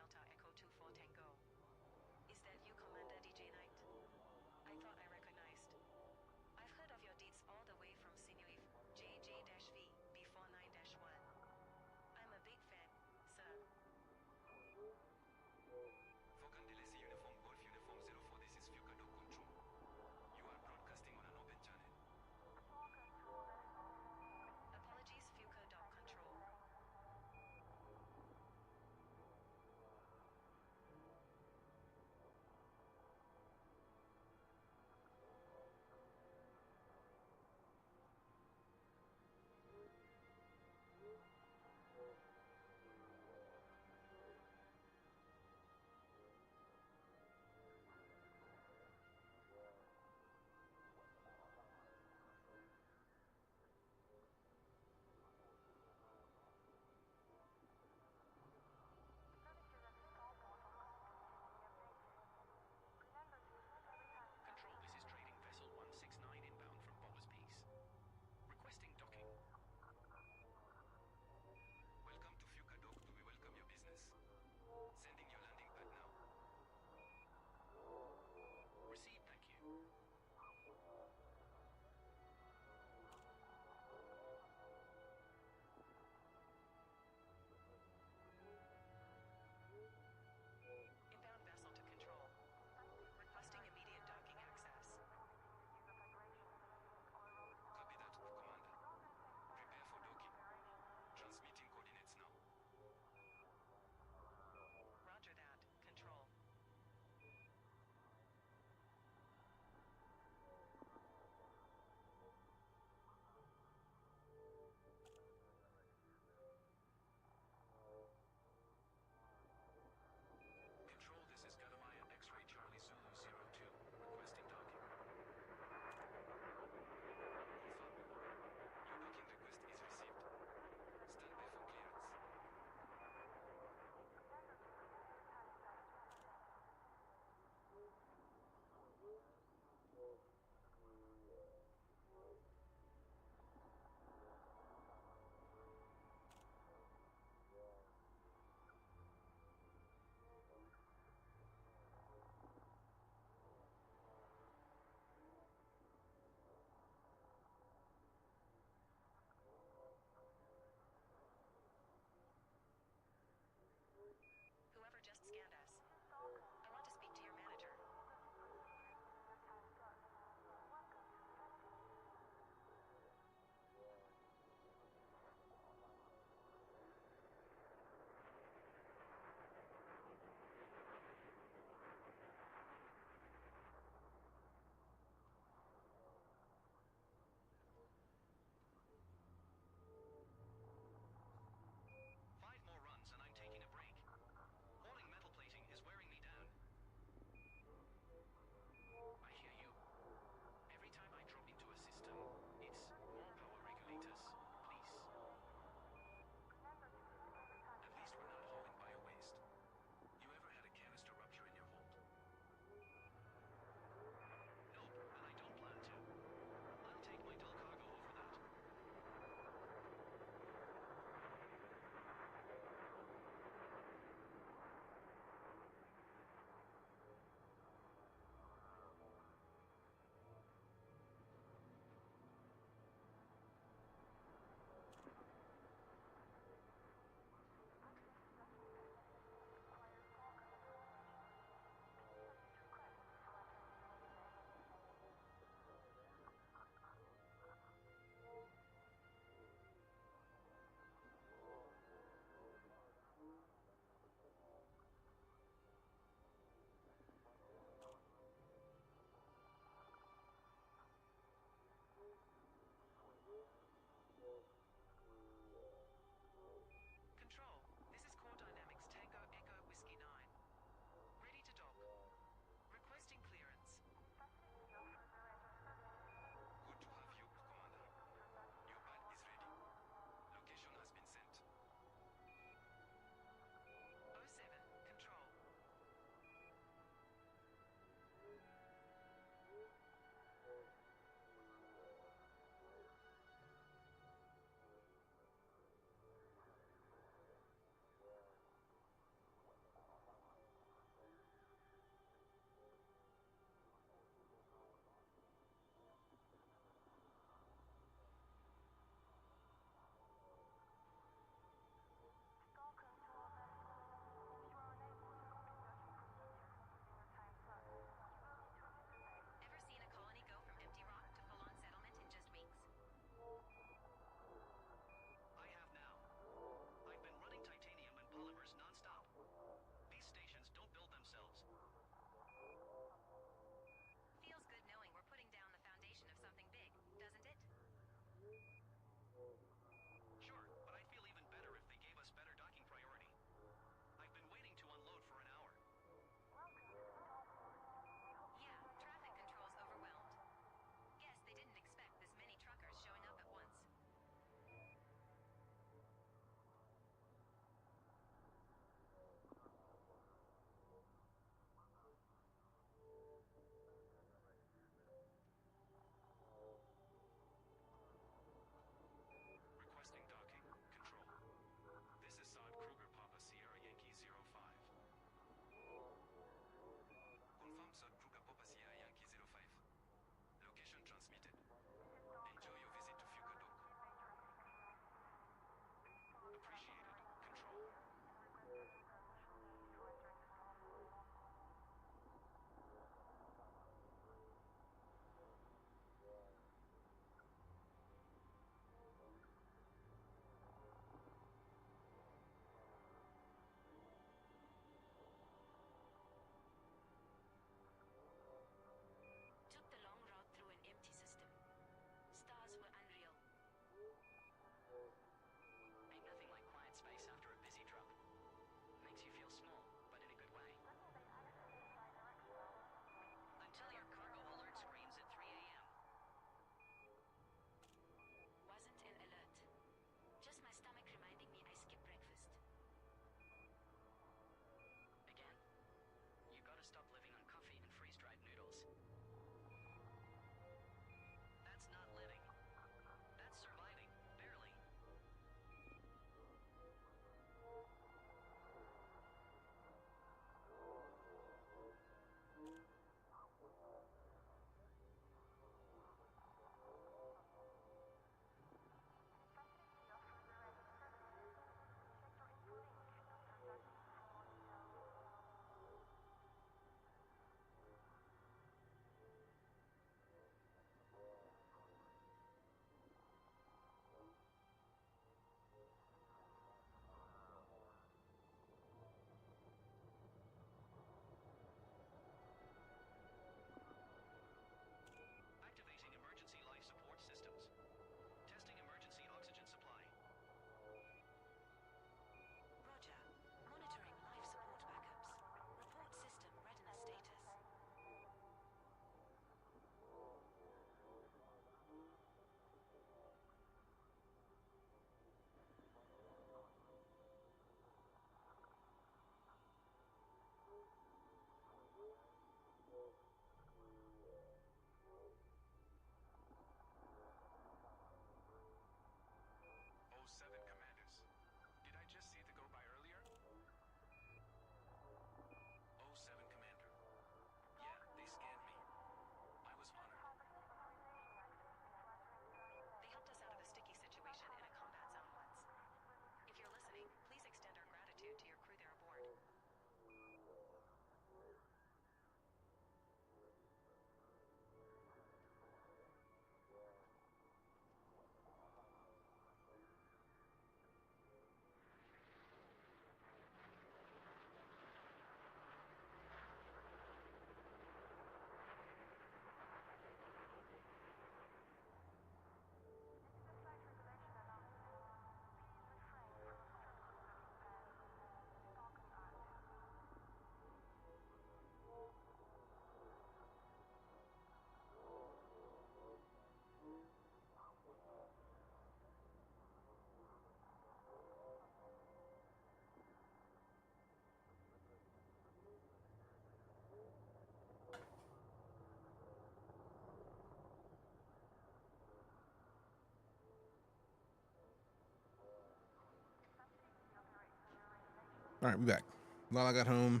All right, we back. While I got home,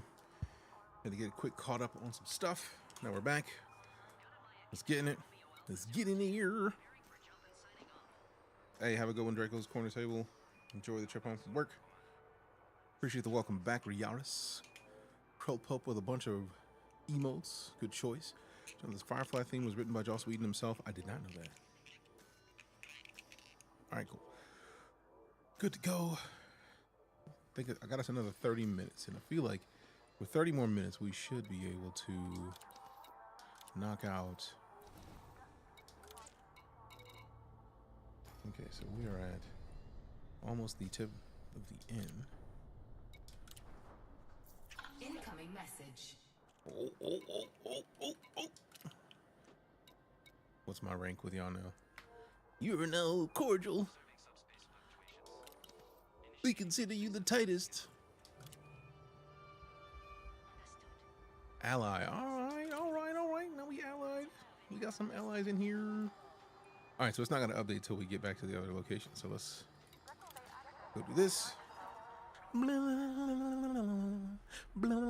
had to get quick caught up on some stuff. Now we're back. Let's get in it. Let's get in here. Hey, have a good one, Draco's Corner Table. Enjoy the trip home from work. Appreciate the welcome back, Riaris. Curl Pup with a bunch of emotes. Good choice. This Firefly theme was written by Joss Whedon himself. I did not know that. All right, cool. Good to go. I think I got us another 30 minutes, and I feel like with 30 more minutes, we should be able to knock out. Okay, so we are at almost the tip of the end. Incoming message. Oh. What's my rank with y'all now? You're now cordial. We consider you the tightest. Ally. All right. Now we allied. We got some allies in here. All right, so it's not going to update till we get back to the other location. So let's go do this. Blah, blah,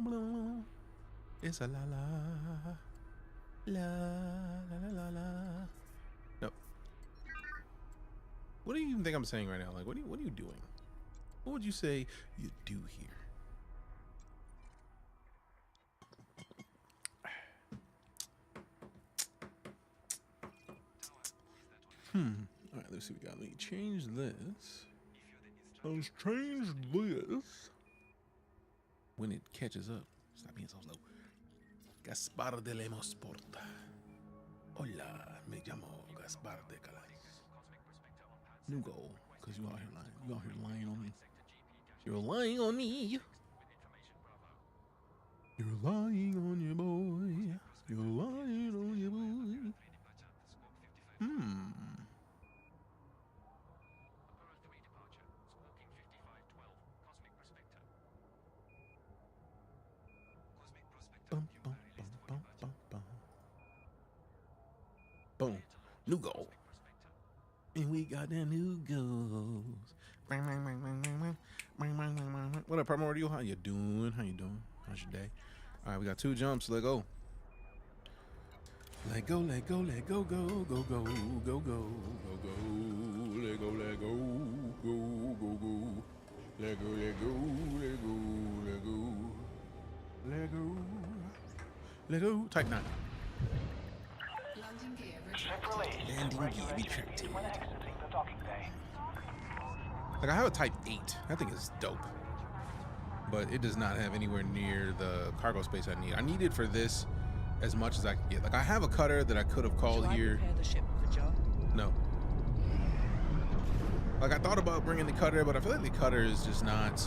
blah. It's a la la. La. Nope. What do you even think I'm saying right now? Like, what are you doing? What would you say you do here? All right, let's see what we got. Let me change this. Let's change this. When it catches up. Stop being so slow. Gaspar de Lemos Porta. Hola, me llamo Gaspar de Calais. New goal, because you out here lying. You out here lying on me. You're lying on me. You're lying on your boy. You're lying on your boy. Boom. New goal. And we got the new goals. What up, Primordial? How you doing? How's your day? All right, we got 2 jumps. Let go. Let go, go, go, go, go, go, go, go, go. Let go, go, go, go, go. Let go, let go, let go, let go. Let go. Let go. Type 9. Landing gear retracted. Like, I have a Type 8. That thing is dope. But it does not have anywhere near the cargo space I need. I need it for this as much as I can get. Like, I have a cutter that I could have called here. The ship for Joe? No. Like, I thought about bringing the cutter, but I feel like the cutter is just not...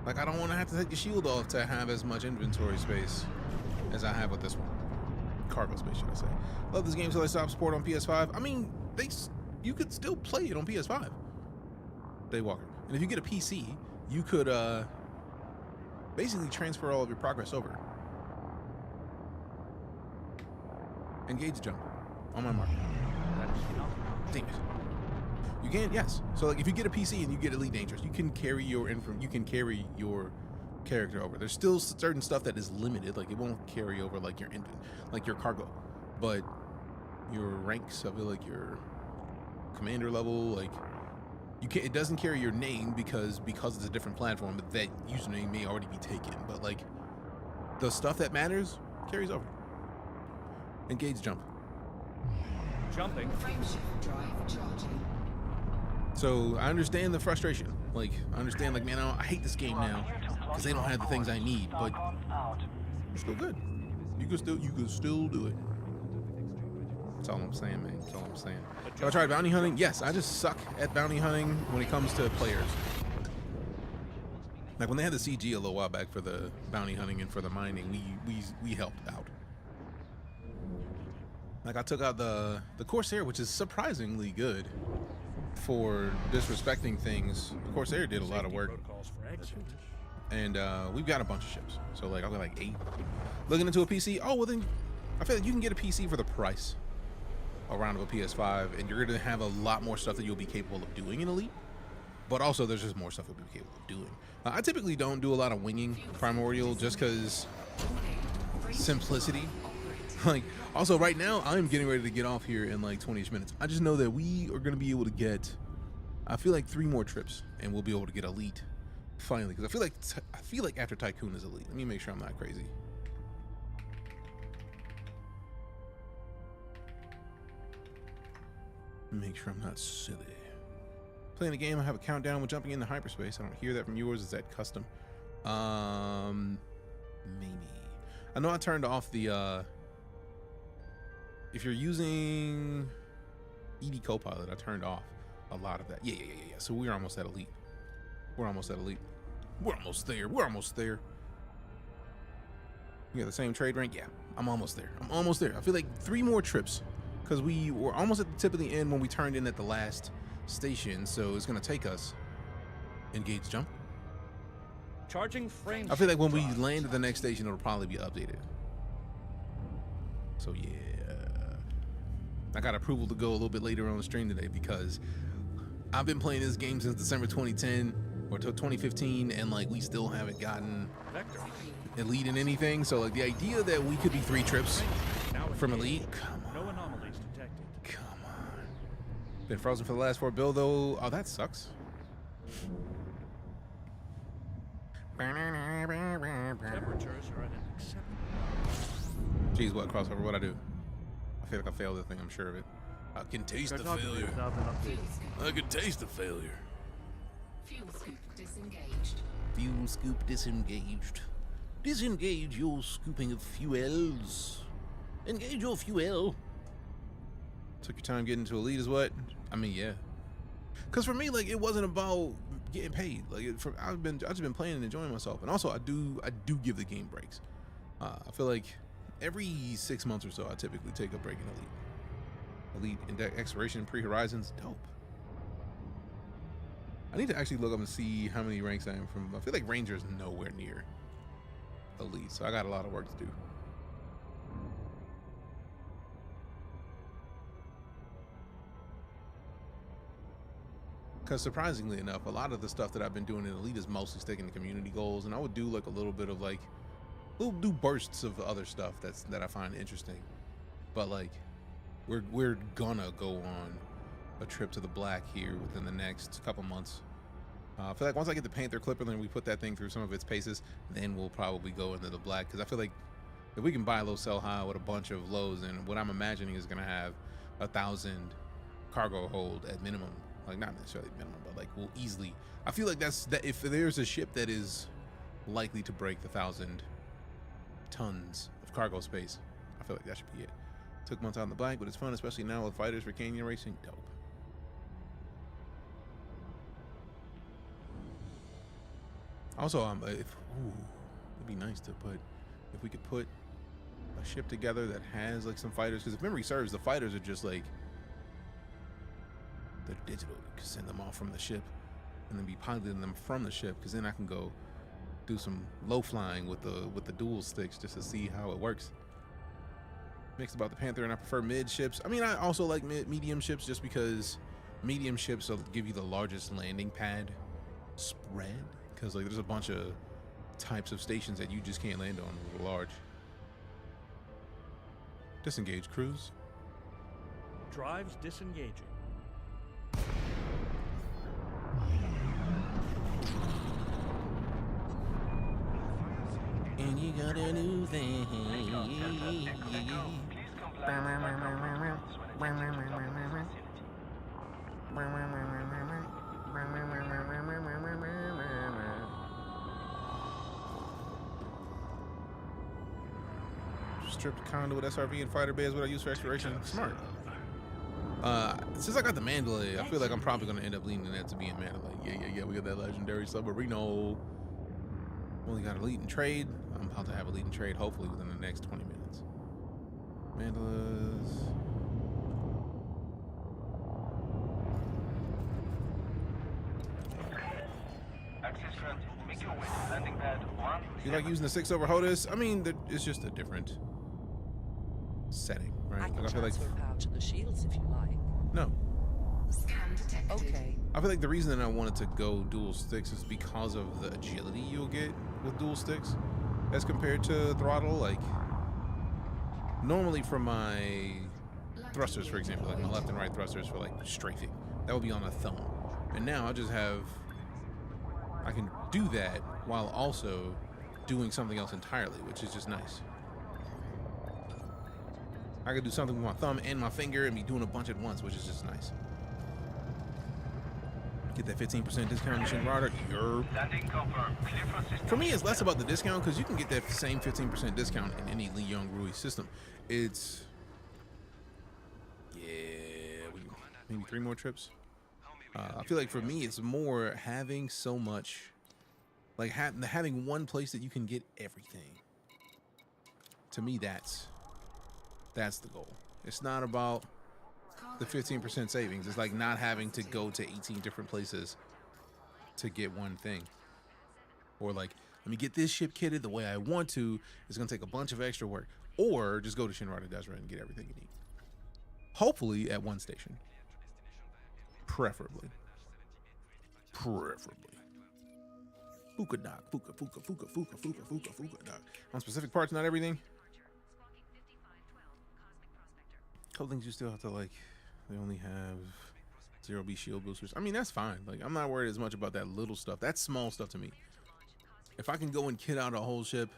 Like, I don't want to have to take the shield off to have as much inventory space as I have with this one. Cargo space, should I say. Love this game till I stop support on PS5. I mean, you could still play it on PS5. Daywalker. And if you get a PC, you could basically transfer all of your progress over. Engage jump on my mark. Damn it. You can, yes. So like if you get a PC and you get EliteDangerous, you can carry your character over. There's still certain stuff that is limited, like it won't carry over like your cargo, but your ranks of it, like your commander level, like you can't. It doesn't carry your name because it's a different platform, but that username may already be taken. But like the stuff that matters carries over. Engage jump. Jumping. Frameshift drive charging. So I understand the frustration. Like I understand, like man, I hate this game now because they don't have the things I need. But it's still good. You can still do it. That's all I'm saying, man. That's all I'm saying. Have I tried bounty hunting? Yes, I just suck at bounty hunting when it comes to players. Like when they had the CG a little while back for the bounty hunting and for the mining, we helped out. Like I took out the Corsair, which is surprisingly good for disrespecting things. The Corsair did a lot of work. And we've got a bunch of ships. So like I've got like 8. Looking into a PC. Oh well, then I feel like you can get a PC for the price around of a PS5, and you're gonna have a lot more stuff that you'll be capable of doing in Elite. but also there's just more stuff we'll be capable of doing. I typically don't do a lot of winging Primordial just because simplicity. Like, also right now I'm getting ready to get off here in like 20-ish minutes. I just know that we are going to be able to get, I feel like 3 more trips and we'll be able to get Elite finally, because I feel like after Tycoon is Elite. Let me make sure I'm not crazy. Make sure I'm not silly. Playing the game, I have a countdown when jumping into hyperspace. I don't hear that from yours. Is that custom? Maybe. I know I turned off the if you're using ED Copilot, I turned off a lot of that. Yeah. So we're almost at Elite. We're almost at Elite. We're almost there. We're almost there. You got the same trade rank? Yeah, I'm almost there. I'm almost there. I feel like 3 more trips, because we were almost at the tip of the end when we turned in at the last station. So it's going to take us. Engage jump. Charging frame. I feel like when we land at the next station, it'll probably be updated. So yeah. I got approval to go a little bit later on the stream today because I've been playing this game since December 2010 or 2015, and like we still haven't gotten Elite in anything. So like the idea that we could be 3 trips from Elite, come on. No anomalies detected. Come on. Been frozen for the last 4 build though. Oh, that sucks. Temperatures are at an acceptable. Jeez, what crossover? What'd I do? I feel like I failed the thing. I'm sure of it. I can taste the failure. I can taste the failure. Fuel scoop disengaged. Fuel scoop disengaged. Disengage your scooping of fuels. Engage your fuel. Took your time getting to Elite is what? I mean, yeah. Cause for me, like, it wasn't about getting paid. Like, I've just been playing and enjoying myself. And also, I do give the game breaks. I feel like every 6 months or so, I typically take a break in Elite. Elite Exploration Pre-Horizons, dope. I need to actually look up and see how many ranks I am from. I feel like Ranger is nowhere near Elite, so I got a lot of work to do. Because surprisingly enough, a lot of the stuff that I've been doing in Elite is mostly sticking to community goals, and I would do like a little bit of like, we'll do bursts of other stuff that I find interesting. But like, we're gonna go on a trip to the Black here within the next couple months. I feel like once I get the Panther Clipper, then we put that thing through some of its paces, then we'll probably go into the Black. Because I feel like if we can buy low, sell high with a bunch of lows, and what I'm imagining is gonna have 1,000 cargo hold at minimum. Like, not necessarily minimum, but like we'll easily. I feel like that if there's a ship that is likely to break the 1,000 tons of cargo space, I feel like that should be it. Took months out in the Black, but it's fun, especially now with fighters for canyon racing. Dope. Also, it'd be nice to put, if we could put a ship together that has like some fighters, because if memory serves, the fighters are just like, they're digital. You can send them off from the ship and then be piloting them from the ship, because then I can go do some low flying with the dual sticks just to see how it works. Mixed about the Panther, and I prefer mid ships. I mean, I also like medium ships just because medium ships will give you the largest landing pad spread, because like there's a bunch of types of stations that you just can't land on that are large. Disengage cruise. Drives disengaging. And you got a new thing. Stripped conduit SRV and fighter bays. What I use for exploration. Smart. Since I got the Mandalay, I feel like I'm probably gonna end up leaning that to be in Mandalay. Yeah. We got that legendary submarino. Only got Elite and trade. I'm about to have Elite and trade hopefully within the next 20 minutes. Mandalas. You like using the 6 over HOTUS? I mean, it's just a different setting, right? I can like, I feel like transfer power to the shields if you like. no. Okay. I feel like the reason that I wanted to go dual sticks is because of the agility you'll get with dual sticks as compared to throttle. Like, normally for my thrusters, for example, like my left and right thrusters for like strafing, that would be on a thumb. And now I just have, I can do that while also doing something else entirely, which is just nice. I can do something with my thumb and my finger and be doing a bunch at once, which is just nice. Get that 15% discount in Shinrada. For me, it's less about the discount because you can get that same 15% discount in any Lee Young Rui system. It's, yeah, maybe 3 more trips. I feel like for me, it's more having so much, like having one place that you can get everything. To me, that's the goal. It's not about the 15% savings. It's like not having to go to 18 different places to get one thing. Or like, let me get this ship kitted the way I want to. It's gonna take a bunch of extra work. Or just go to Shinrada Desert and get everything you need. Hopefully at one station. Preferably. Fuka dock. Fuka dock. On specific parts, not everything. Couple things you still have to like. They only have 0B shield boosters. I mean, that's fine. Like, I'm not worried as much about that little stuff. That's small stuff to me. If I can go and kit out a whole ship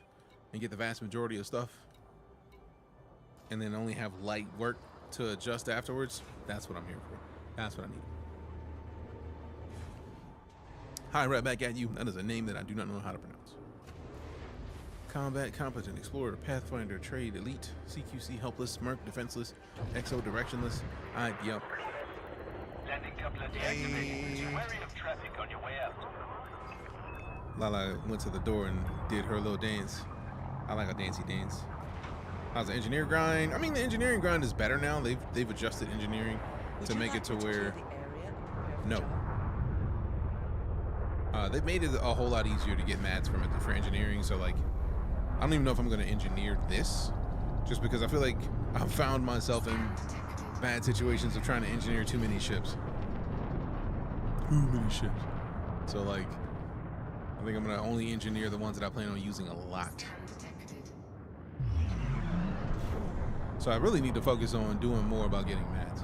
and get the vast majority of stuff and then only have light work to adjust afterwards, that's what I'm here for. That's what I need. Hi, right back at you. That is a name that I do not know how to pronounce. Combat, competent, explorer, pathfinder, trade, elite, CQC, helpless, merc, defenseless, exo, directionless. Yup. Landing couplet deactivated. Wary of traffic on your way out. Lala went to the door and did her little dance. I like a dancey dance. How's the engineer grind? I mean, the engineering grind is better now. They've adjusted engineering to make it to where. No. They've made it a whole lot easier to get mats for engineering. So like, I don't even know if I'm gonna engineer this, just because I feel like I've found myself in bad situations of trying to engineer too many ships. So like, I think I'm gonna only engineer the ones that I plan on using a lot. So I really need to focus on doing more about getting mats.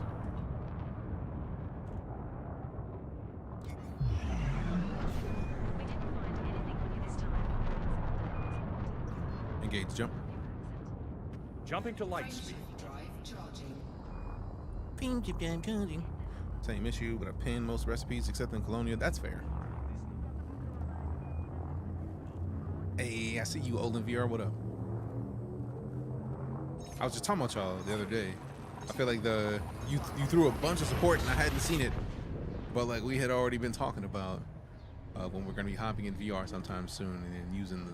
Engage jump. Jumping to light speed. Same issue, but I pin most recipes except in Colonia. That's fair. Hey, I see you, Olin VR. What up? I was just talking about y'all the other day. I feel like you threw a bunch of support and I hadn't seen it, but like we had already been talking about when we're gonna be hopping in VR sometime soon and using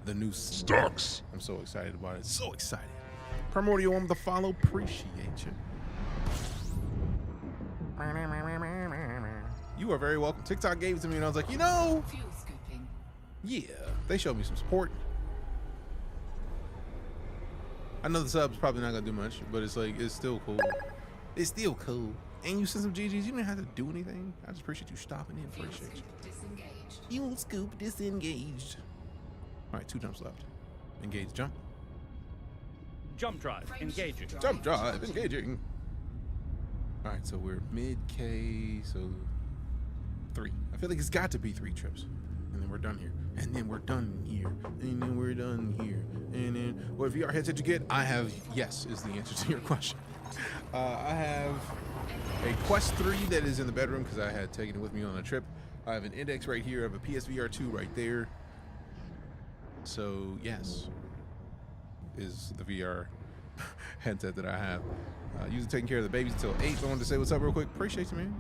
the new stocks. I'm so excited about it. So excited. Primordial one with the follow. Appreciate you. You are very welcome. TikTok gave it to me and I was like, you know, yeah, they showed me some support. I know the sub's probably not gonna do much, but it's like, it's still cool. It's still cool. And you sent some GGs, you didn't have to do anything. I just appreciate you stopping in. Appreciate you. You scoop disengaged. All right, 2 jumps left. Engage jump. Jump drive, engaging. Jump drive, engaging. All right, so we're mid K, so 3. I feel like it's got to be 3 trips. And then we're done here. And then we're done here. And then we're done here. And then, what VR headset you get? I have, yes, is the answer to your question. I have a Quest 3 that is in the bedroom because I had taken it with me on a trip. I have an Index right here. I have a PSVR 2 right there. So, yes, is the VR headset that I have. Usually taking care of the babies until 8. So I wanted to say what's up real quick. Appreciate you, man.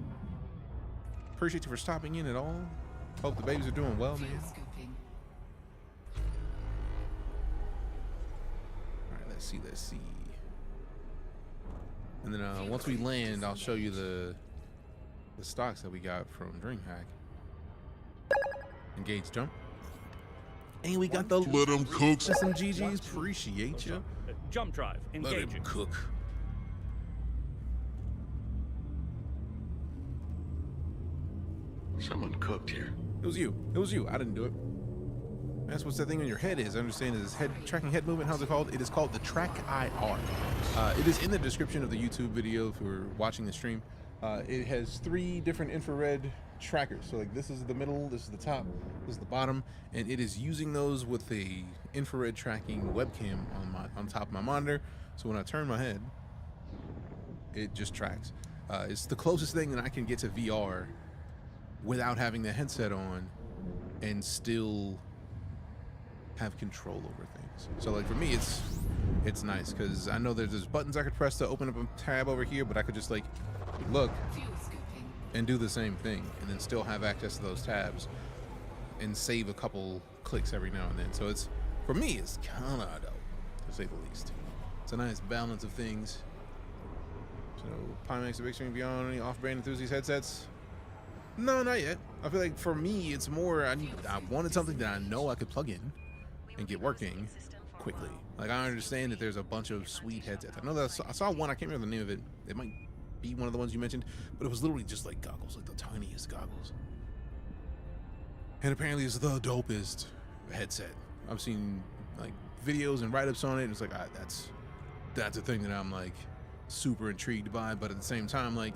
Appreciate you for stopping in at all. Hope the babies are doing well, man. All right, let's see. And then once we land, I'll show you the stocks that we got from DreamHack. Engage jump. And we got the let them cook. Some GGs. Appreciate you. Jump drive, engaging. Let him cook. Someone cooked here. It was you. It was you. I didn't do it. That's what that thing on your head is. I understand is tracking head movement. How's it called? It is called the Track IR. It is in the description of the YouTube video if you're watching the stream. It has 3 different infrared trackers. So like this is the middle, this is the top, this is the bottom, and it is using those with a infrared tracking webcam on top of my monitor. So when I turn my head, it just tracks. It's the closest thing that I can get to VR without having the headset on and still have control over things. So like for me, it's nice because I know there's buttons I could press to open up a tab over here, but I could just like look and do the same thing and then still have access to those tabs and save a couple clicks every now and then. So it's, for me, it's kind of dope, to say the least. It's a nice balance of things. So Pimax of Extreme Beyond, any off-brand enthusiast headsets? No, not yet. I feel like for me, it's more, I wanted something that I know I could plug in and get working quickly. Like I understand that there's a bunch of sweet headsets. I know that I saw one, I can't remember the name of it. It might be one of the ones you mentioned, but it was literally just like goggles, like the tiniest goggles. And apparently it's the dopest headset. I've seen like videos and write-ups on it, and it's like that's a thing that I'm like super intrigued by, but at the same time, like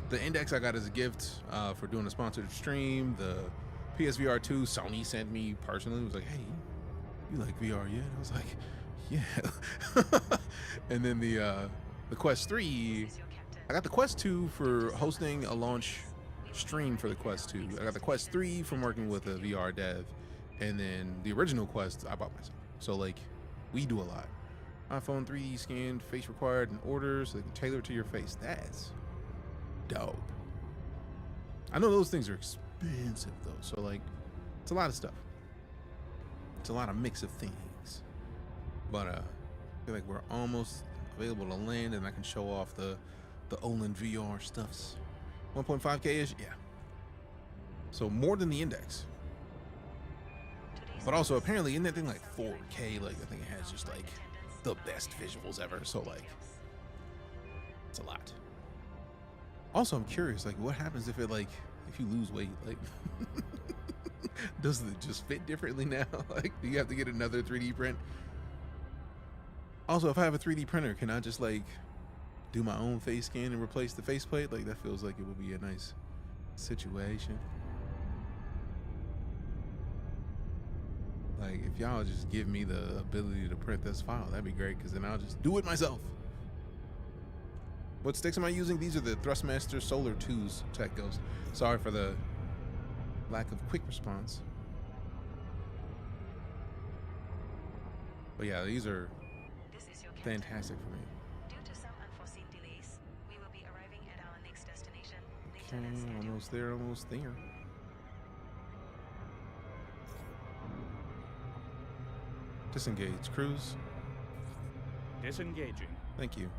the Index I got as a gift for doing a sponsored stream, the PSVR 2 Sony sent me personally, was like, hey, you like VR yet? I was like, yeah. And then the Quest 3, I got the Quest 2 for hosting a launch stream for the Quest 2. I got the Quest 3 from working with a VR dev, and then the original Quest I bought myself. So like, we do a lot. iPhone 3D scanned, face required, and order so they can tailor it to your face. That's dope. I know those things are expensive though, so like, it's a lot of stuff. It's a lot of mix of things. But I feel like we're almost available to land, and I can show off the Haulin VR stuffs. 1.5K-ish, yeah. So more than the Index. But also apparently in that thing like 4K, like I think it has just like the best visuals ever. So like, it's a lot. Also, I'm curious, like what happens if it like, if you lose weight, like does it just fit differently now? Like, do you have to get another 3D print? Also, if I have a 3D printer, can I just like do my own face scan and replace the faceplate? Like that feels like it would be a nice situation. Like if y'all just give me the ability to print this file, that'd be great, because then I'll just do it myself. What sticks am I using? These are the Thrustmaster Solar 2's Tech Ghost. Sorry for the lack of quick response. But yeah, these are fantastic for me. Due to some unforeseen delays, we will be arriving at our next destination later Okay, than scheduled. almost there, almost there. Disengage. Cruise. Disengaging. Thank you.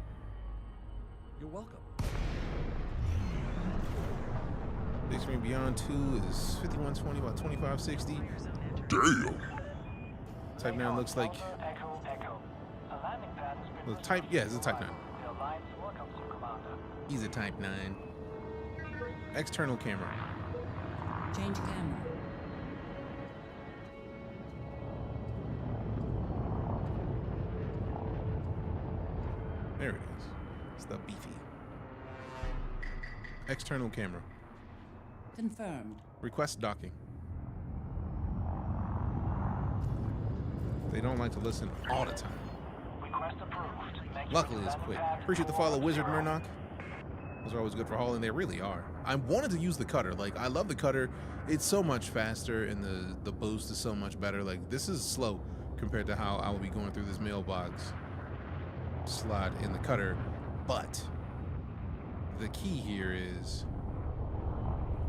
You're welcome. Big Screen Beyond 2 is 5120 by 2560. Damn! Type 9 looks like the type, yeah, it's a Type 9. He's a Type 9. External camera. Change camera. There it is. It's the beefy. External camera. Confirmed. Request docking. They don't like to listen all the time. Luckily, it's quick. Appreciate the follow, Wizard Murnock. Those are always good for hauling. They really are. I wanted to use the cutter. Like, I love the cutter. It's so much faster, and the boost is so much better. Like, this is slow compared to how I will be going through this mailbox slot in the cutter. But the key here is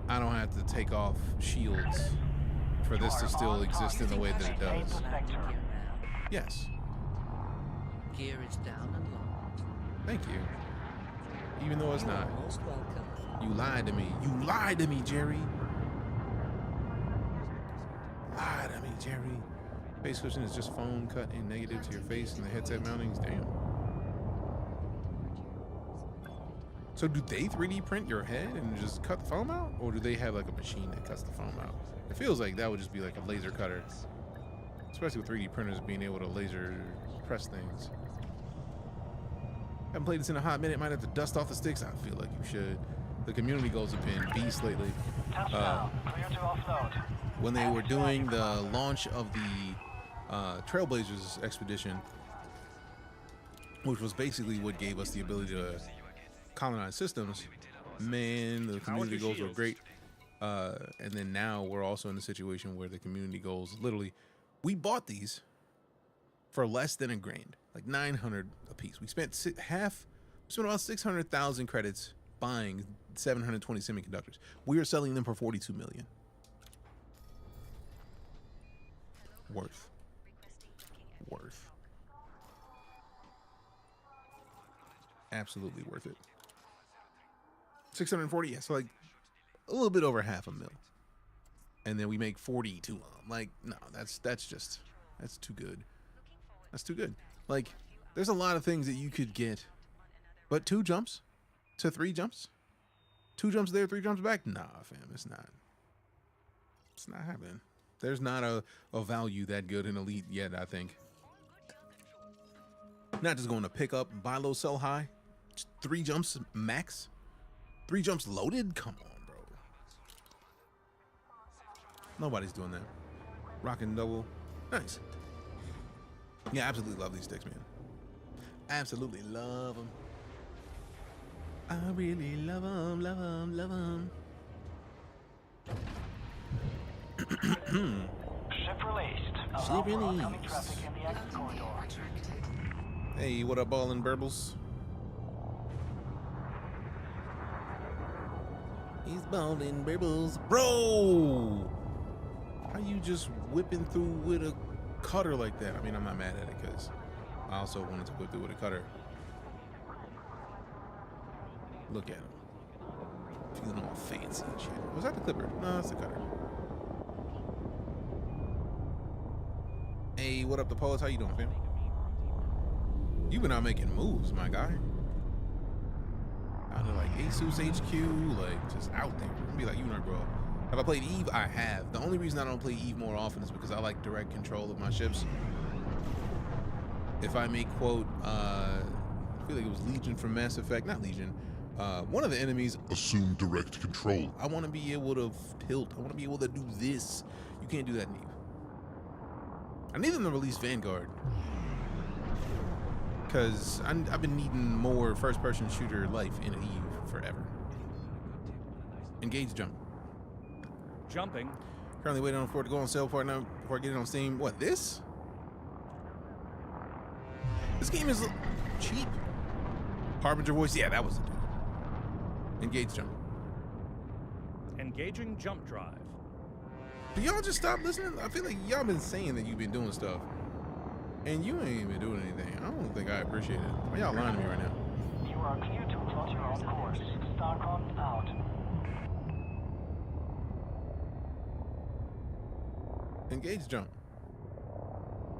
I don't have to take off shields for this to still exist in the way that it does. Yes. Gear is down and locked. Thank you. Even though it's not. Most welcome. You lied to me. You lied to me, Jerry. Lied to me, Jerry. Face cushion is just foam cut in negative to your face, and the headset mountings, damn. So do they 3D print your head and just cut the foam out? Or do they have like a machine that cuts the foam out? It feels like that would just be like a laser cutter. Especially with 3D printers being able to laser press things. Haven't played this in a hot minute. Might have to dust off the sticks. I feel like you should. The community goals have been beast lately. Clear to offload. When they were doing the launch of the Trailblazers expedition, which was basically what gave us the ability to colonize systems, man, the community goals were great. And then now we're also in a situation where the community goals, literally, we bought these for less than $1,000, like 900 a piece. We spent about 600,000 credits buying 720 semiconductors. We are selling them for 42 million. Worth. Absolutely worth it. 640, yeah, so like a little bit over $500,000. And then we make 42 of them. Like, no, that's too good. That's too good. Like, there's a lot of things that you could get, but 2 jumps to 3 jumps, 2 jumps there, 3 jumps back. Nah, fam, it's not happening. There's not a value that good in Elite yet, I think. Not just going to pick up, buy low, sell high. Just 3 jumps max. 3 jumps loaded? Come on, bro. Nobody's doing that. Rockin' double. Nice. Yeah, absolutely love these sticks, man. Absolutely love them. I really love them, love them, love them. Ship released. Ship released. Incoming traffic in the exit corridor. Hey, what up, Ballin burbles? He's Ballin burbles. Bro! How you just whipping through with a cutter like that? I mean, I'm not mad at it because I also wanted to whip through with a cutter. Look at him. Feeling all fancy and shit. Was that the clipper? No, it's the cutter. Hey, what up, the poets? How you doing, fam? You've been out making moves, my guy. Out there like Asus HQ, like just out there. Be like, you know, bro. Have I played Eve? I have. The only reason I don't play Eve more often is because I like direct control of my ships. If I may quote, I feel like it was Legion from Mass Effect, not Legion. One of the enemies assume direct control. I want to be able to tilt. I want to be able to do this. You can't do that in Eve. I need them to release Vanguard because I've been needing more first-person shooter life in Eve forever. Engage jump. Jumping. Currently waiting for it to go on sale before I get it on Steam. What, this? This game is cheap. Harbinger voice. Yeah, that was the dude. Engage jump. Engaging jump drive. Do y'all just stop listening? I feel like y'all been saying that you've been doing stuff, and you ain't been doing anything. I don't think I appreciate it. Why y'all lying to me right now? You are clear to plot your own course. Starcon out. Engage jump.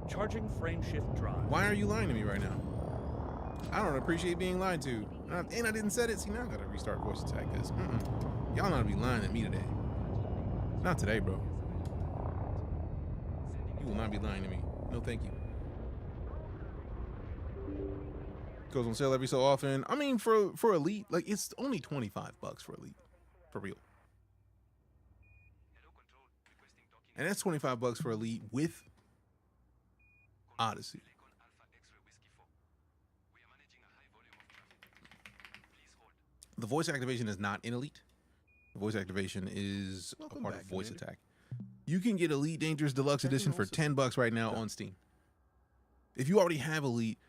Charging frame shift drive. Why are you lying to me right now? I don't appreciate being lied to. And I didn't set it. See, now I gotta restart voice attack because y'all not be lying at me today. Not today, bro. You will not be lying to me. No, thank you. Goes on sale every so often. I mean, for Elite, like it's only $25 for Elite, for real. And that's $25 for Elite with Odyssey. The voice activation is not in Elite. The voice activation is a part of voice attack. You can get EliteDangerous Deluxe Edition for $10 right now on Steam. If you already have Elite,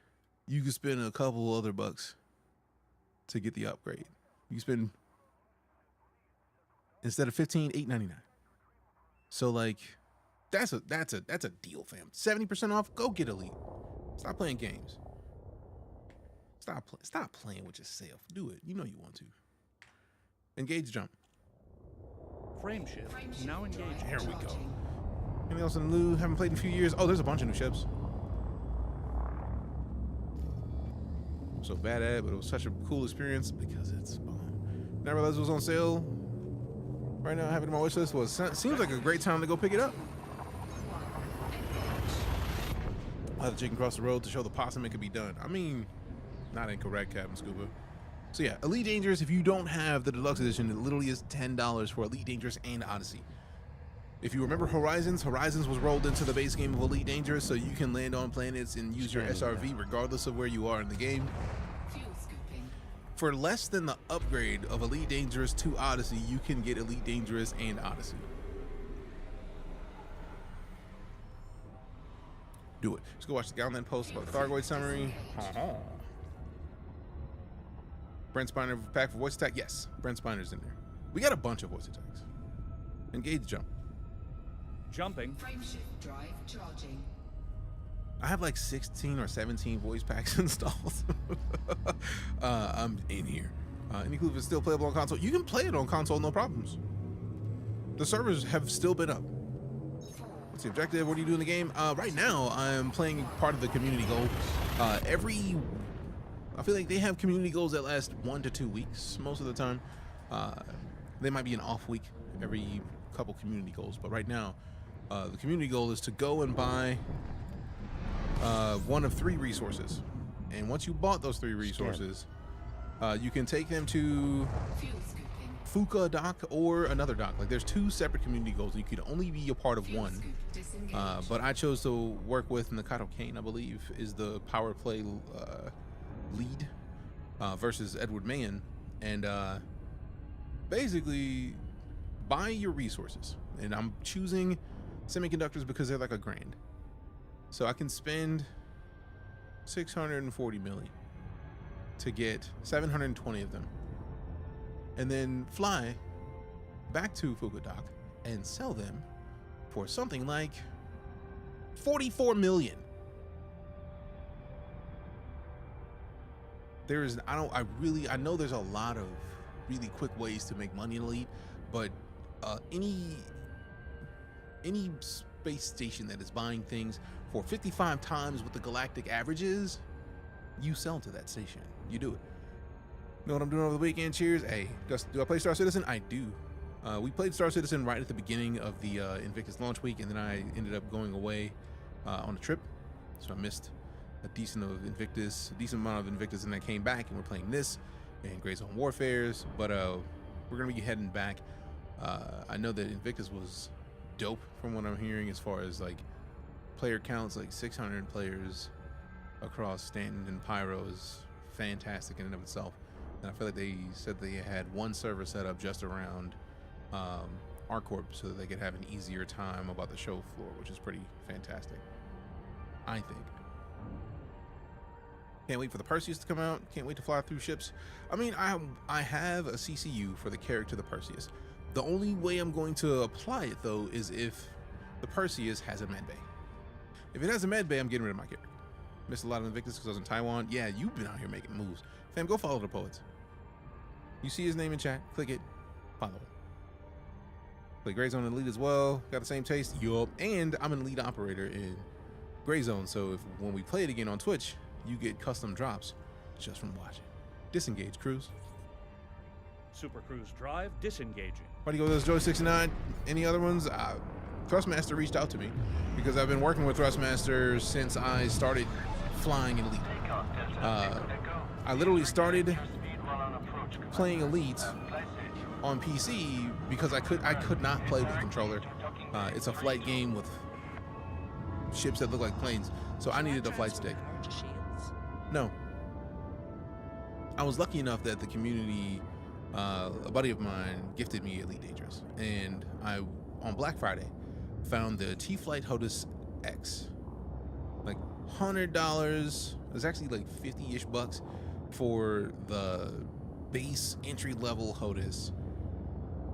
you can spend a couple other bucks to get the upgrade. You spend, instead of $15, $8.99. So like, that's a deal, fam. 70% off. Go get Elite. Stop playing games. Stop playing with yourself. Do it. You know you want to. Engage jump. Frame shift. Now engaged. Here we go. Anything else in the new? Haven't played in a few years. Oh, there's a bunch of new ships. so bad at it, but it was such a cool experience because it's bomb. Never realized it was on sale. Right now, I have it on my wish list. Well, seems like a great time to go pick it up. I'll have the chicken cross the road to show the possum it could be done. I mean, not incorrect, Captain Scuba. So yeah, Elite Dangerous, if you don't have the deluxe edition, it literally is $10 for Elite Dangerous and Odyssey. If you remember Horizons was rolled into the base game of Elite Dangerous, so you can land on planets and use your SRV regardless of where you are in the game. For less than the upgrade of Elite Dangerous to Odyssey, you can get Elite Dangerous and Odyssey. Do it. Let's go watch the Gauntlet post about the Thargoid summary. Brent Spiner pack for voice attack. Yes, Brent Spiner's in there. We got a bunch of voice attacks. Engage jump. Jumping. Frameshift drive charging. I have like 16 or 17 voice packs installed. I'm in here. Any clue if it's still playable on console? You can play it on console, no problems. The servers have still been up. What's the objective? What do you do in the game? Right now, I'm playing part of the community goal. I feel like they have community goals that last 1 to 2 weeks most of the time. They might be an off week every couple community goals, but right now, the community goal is to go and buy one of 3 resources. And once you bought those 3 resources, you can take them to Fuka dock or another dock. Like there's 2 separate community goals. You could only be a part of one. But I chose to work with Nakato Kane, I believe, is the power play lead versus Edward Mann. And basically buy your resources. And I'm choosing semiconductors because they're like $1,000. So I can spend 640 million to get 720 of them, and then fly back to Fukudock and sell them for something like 44 million. I know there's a lot of really quick ways to make money in Elite, but any space station that is buying things for 55 times what the galactic average is, you sell to that station. You do it. Know what I'm doing over the weekend? Cheers. Hey, do I play Star Citizen? I do. We played Star Citizen right at the beginning of the Invictus launch week, and then I ended up going away on a trip, so I missed a decent amount of Invictus, and I came back and we're playing this and Grey Zone Warfares, but we're gonna be heading back. I know that Invictus was dope from what I'm hearing as far as like player counts, like 600 players across Stanton and Pyro is fantastic in and of itself. And I feel like they said they had one server set up just around ArcCorp so that they could have an easier time about the show floor, which is pretty fantastic, I think. Can't wait for the Perseus to come out. Can't wait to fly through ships. I mean, I have a CCU for the character the Perseus. The only way I'm going to apply it though is if the Perseus has a med bay. If it has a med bay, I'm getting rid of my character. Missed a lot of Invictus because I was in Taiwan. Yeah, you've been out here making moves. Fam, go follow the poets. You see his name in chat, click it, follow it. Play Grey Zone and Elite as well. Got the same taste. Yup. And I'm an Elite operator in Grey Zone, so when we play it again on Twitch, you get custom drops just from watching. Disengage, Cruise. Super Cruise Drive disengaging. Why do you go with those Joy69? Any other ones? Thrustmaster reached out to me because I've been working with Thrustmaster since I started flying in Elite. I literally started playing Elite on PC because I could not play with a controller. It's a flight game with ships that look like planes, so I needed a flight stick. No. I was lucky enough that the community, a buddy of mine gifted me Elite Dangerous, and I, on Black Friday, found the T-Flight HOTUS X. Like $100. It was actually like 50-ish bucks for the base entry-level HOTUS.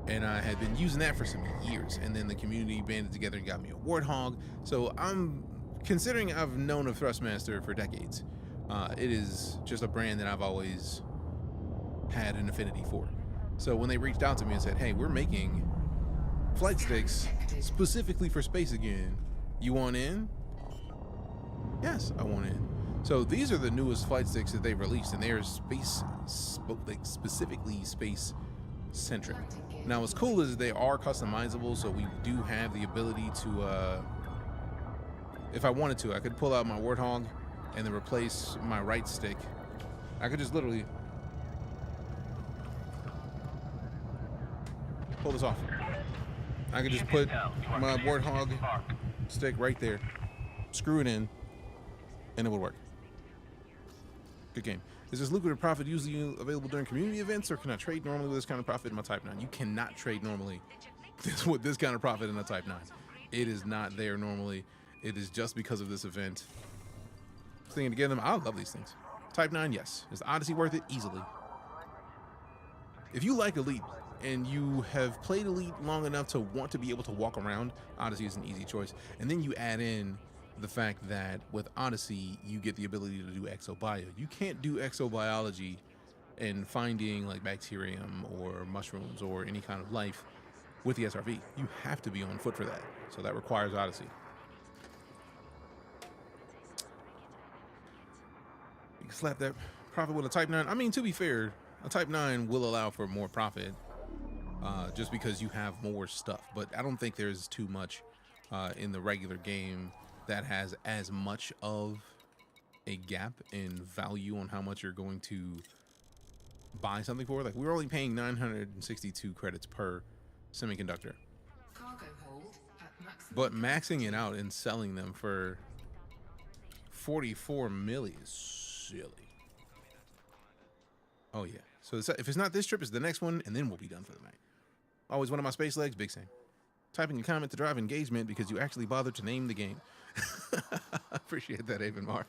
And I had been using that for some years, and then the community banded together and got me a Warthog. So I'm considering I've known of Thrustmaster for decades. It is just a brand that I've always had an affinity for. So when they reached out to me and said, hey, we're making flight sticks specifically for space again, you want in? Yes, I want in. So these are the newest flight sticks that they released, and they are specifically space centric. Now, what's cool is they are customizable, so we do have the ability to, if I wanted to, I could pull out my Warthog and then replace my right stick. I could just literally pull this off. I could just put my Warthog stick right there, screw it in, and it would work. Good game. Is this lucrative profit usually available during community events, or can I trade normally with this kind of profit in my Type 9? You cannot trade normally with this kind of profit in a Type 9. It is not there normally. It is just because of this event. Thinking to get them, I love these things. Type 9, yes. Is Odyssey worth it? Easily. If you like Elite and you have played Elite long enough to want to be able to walk around, Odyssey is an easy choice. And then you add in the fact that with Odyssey, you get the ability to do exobio. You can't do exobiology and finding like bacterium or mushrooms or any kind of life with the SRV. You have to be on foot for that. So that requires Odyssey. You can slap that profit with a Type 9. I mean, to be fair, a Type 9 will allow for more profit just because you have more stuff. But I don't think there's too much in the regular game that has as much of a gap in value on how much you're going to buy something for. Like, we're only paying 962 credits per semiconductor. Cargo hold at maximum. But maxing it out and selling them for 44 milli is silly. Oh yeah. So if it's not this trip, it's the next one, and then we'll be done for the night. Always one of my space legs, Big Sam. Typing a comment to drive engagement because you actually bothered to name the game. Appreciate that, Avenmar.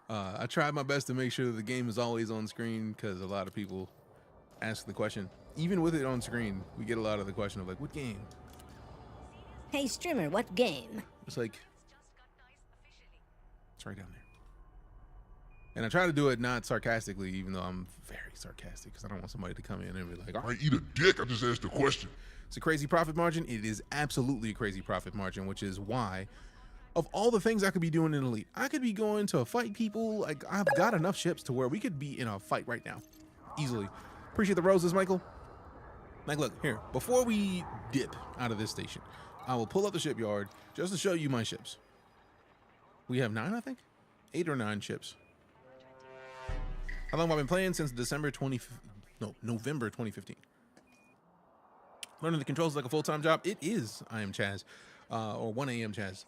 I tried my best to make sure that the game is always on screen because a lot of people ask the question. Even with it on screen, we get a lot of the question of like, what game? Hey, streamer, what game? It's like, it's right down there. And I try to do it not sarcastically, even though I'm very sarcastic because I don't want somebody to come in and be like, I eat a dick, I just asked a question. It's a crazy profit margin. It is absolutely a crazy profit margin, which is why of all the things I could be doing in Elite, I could be going to fight people. Like, I've got enough ships to where we could be in a fight right now. Easily. Appreciate the roses, Michael. Like, look, here, before we dip out of this station, I will pull up the shipyard just to show you my ships. We have 9, I think? 8 or 9 ships. How long have I been playing? Since November 2015. Learning the controls like a full-time job. It is, I am Chaz, or 1 a.m. Chaz.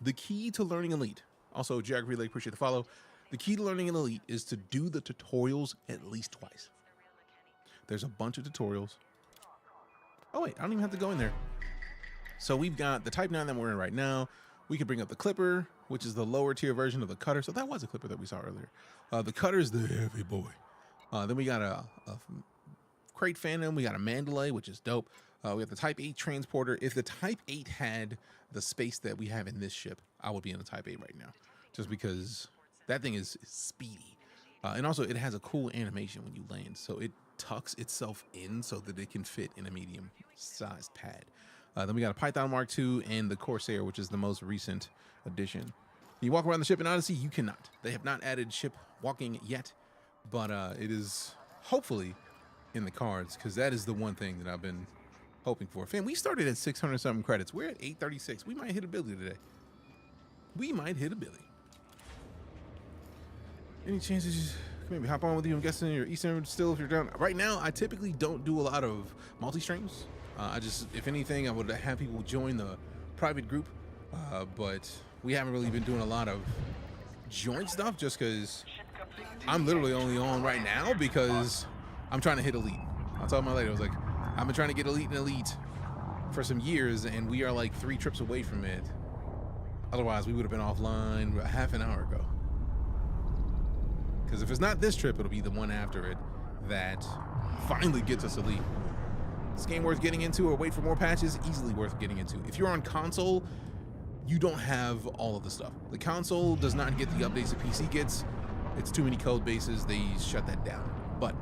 The key to learning Elite, also Geography Lake, appreciate the follow. The key to learning in Elite is to do the tutorials at least twice. There's a bunch of tutorials. Oh wait, I don't even have to go in there. So we've got the Type 9 that we're in right now. We can bring up the Clipper, which is the lower tier version of the Cutter. So that was a Clipper that we saw earlier. The Cutter is the heavy boy. Then we got a Crate Phantom. We got a Mandalay, which is dope. We have the Type 8 transporter. If the Type 8 had the space that we have in this ship, I would be in a Type 8 right now, just because that thing is speedy. And also it has a cool animation when you land. So it tucks itself in so that it can fit in a medium sized pad. Then we got a Python Mark II and the Corsair, which is the most recent addition. Can you walk around the ship in Odyssey? You cannot. They have not added ship walking yet, but it is hopefully in the cards, because that is the one thing that I've been hoping for. Fam, we started at 600 something credits. We're at 836. We might hit a Billy today. We might hit a Billy. Any chances maybe hop on with you? I'm guessing you're Eastern still if you're down. Right now, I typically don't do a lot of multi-streams. I just, if anything, I would have people join the private group, but we haven't really been doing a lot of joint stuff just because I'm literally only on right now because I'm trying to hit Elite. I told my lady, I was like, I've been trying to get Elite and Elite for some years, and we are like 3 trips away from it. Otherwise, we would have been offline a half an hour ago. Because if it's not this trip, it'll be the one after it that finally gets us Elite. This game worth getting into or wait for more patches? Easily worth getting into. If you're on console, you don't have all of the stuff. The console does not get the updates the PC gets. It's too many code bases. They shut that down. But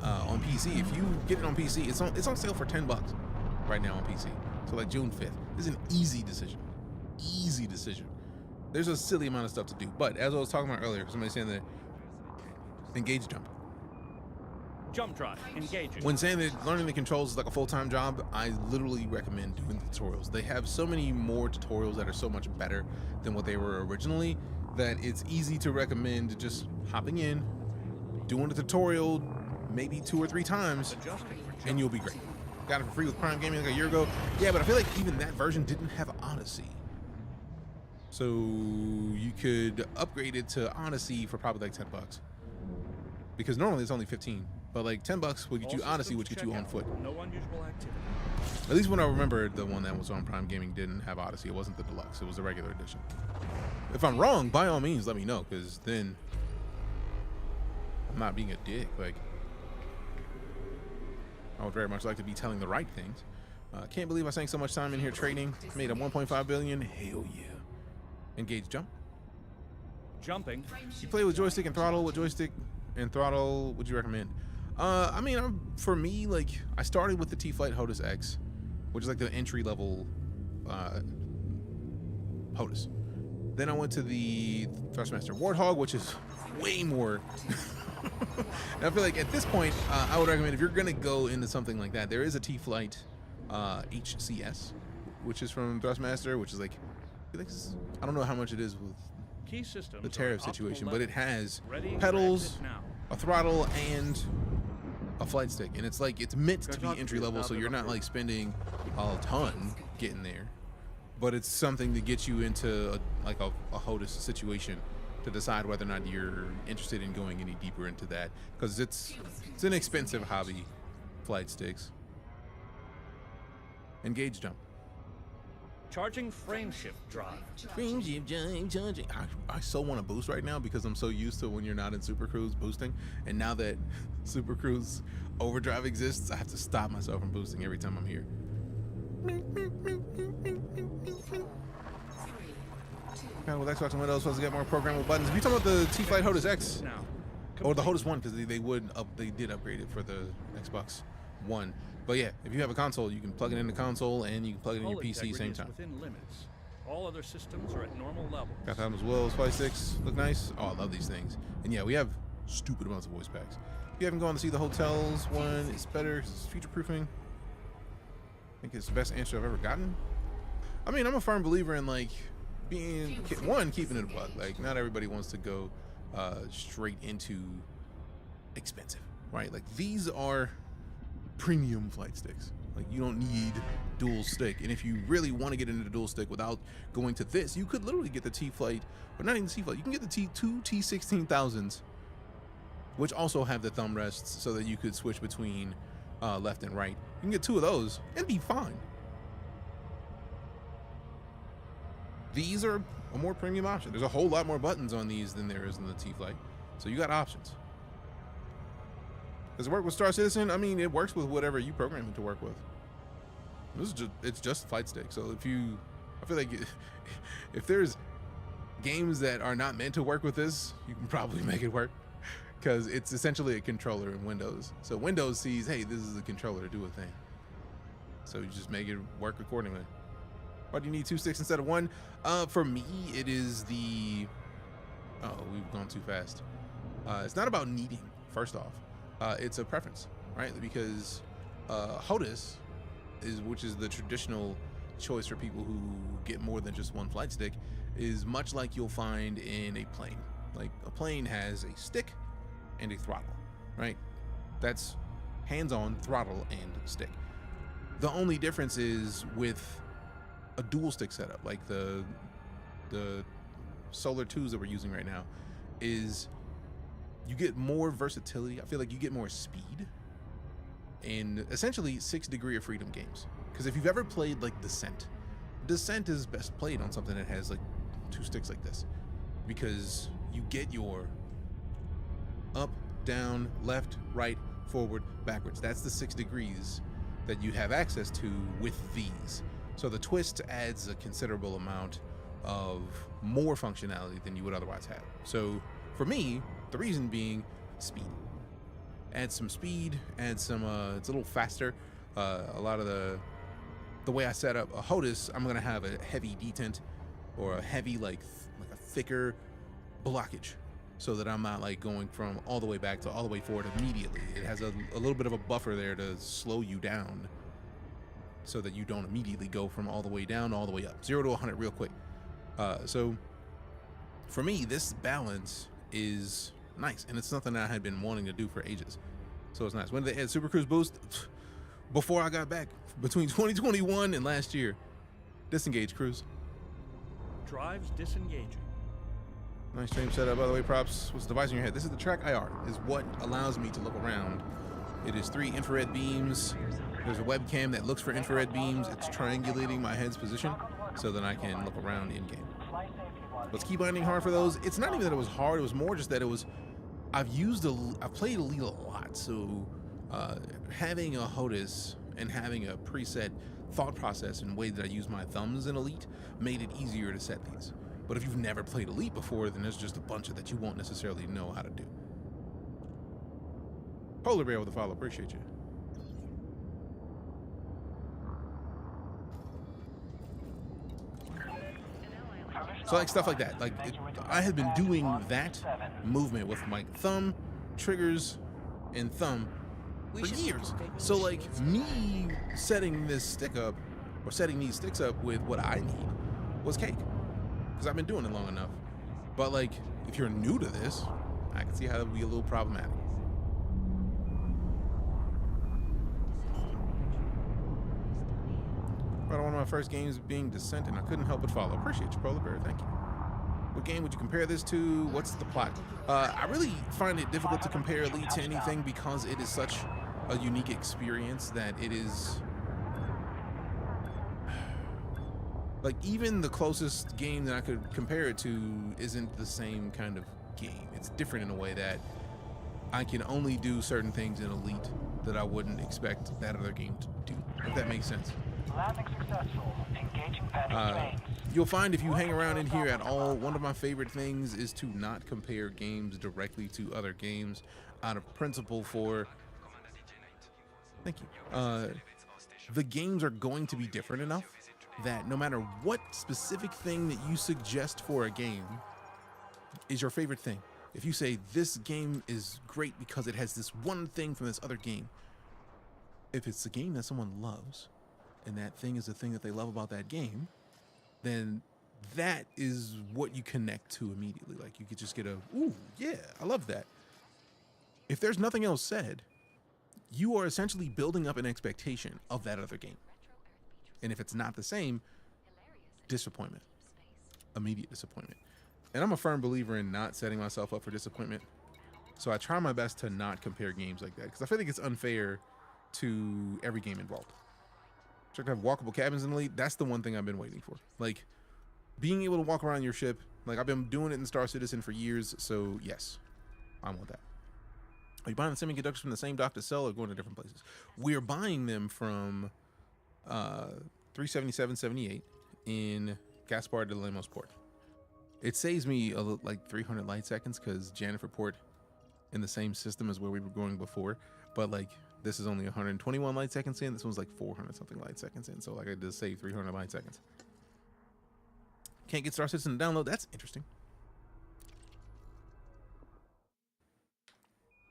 on PC, if you get it on PC, it's on sale for $10 right now on PC. So like June 5th. This is an easy decision. Easy decision. there's a silly amount of stuff to do. But as I was talking about earlier, somebody saying that engage jump. Jump drive, engaging. When saying that learning the controls is like a full-time job, I literally recommend doing the tutorials. They have so many more tutorials that are so much better than what they were originally that it's easy to recommend just hopping in, doing the tutorial maybe 2 or 3 times, and you'll be great. Got it for free with Prime Gaming like a year ago. Yeah, but I feel like even that version didn't have Odyssey. So you could upgrade it to Odyssey for probably like $10. Because normally it's only 15. But like $10 will get you Odyssey, which gets you on foot. No unusual activity. At least when I remember, the one that was on Prime Gaming didn't have Odyssey. It wasn't the deluxe. It was the regular edition. If I'm wrong, by all means, let me know, because then I'm not being a dick. Like, I would very much like to be telling the right things. Can't believe I sank so much time in here trading. Made a 1.5 billion. Hell yeah. Engage jump. Jumping. You play with joystick and throttle. What joystick and throttle would you recommend? I mean, for me, like, I started with the T-Flight HOTUS X, which is like the entry-level HOTUS. Then I went to the Thrustmaster Warthog, which is way more. And I feel like at this point, I would recommend if you're going to go into something like that, there is a T-Flight HCS, which is from Thrustmaster, which is like, I don't know how much it is with Key systems the tariff situation, but it has Ready pedals, a throttle, and a flight stick, and it's like it's meant to be entry level, so you're not like spending a ton getting there, but it's something to get you into a HOTUS situation to decide whether or not you're interested in going any deeper into that, because it's an expensive hobby. Flight sticks. Engage jump. Charging frame shift drive. Frame shift charging. I so want to boost right now because I'm so used to when you're not in Super Cruise boosting, and now that Super Cruise Overdrive exists, I have to stop myself from boosting every time I'm here. With Xbox and Windows, supposed to get more programmable buttons. If you talk about the T-Flight HOTUS X or the HOTUS One, because they did upgrade it for the Xbox One. But yeah, if you have a console, you can plug it in the console and you can plug it in your PC same time. Within limits. All other systems are at normal levels. Got them as well. Flight sticks look nice. Oh, I love these things. And yeah, we have stupid amounts of voice packs. If you haven't gone to see the hotels one, it's better because it's future proofing. I think it's the best answer I've ever gotten. I mean, I'm a firm believer in like keeping it a buck. Like, not everybody wants to go straight into expensive, right? Like, these are premium flight sticks. Like, you don't need dual stick, and if you really want to get into the dual stick without going to this, you could literally get the T-Flight, but not even the T-Flight. You can get the two T16,000s, which also have the thumb rests, so that you could switch between left and right. You can get 2 of those and be fine. These are a more premium option. There's a whole lot more buttons on these than there is in the T-Flight, so you got options. Does it work with Star Citizen? I mean, it works with whatever you program it to work with. It's just flight stick. So I feel like if there's games that are not meant to work with this, you can probably make it work, because it's essentially a controller in Windows. So Windows sees, hey, this is a controller to do a thing. So you just make it work accordingly. Why do you need 2 sticks instead of 1? For me, it is the... Oh, we've gone too fast. It's not about needing, first off. It's a preference, right? Because HOTUS, which is the traditional choice for people who get more than just 1 flight stick, is much like you'll find in a plane. Like, a plane has a stick and a throttle, right? That's hands-on, throttle, and stick. The only difference is with a dual stick setup, like the Solar 2s that we're using right now, is you get more versatility. I feel like you get more speed and essentially 6 degree of freedom games. Because if you've ever played like Descent is best played on something that has like 2 sticks like this, because you get your up, down, left, right, forward, backwards. That's the 6 degrees that you have access to with these. So the twist adds a considerable amount of more functionality than you would otherwise have. So for me, the reason being speed. Add some speed, add some, it's a little faster. A lot of the way I set up a HOTUS, I'm gonna have a heavy detent or a heavy like thicker blockage, so that I'm not like going from all the way back to all the way forward immediately. It has a little bit of a buffer there to slow you down, so that you don't immediately go from all the way down all the way up. 0 to 100 real quick. So for me, this balance is nice, and it's something that I had been wanting to do for ages. So it's nice. When did they add Super Cruise Boost? Before I got back, between 2021 and last year. Disengage, Cruise. Drives disengaging. Nice stream setup, by the way. Props. What's the device in your head? This is the track IR, is what allows me to look around. It is 3 infrared beams. There's a webcam that looks for infrared beams. It's triangulating my head's position so that I can look around in game. Was key binding hard for those? It's not even that it was hard. It was more just that it was. I've played Elite a lot, so having a HOTAS and having a preset thought process and way that I use my thumbs in Elite made it easier to set these. But if you've never played Elite before, then there's just a bunch of that you won't necessarily know how to do. Polar Bear with the follow, appreciate you. So like stuff like that, like I had been doing that movement with my thumb, triggers, and thumb for years. So like me setting this stick up, or setting these sticks up with what I need was cake, because I've been doing it long enough. But like if you're new to this, I can see how that would be a little problematic. One of my first games being Descent, and I couldn't help but follow. Appreciate you, Polar Bear. Thank you. What game would you compare this to? What's the plot? I really find it difficult to compare Elite to anything because it is such a unique experience that it is like even the closest game that I could compare it to isn't the same kind of game. It's different in a way that I can only do certain things in Elite that I wouldn't expect that other game to do, if that makes sense. Landing successful. Engaging Patrick trains. You'll find if you hang around in here at all, one of my favorite things is to not compare games directly to other games out of principle for, thank you, the games are going to be different enough that no matter what specific thing that you suggest for a game is your favorite thing. If you say this game is great because it has this one thing from this other game, if it's a game that someone loves, and that thing is the thing that they love about that game, then that is what you connect to immediately. Like you could just get a, ooh, yeah, I love that. If there's nothing else said, you are essentially building up an expectation of that other game. And if it's not the same, disappointment, immediate disappointment. And I'm a firm believer in not setting myself up for disappointment. So I try my best to not compare games like that, because I feel like it's unfair to every game involved. Check to have walkable cabins in Elite. That's the one thing I've been waiting for. Like being able to walk around your ship. Like I've been doing it in Star Citizen for years. So yes, I want that. Are you buying the semiconductors from the same dock to sell or going to different places? We're buying them from 377.78 in Gaspar de Lemos Port. It saves me like 300 light seconds because Jennifer Port in the same system as where we were going before. But like this is only 121 light seconds in. This one's like 400 something light seconds in. So like I just saved 300 light seconds. Can't get Star Citizen to download. That's interesting.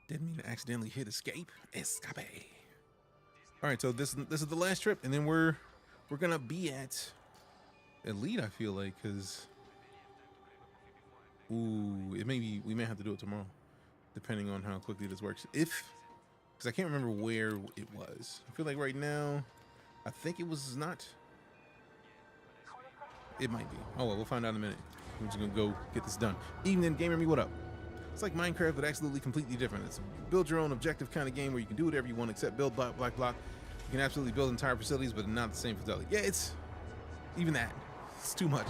Didn't mean to accidentally hit escape. Escape. All right, so this is the last trip, and then we're gonna be at Elite. I feel like because we may have to do it tomorrow, depending on how quickly this works. Because I can't remember where it was. I feel like right now, I think it was not. It might be. Oh well, we'll find out in a minute. I'm just gonna go get this done. Evening, Gamer Me, what up? It's like Minecraft, but absolutely completely different. It's a build your own objective kind of game where you can do whatever you want except build block. You can absolutely build entire facilities, but not the same fidelity. Yeah, it's even that. It's too much.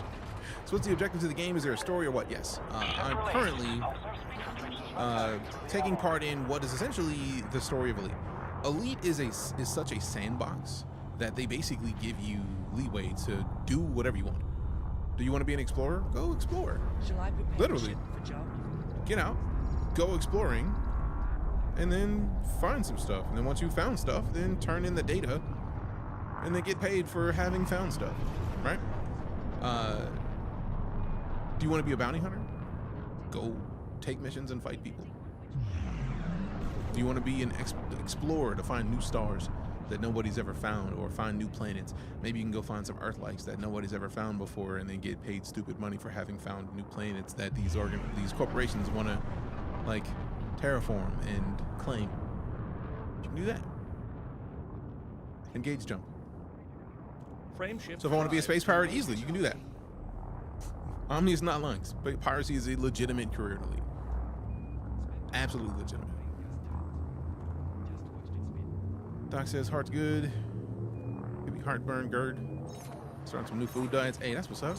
So what's the objective to the game? Is there a story or what? Yes. I'm currently taking part in what is essentially the story of Elite. Elite is such a sandbox that they basically give you leeway to do whatever you want. Do you want to be an explorer? Go explore. Literally. Get out, go exploring, and then find some stuff. And then once you found stuff, then turn in the data and then get paid for having found stuff, right? Do you want to be a bounty hunter? Go take missions and fight people. Do you want to be an explorer to find new stars that nobody's ever found, or find new planets? Maybe you can go find some Earth-likes that nobody's ever found before, and then get paid stupid money for having found new planets that these corporations want to like terraform and claim. You can do that. Engage jump. Frameshift So if I want to be a space pirate easily, you can do that. Omni is not lying. Piracy is a legitimate career in Elite. Absolutely legitimate. Doc says heart's good. Maybe heartburn, GERD. Starting some new food diets. Hey, that's what's up.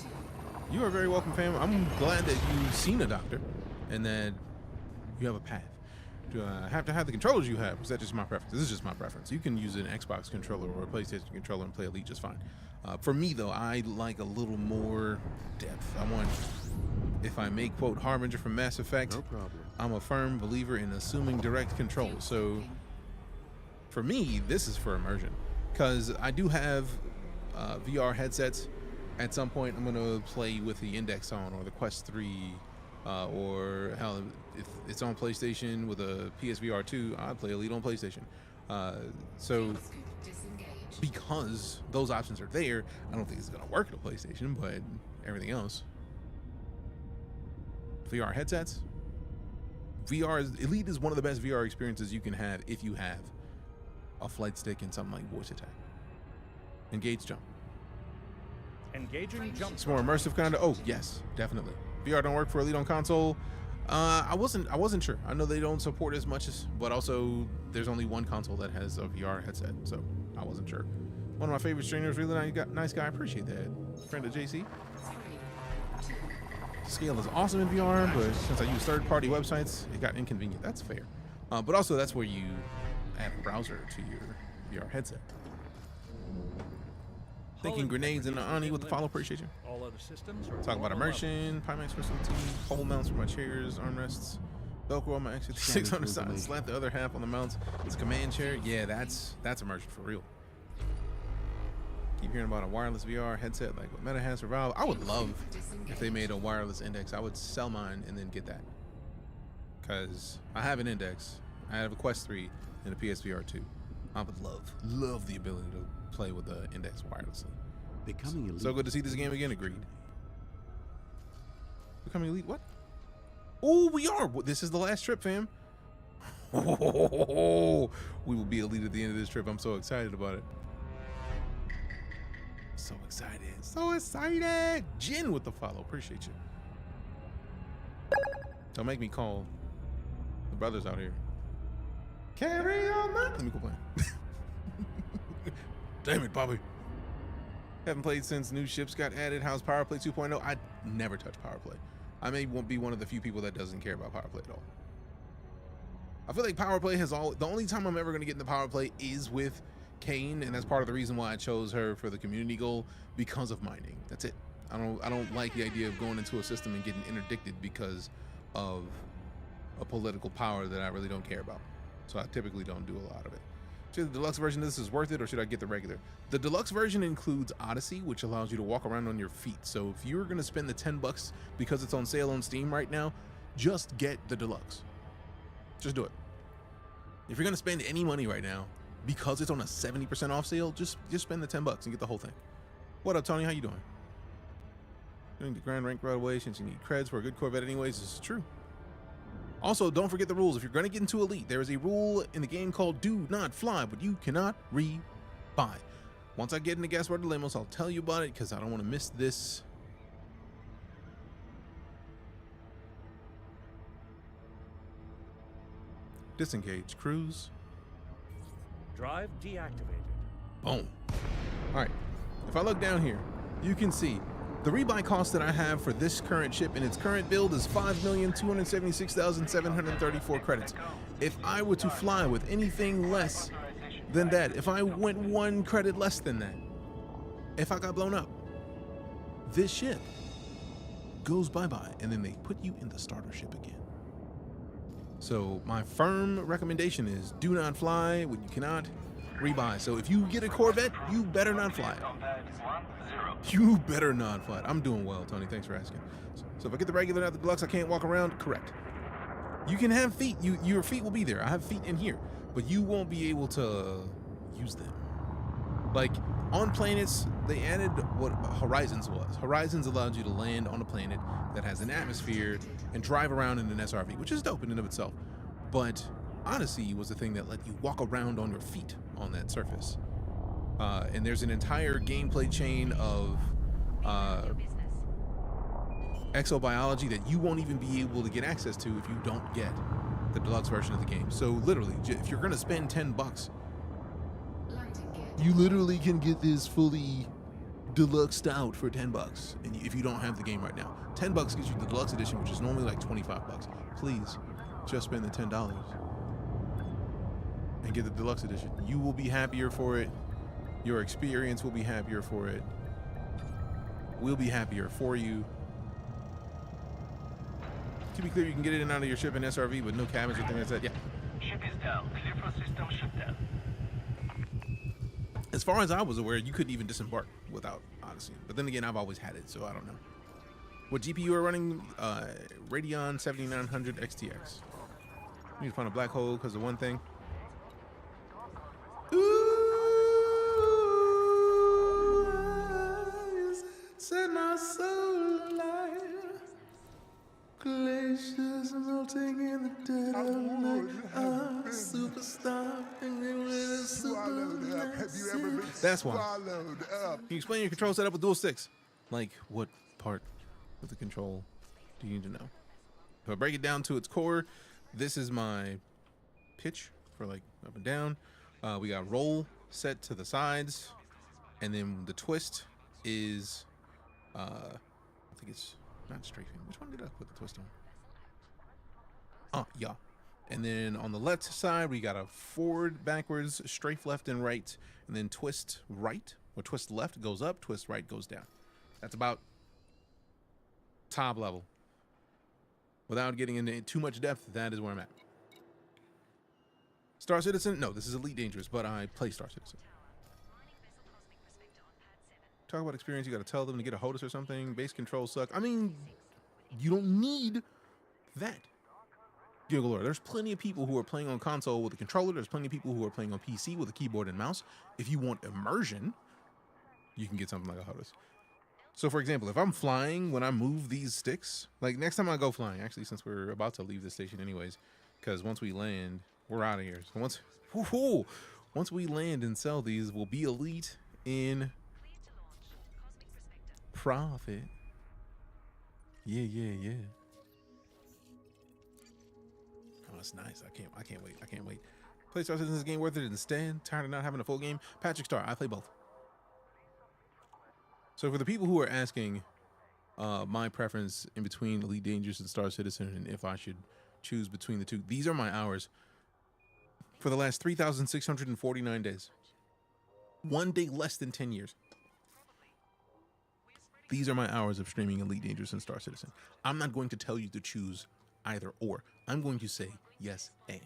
You are very welcome, fam. I'm glad that you've seen a doctor and that you have a path. Do I have to have the controllers you have? Is that just my preference? This is just my preference. You can use an Xbox controller or a PlayStation controller and play Elite just fine. For me, though, I like a little more depth. I want, if I may quote Harbinger from Mass Effect, No problem. I'm a firm believer in assuming direct control. So for me, this is for immersion, because I do have VR headsets. At some point, I'm going to play with the Index on, or the Quest 3, or hell, if it's on PlayStation with a PSVR 2, I'd play Elite on PlayStation. So because those options are there, I don't think it's going to work at a PlayStation, but everything else. VR headsets. Elite is one of the best VR experiences you can have if you have a flight stick and something like voice attack. Engage jump. Engaging jump. It's more immersive kind of. Oh yes, definitely. VR don't work for Elite on console. I wasn't sure. I know they don't support as much as, but also there's only one console that has a VR headset, so I wasn't sure. One of my favorite streamers, really nice guy. I appreciate that. Friend of JC. Scale is awesome in VR, but since I use third-party websites, it got inconvenient. That's fair. But also that's where you add a browser to your VR headset. Thinking grenades and Ani with the follow, appreciate you. All other systems are Talk about immersion, Pimax facility, pole mounts for my chairs, armrests, Velcro on my X56 on the side, slap the other half on the mounts. It's a command chair. Yeah, that's immersion for real. Keep hearing about a wireless VR headset like what Meta has for Valve. I would love if they made a wireless Index. I would sell mine and then get that, because I have an Index, I have a Quest 3 and a PSVR 2. I would love the ability to play with the Index wirelessly. Becoming Elite. So good to see this game again. Agreed. Becoming Elite. What? Oh, we are. This is the last trip, fam. Oh, we will be Elite at the end of this trip. I'm so excited about it. So excited. So excited. Jin with the follow. Appreciate you. Don't make me call the brothers out here. Carry on. Let me go play. Damn it, Bobby. Haven't played since new ships got added. How's Power Play 2.0? I never touch Power Play. I may be one of the few people that doesn't care about Power Play at all. I feel like Power Play has the only time I'm ever going to get into Power Play is with Kane, and that's part of the reason why I chose her for the community goal, because of mining. That's it. I don't like the idea of going into a system and getting interdicted because of a political power that I really don't care about. So I typically don't do a lot of it. Should the deluxe version of this is worth it, or should I get the regular? The deluxe version includes Odyssey, which allows you to walk around on your feet. So if you're gonna spend the $10 because it's on sale on Steam right now, just get the deluxe. Just do it. If you're gonna spend any money right now because it's on a 70% off sale, just spend the $10 and get the whole thing. What up, Tony? How you doing? Doing the grand rank right away since you need creds for a good Corvette anyways. This is true. Also, don't forget the rules. If you're going to get into Elite, there is a rule in the game called do not fly, but you cannot rebuy. Once I get into Gasward Lemos, I'll tell you about it, because I don't want to miss this. Disengage. Cruise. Drive deactivated. Boom. All right. If I look down here, you can see the rebuy cost that I have for this current ship in its current build is 5,276,734 credits. If I were to fly with anything less than that, if I went 1 credit less than that, if I got blown up, this ship goes bye-bye, and then they put you in the starter ship again. So my firm recommendation is do not fly when you cannot rebuy. So if you get a Corvette, you better not fly it. You better not fly it. I'm doing well, Tony. Thanks for asking. So if I get the regular, not the deluxe, I can't walk around. Correct. You can have feet. Your feet will be there. I have feet in here, but you won't be able to use them. Like on planets, they added what Horizons was. Horizons allowed you to land on a planet that has an atmosphere and drive around in an SRV, which is dope in and of itself. But Odyssey was the thing that let you walk around on your feet on that surface. And there's an entire gameplay chain of exobiology that you won't even be able to get access to if you don't get the deluxe version of the game. So literally, if you're gonna spend $10, you literally can get this fully deluxed out for $10. And if you don't have the game right now, $10 gives you the deluxe edition, which is normally like $25. Please, just spend the $10 and get the deluxe edition. You will be happier for it. Your experience will be happier for it. We'll be happier for you. To be clear, you can get it in and out of your ship in SRV, but no cabins or things like that. Yeah. Ship is down. Clear for system shutdown. As far as I was aware, you couldn't even disembark without Odyssey. But then again, I've always had it, so I don't know. What GPU are running? Radeon 7900 XTX. You need to find a black hole because of one thing. Set my soul alight. Glaciers melting in the dead of night. I'm a superstar. That's why. Can you explain your control setup with dual sticks? Like, what part of the control do you need to know? If I break it down to its core, this is my pitch for like up and down. We got roll set to the sides, and then the twist is I think it's not strafing. Which one did I put the twist on? Oh, yeah. And then on the left side, we got a forward, backwards, strafe left and right, and then twist right, or twist left goes up, twist right goes down. That's about top level. Without getting into too much depth, that is where I'm at. Star Citizen? No, this is EliteDangerous, but I play Star Citizen. Talk about experience, you gotta tell them to get a HOTUS or something. Base controls suck. I mean, you don't need that. There's plenty of people who are playing on console with a controller. There's plenty of people who are playing on PC with a keyboard and mouse. If you want immersion, you can get something like a HOTUS. So for example, if I'm flying, when I move these sticks, like next time I go flying, actually, since we're about to leave the station anyways, because once we land, we're out of here. So once we land and sell these, we'll be elite in profit. Yeah. Oh, that's nice. I can't wait. Play Star Citizen, is this game worth it instead? Tired of not having a full game? Patrick Star, I play both. So for the people who are asking my preference in between EliteDangerous and Star Citizen, and if I should choose between the two, these are my hours for the last 3,649 days. One day less than 10 years. These are my hours of streaming EliteDangerous and Star Citizen. I'm not going to tell you to choose either or. I'm going to say yes and.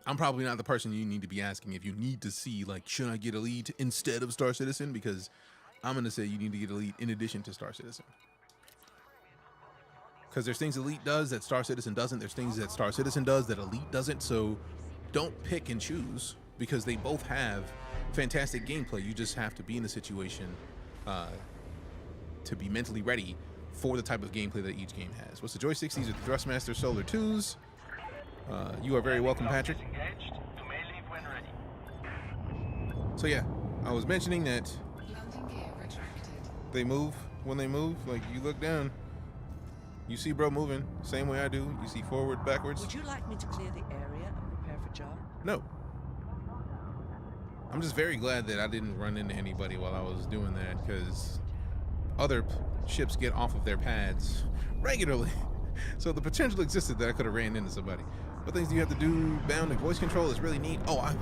I'm probably not the person you need to be asking if you need to see, like, should I get Elite instead of Star Citizen? Because I'm going to say you need to get Elite in addition to Star Citizen. Because there's things Elite does that Star Citizen doesn't. There's things that Star Citizen does that Elite doesn't. So don't pick and choose, because they both have fantastic gameplay. You just have to be in the situation to be mentally ready for the type of gameplay that each game has. What's the joysticks? These are the Thrustmaster Solar 2s. You are very welcome, Patrick. So yeah, I was mentioning that they move when they move. Like, you look down, you see bro moving, same way I do. You see forward, backwards. Would you like me to clear the area and prepare for job? No. I'm just very glad that I didn't run into anybody while I was doing that, because other ships get off of their pads regularly. So the potential existed that I could have ran into somebody. What things do you have to do? Bound and voice control is really neat. Oh,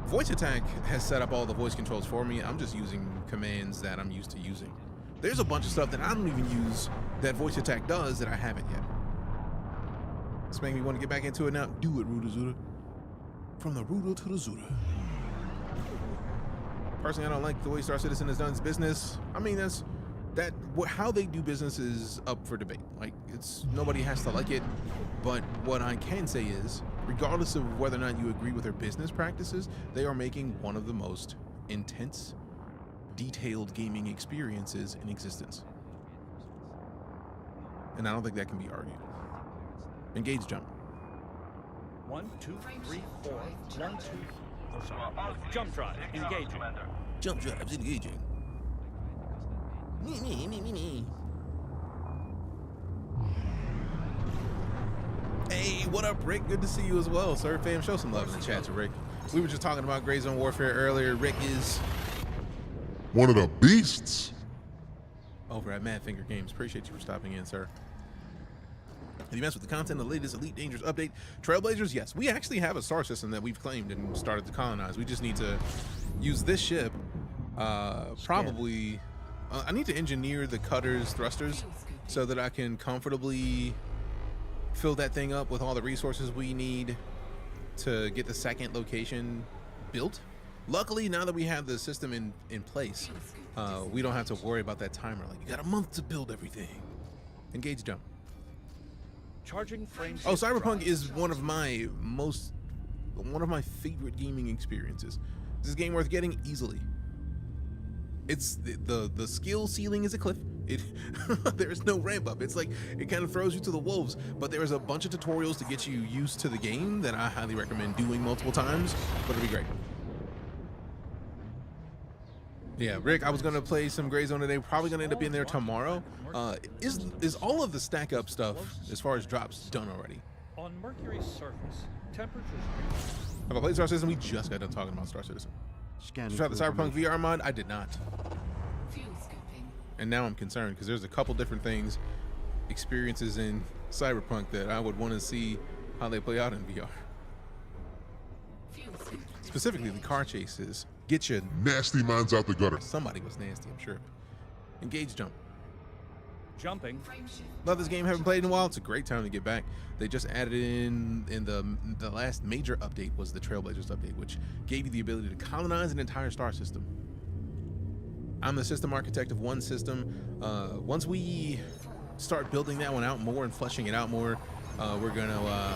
Voice Attack has set up all the voice controls for me. I'm just using commands that I'm used to using. There's a bunch of stuff that I don't even use that Voice Attack does that I haven't yet. It's making me want to get back into it now. Do it, Rudazuda. From the Rudo to the Zuda. Personally, I don't like the way Star Citizen has done its business. I mean, how they do business is up for debate. Like, nobody has to like it, but what I can say is, regardless of whether or not you agree with their business practices, they are making one of the most intense, detailed gaming experiences in existence. And I don't think that can be argued. Engage jump. 1, 2, 3, 4. 1, 2. Oh, sorry. Jump drive. Engaging. Jump drives engaging. Me. Hey, what up, Rick? Good to see you as well, sir. Fam, show some love in the chat to Rick. We were just talking about Gray Zone Warfare earlier. Rick is one of the beasts over at Mad Finger Games. Appreciate you for stopping in, sir. Have you messed with the content of the latest Elite Dangerous update? Trailblazers, yes. We actually have a star system that we've claimed and started to colonize. We just need to use this ship. Probably, I need to engineer the cutters, thrusters, so that I can comfortably fill that thing up with all the resources we need to get the second location built. Luckily, now that we have the system in place, we don't have to worry about that timer. Like, you got a month to build everything. Engage jump. Charging frames. Oh, Cyberpunk is one of my favorite gaming experiences. This is a game worth getting easily. It's the skill ceiling is a cliff. There's no ramp up. It's like it kind of throws you to the wolves, but there's a bunch of tutorials to get you used to the game that I highly recommend doing multiple times, but it'll be great. Yeah, Rick, I was gonna play some Gray Zone today. Probably gonna end up in there tomorrow. Is all of the stack up stuff as far as drops done already? On Mercury's surface, temperatures. Have I played Star Citizen? We just got done talking about Star Citizen. Did you try the Cyberpunk VR mod? I did not. And now I'm concerned because there's a couple different experiences in Cyberpunk that I would want to see how they play out in VR. Specifically, the car chases. Get your nasty minds out the gutter. Somebody was nasty, I'm sure. Engage jump. Jumping. Love this game. Haven't played in a while. It's a great time to get back. They just added in the last major update was the Trailblazers update, which gave you the ability to colonize an entire star system. I'm the system architect of one system. Once we start building that one out more and fleshing it out more, we're gonna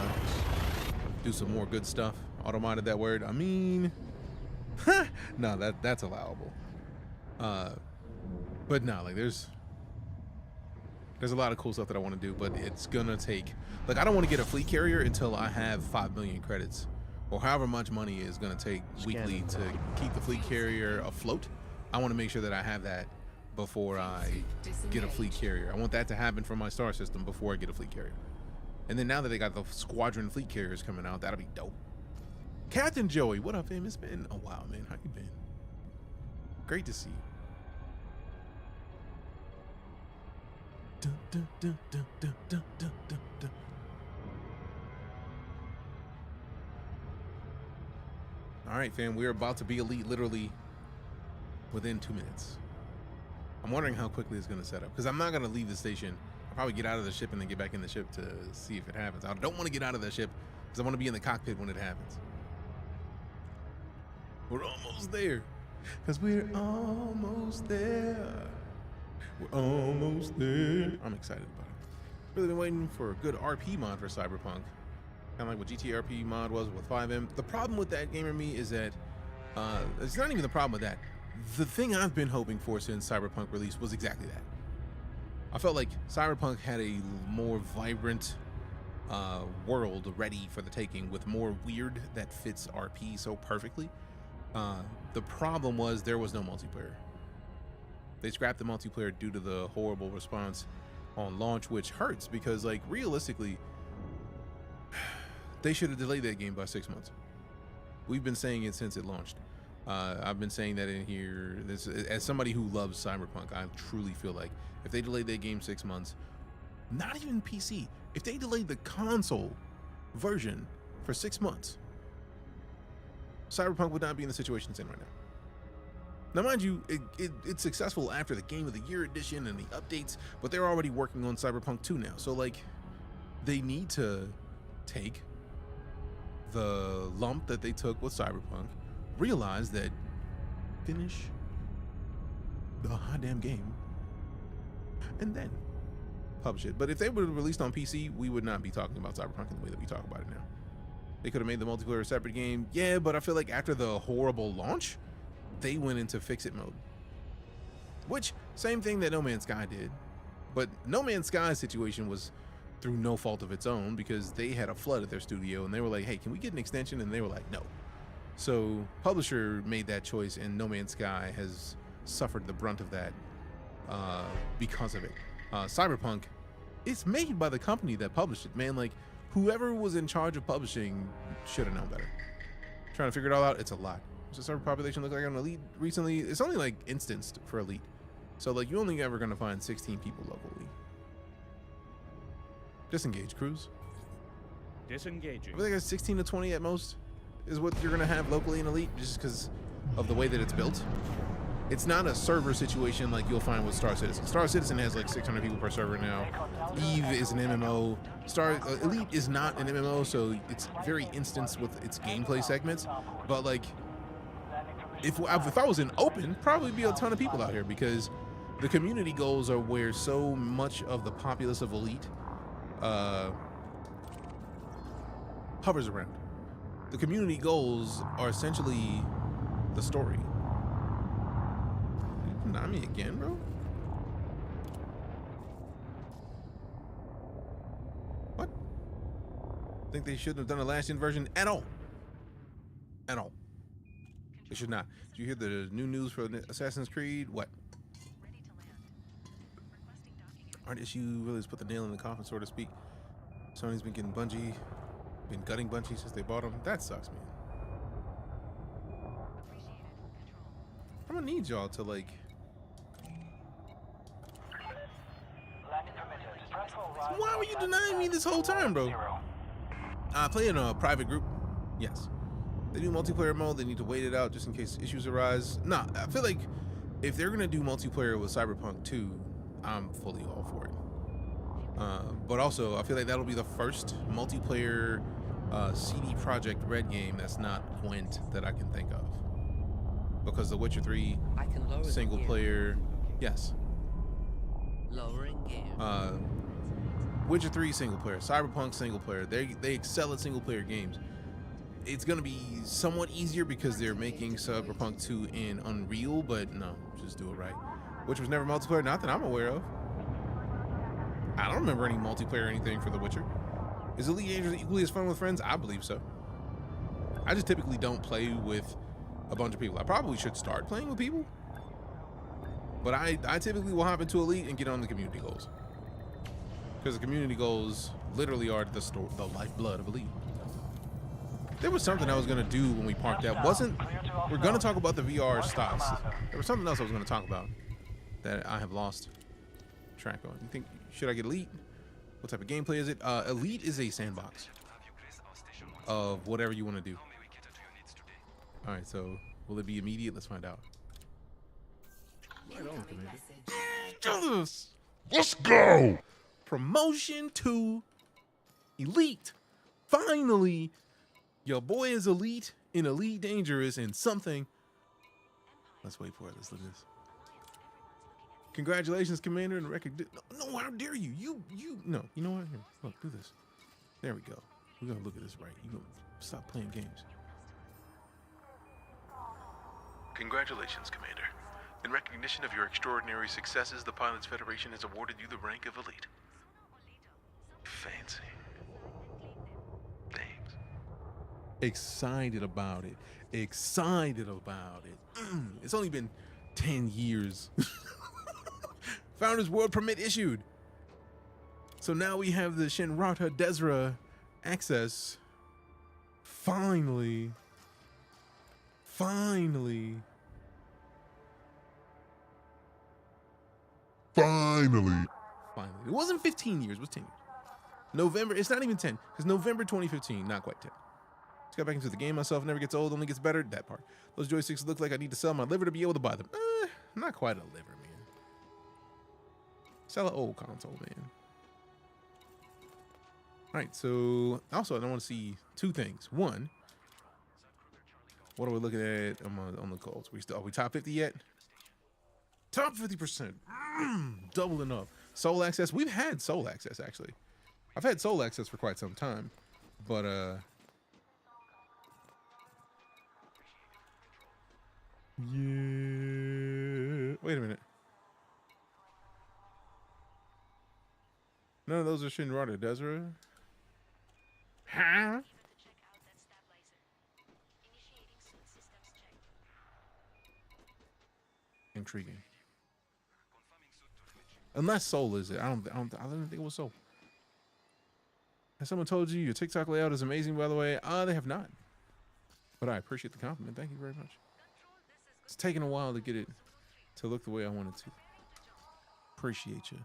do some more good stuff. Auto-modded that word. I mean, no, that's allowable. But no, like there's a lot of cool stuff that I want to do, but it's gonna take, like, I don't want to get a fleet carrier until I have 5 million credits, or however much money is gonna take weekly to keep the fleet carrier afloat. I want to make sure that I have that before I get a fleet carrier. I want that to happen for my star system before I get a fleet carrier. And then now that they got the squadron fleet carriers coming out, that'll be dope. Captain Joey, what up, fam? It's been a while, man. How you been? Great to see you. Dun, dun, dun, dun, dun, dun, dun, dun, dun. All right, fam, we're about to be elite literally within 2 minutes. I'm wondering how quickly it's going to set up, because I'm not going to leave the station. I'll probably get out of the ship and then get back in the ship to see if it happens. I don't want to get out of the ship because I want to be in the cockpit when it happens. We're almost there, because we're almost there. We're almost there. I'm excited about it. Really been waiting for a good RP mod for Cyberpunk. Kind of like what GTRP mod was with 5M. The problem with that, Gamer Me, is that it's not even the problem with that. The thing I've been hoping for since Cyberpunk release was exactly that. I felt like Cyberpunk had a more vibrant world ready for the taking, with more weird that fits RP so perfectly. The problem was there was no multiplayer. They scrapped the multiplayer due to the horrible response on launch, which hurts because, like, realistically, they should have delayed that game by 6 months. We've been saying it since it launched. I've been saying that in here. As somebody who loves Cyberpunk, I truly feel like if they delayed that game 6 months, not even PC, if they delayed the console version for 6 months, Cyberpunk would not be in the situation it's in right now. Now, mind you, it's successful after the Game of the Year edition and the updates, but they're already working on Cyberpunk 2 now. So, like, they need to take the lump that they took with Cyberpunk, realize that finish the hot damn game, and then publish it. But if they would have released on PC, we would not be talking about Cyberpunk in the way that we talk about it now. They could have made the multiplayer a separate game, yeah, but I feel like after the horrible launch, they went into fix-it mode. Which, same thing that No Man's Sky did. But No Man's Sky's situation was through no fault of its own, because they had a flood at their studio and they were like, hey, can we get an extension? And they were like, no. So publisher made that choice, and No Man's Sky has suffered the brunt of that because of it. Cyberpunk, it's made by the company that published it, man. Like, whoever was in charge of publishing should have known better. Trying to figure it all out, it's a lot. What's the server population look like on Elite recently? It's only like instanced for Elite. So like you only ever gonna find 16 people locally. Disengage, Cruz. Disengaging. I think it's 16 to 20 at most is what you're gonna have locally in Elite, just because of the way that it's built. It's not a server situation like you'll find with Star Citizen. Star Citizen has like 600 people per server now. Eve is an MMO. Elite is not an MMO, so it's very instanced with its gameplay segments. But like, if I was in open, probably be a ton of people out here, because the community goals are where so much of the populace of Elite hovers around. The community goals are essentially the story. Not me again, bro. What? Think they shouldn't have done a last-gen version at all. At all. They should not. Did you hear the new news for Assassin's Creed? What? Art issue really has put the nail in the coffin, so to speak. Sony's been getting Bungie, been gutting Bungie since they bought them. That sucks, man. I'm gonna need y'all to like. Why were you denying me this whole time, bro? I play in a private group. Yes. They do multiplayer mode. They need to wait it out just in case issues arise. Nah, I feel like if they're gonna do multiplayer with Cyberpunk 2, I'm fully all for it. But also, I feel like that'll be the first multiplayer CD Projekt Red game that's not Gwent that I can think of. Because The Witcher 3 single player, yes. Lowering gear. Witcher 3 single player, Cyberpunk single player. They excel at single player games. It's gonna be somewhat easier because they're making Cyberpunk 2 in Unreal, but no, just do it right. Which was never multiplayer, not that I'm aware of. I don't remember any multiplayer or anything for The Witcher. Is EliteDangerous equally as fun with friends? I believe so. I just typically don't play with a bunch of people. I probably should start playing with people, but I typically will hop into Elite and get on the community goals, because the community goals literally are the lifeblood of Elite. There was something I was gonna do when we parked out. We're gonna talk about the VR stocks. There was something else I was gonna talk about that I have lost track on. You think, should I get Elite? What type of gameplay is it? Elite is a sandbox of whatever you want to do. All right, so will it be immediate? Let's find out. Right on, Commander. Let's go! Promotion to Elite. Finally, your boy is Elite in EliteDangerous and something. Let's wait for it. Let's look at this. Congratulations, Commander, and record. No, how dare you? No, you know what? Here, look, do this. There we go. We're gonna look at this right. You gonna stop playing games. Congratulations, Commander. In recognition of your extraordinary successes, the Pilots Federation has awarded you the rank of Elite. Fancy. Thanks. Excited about it. Excited about it. It's only been 10 years. Founders World Permit issued. So now we have the Shinrata Desra access. Finally. Finally. Finally. It wasn't 15 years, it was 10 years. November, it's not even 10, because November 2015, not quite 10. Just got back into the game myself, never gets old, only gets better. That part. Those joysticks look like I need to sell my liver to be able to buy them. Not quite a liver, man. Sell an old console, man. All right, so also I don't want to see two things. One, what are we looking at on the goals? Are we top 50 yet? Top 50%. Doubling up. Soul access. We've had soul access, actually. I've had soul access for quite some time. But, yeah. Wait a minute. None of those are Shinrada, Desra. Huh? Intriguing. Unless Soul is it. I don't think it was Soul. Has someone told you your TikTok layout is amazing, by the way? They have not. But I appreciate the compliment. Thank you very much. It's taken a while to get it to look the way I wanted to. Appreciate you.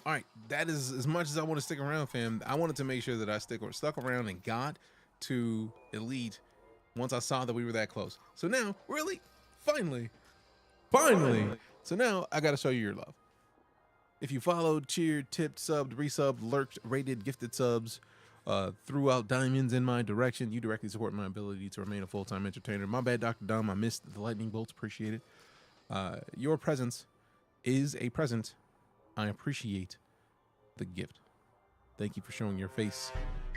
All right, that is as much as I want to stick around, fam. I wanted to make sure that I stuck around and got to Elite once I saw that we were that close. So now, really, finally. So now I got to show you your love. If you followed, cheered, tipped, subbed, resubbed, lurked, rated, gifted subs, threw out diamonds in my direction, you directly support my ability to remain a full-time entertainer. My bad, Dr. Dom. I missed the lightning bolts. Appreciate it. Your presence is a present. I appreciate the gift. Thank you for showing your face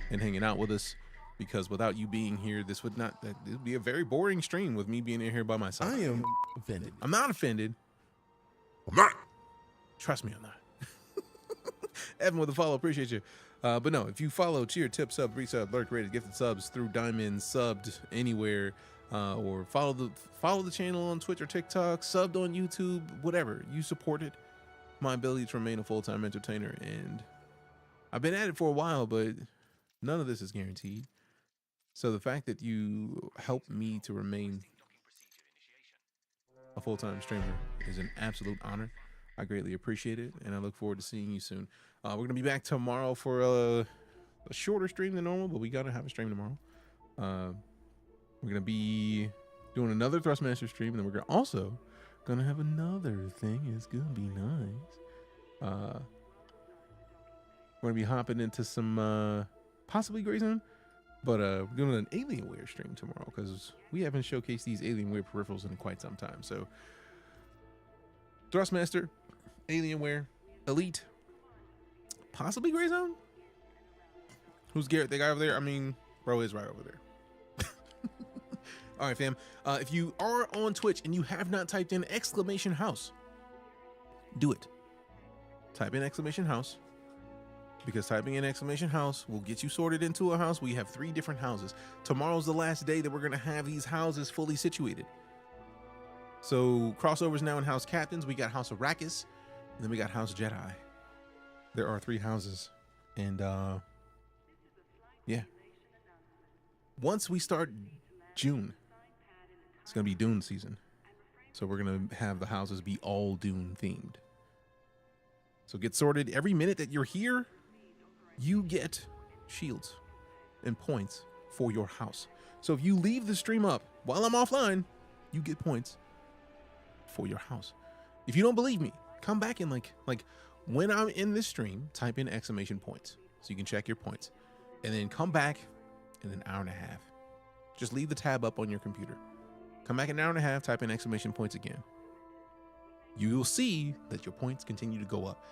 and hanging out with us, because without you being here, this would be a very boring stream with me being in here by myself. I am offended. I'm not offended. I'm not. Trust me, I'm not. Evan with a follow, appreciate you. But no, if you follow, cheer, tip, sub, resub, lurk, rated, gifted subs through diamonds, subbed anywhere, or follow the channel on Twitch or TikTok, subbed on YouTube, whatever, you supported my ability to remain a full-time entertainer. And I've been at it for a while, but none of this is guaranteed. So the fact that you helped me to remain a full-time streamer is an absolute honor. I greatly appreciate it, and I look forward to seeing you soon. We're going to be back tomorrow for a shorter stream than normal, but we got to have a stream tomorrow. We're going to be doing another Thrustmaster stream, and then we're also going to have another thing. It's going to be nice. We're going to be hopping into some possibly Grey Zone, but we're doing an Alienware stream tomorrow because we haven't showcased these Alienware peripherals in quite some time. So Thrustmaster, Alienware, Elite, possibly Grey Zone. Who's Garrett, the guy over there? I mean, bro is right over there. All right, fam. If you are on Twitch and you have not typed in !house, do it. Type in !house, because typing in !house will get you sorted into a house. We have 3 different houses. Tomorrow's the last day that we're going to have these houses fully situated. So crossovers now in House Captains. We got House Arrakis, and then we got House Jedi. There are 3 houses, and yeah. Once we start June, it's gonna be Dune season, so we're gonna have the houses be all Dune themed. So get sorted. Every minute that you're here, you get shields and points for your house. So if you leave the stream up while I'm offline, you get points for your house. If you don't believe me, come back and like when I'm in this stream, type in !points so you can check your points, and then come back in an hour and a half. Just leave the tab up on your computer. Come back in an hour and a half, type in !points again. You will see that your points continue to go up.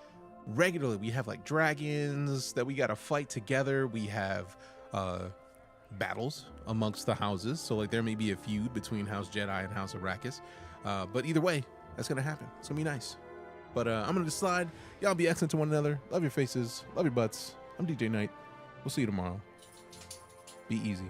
Regularly, we have like dragons that we got to fight together. We have battles amongst the houses. So like there may be a feud between House Jedi and House Arrakis. But either way, that's going to happen. It's going to be nice. But I'm going to slide. Y'all be excellent to one another. Love your faces. Love your butts. I'm DeejayKnight. We'll see you tomorrow. Be easy.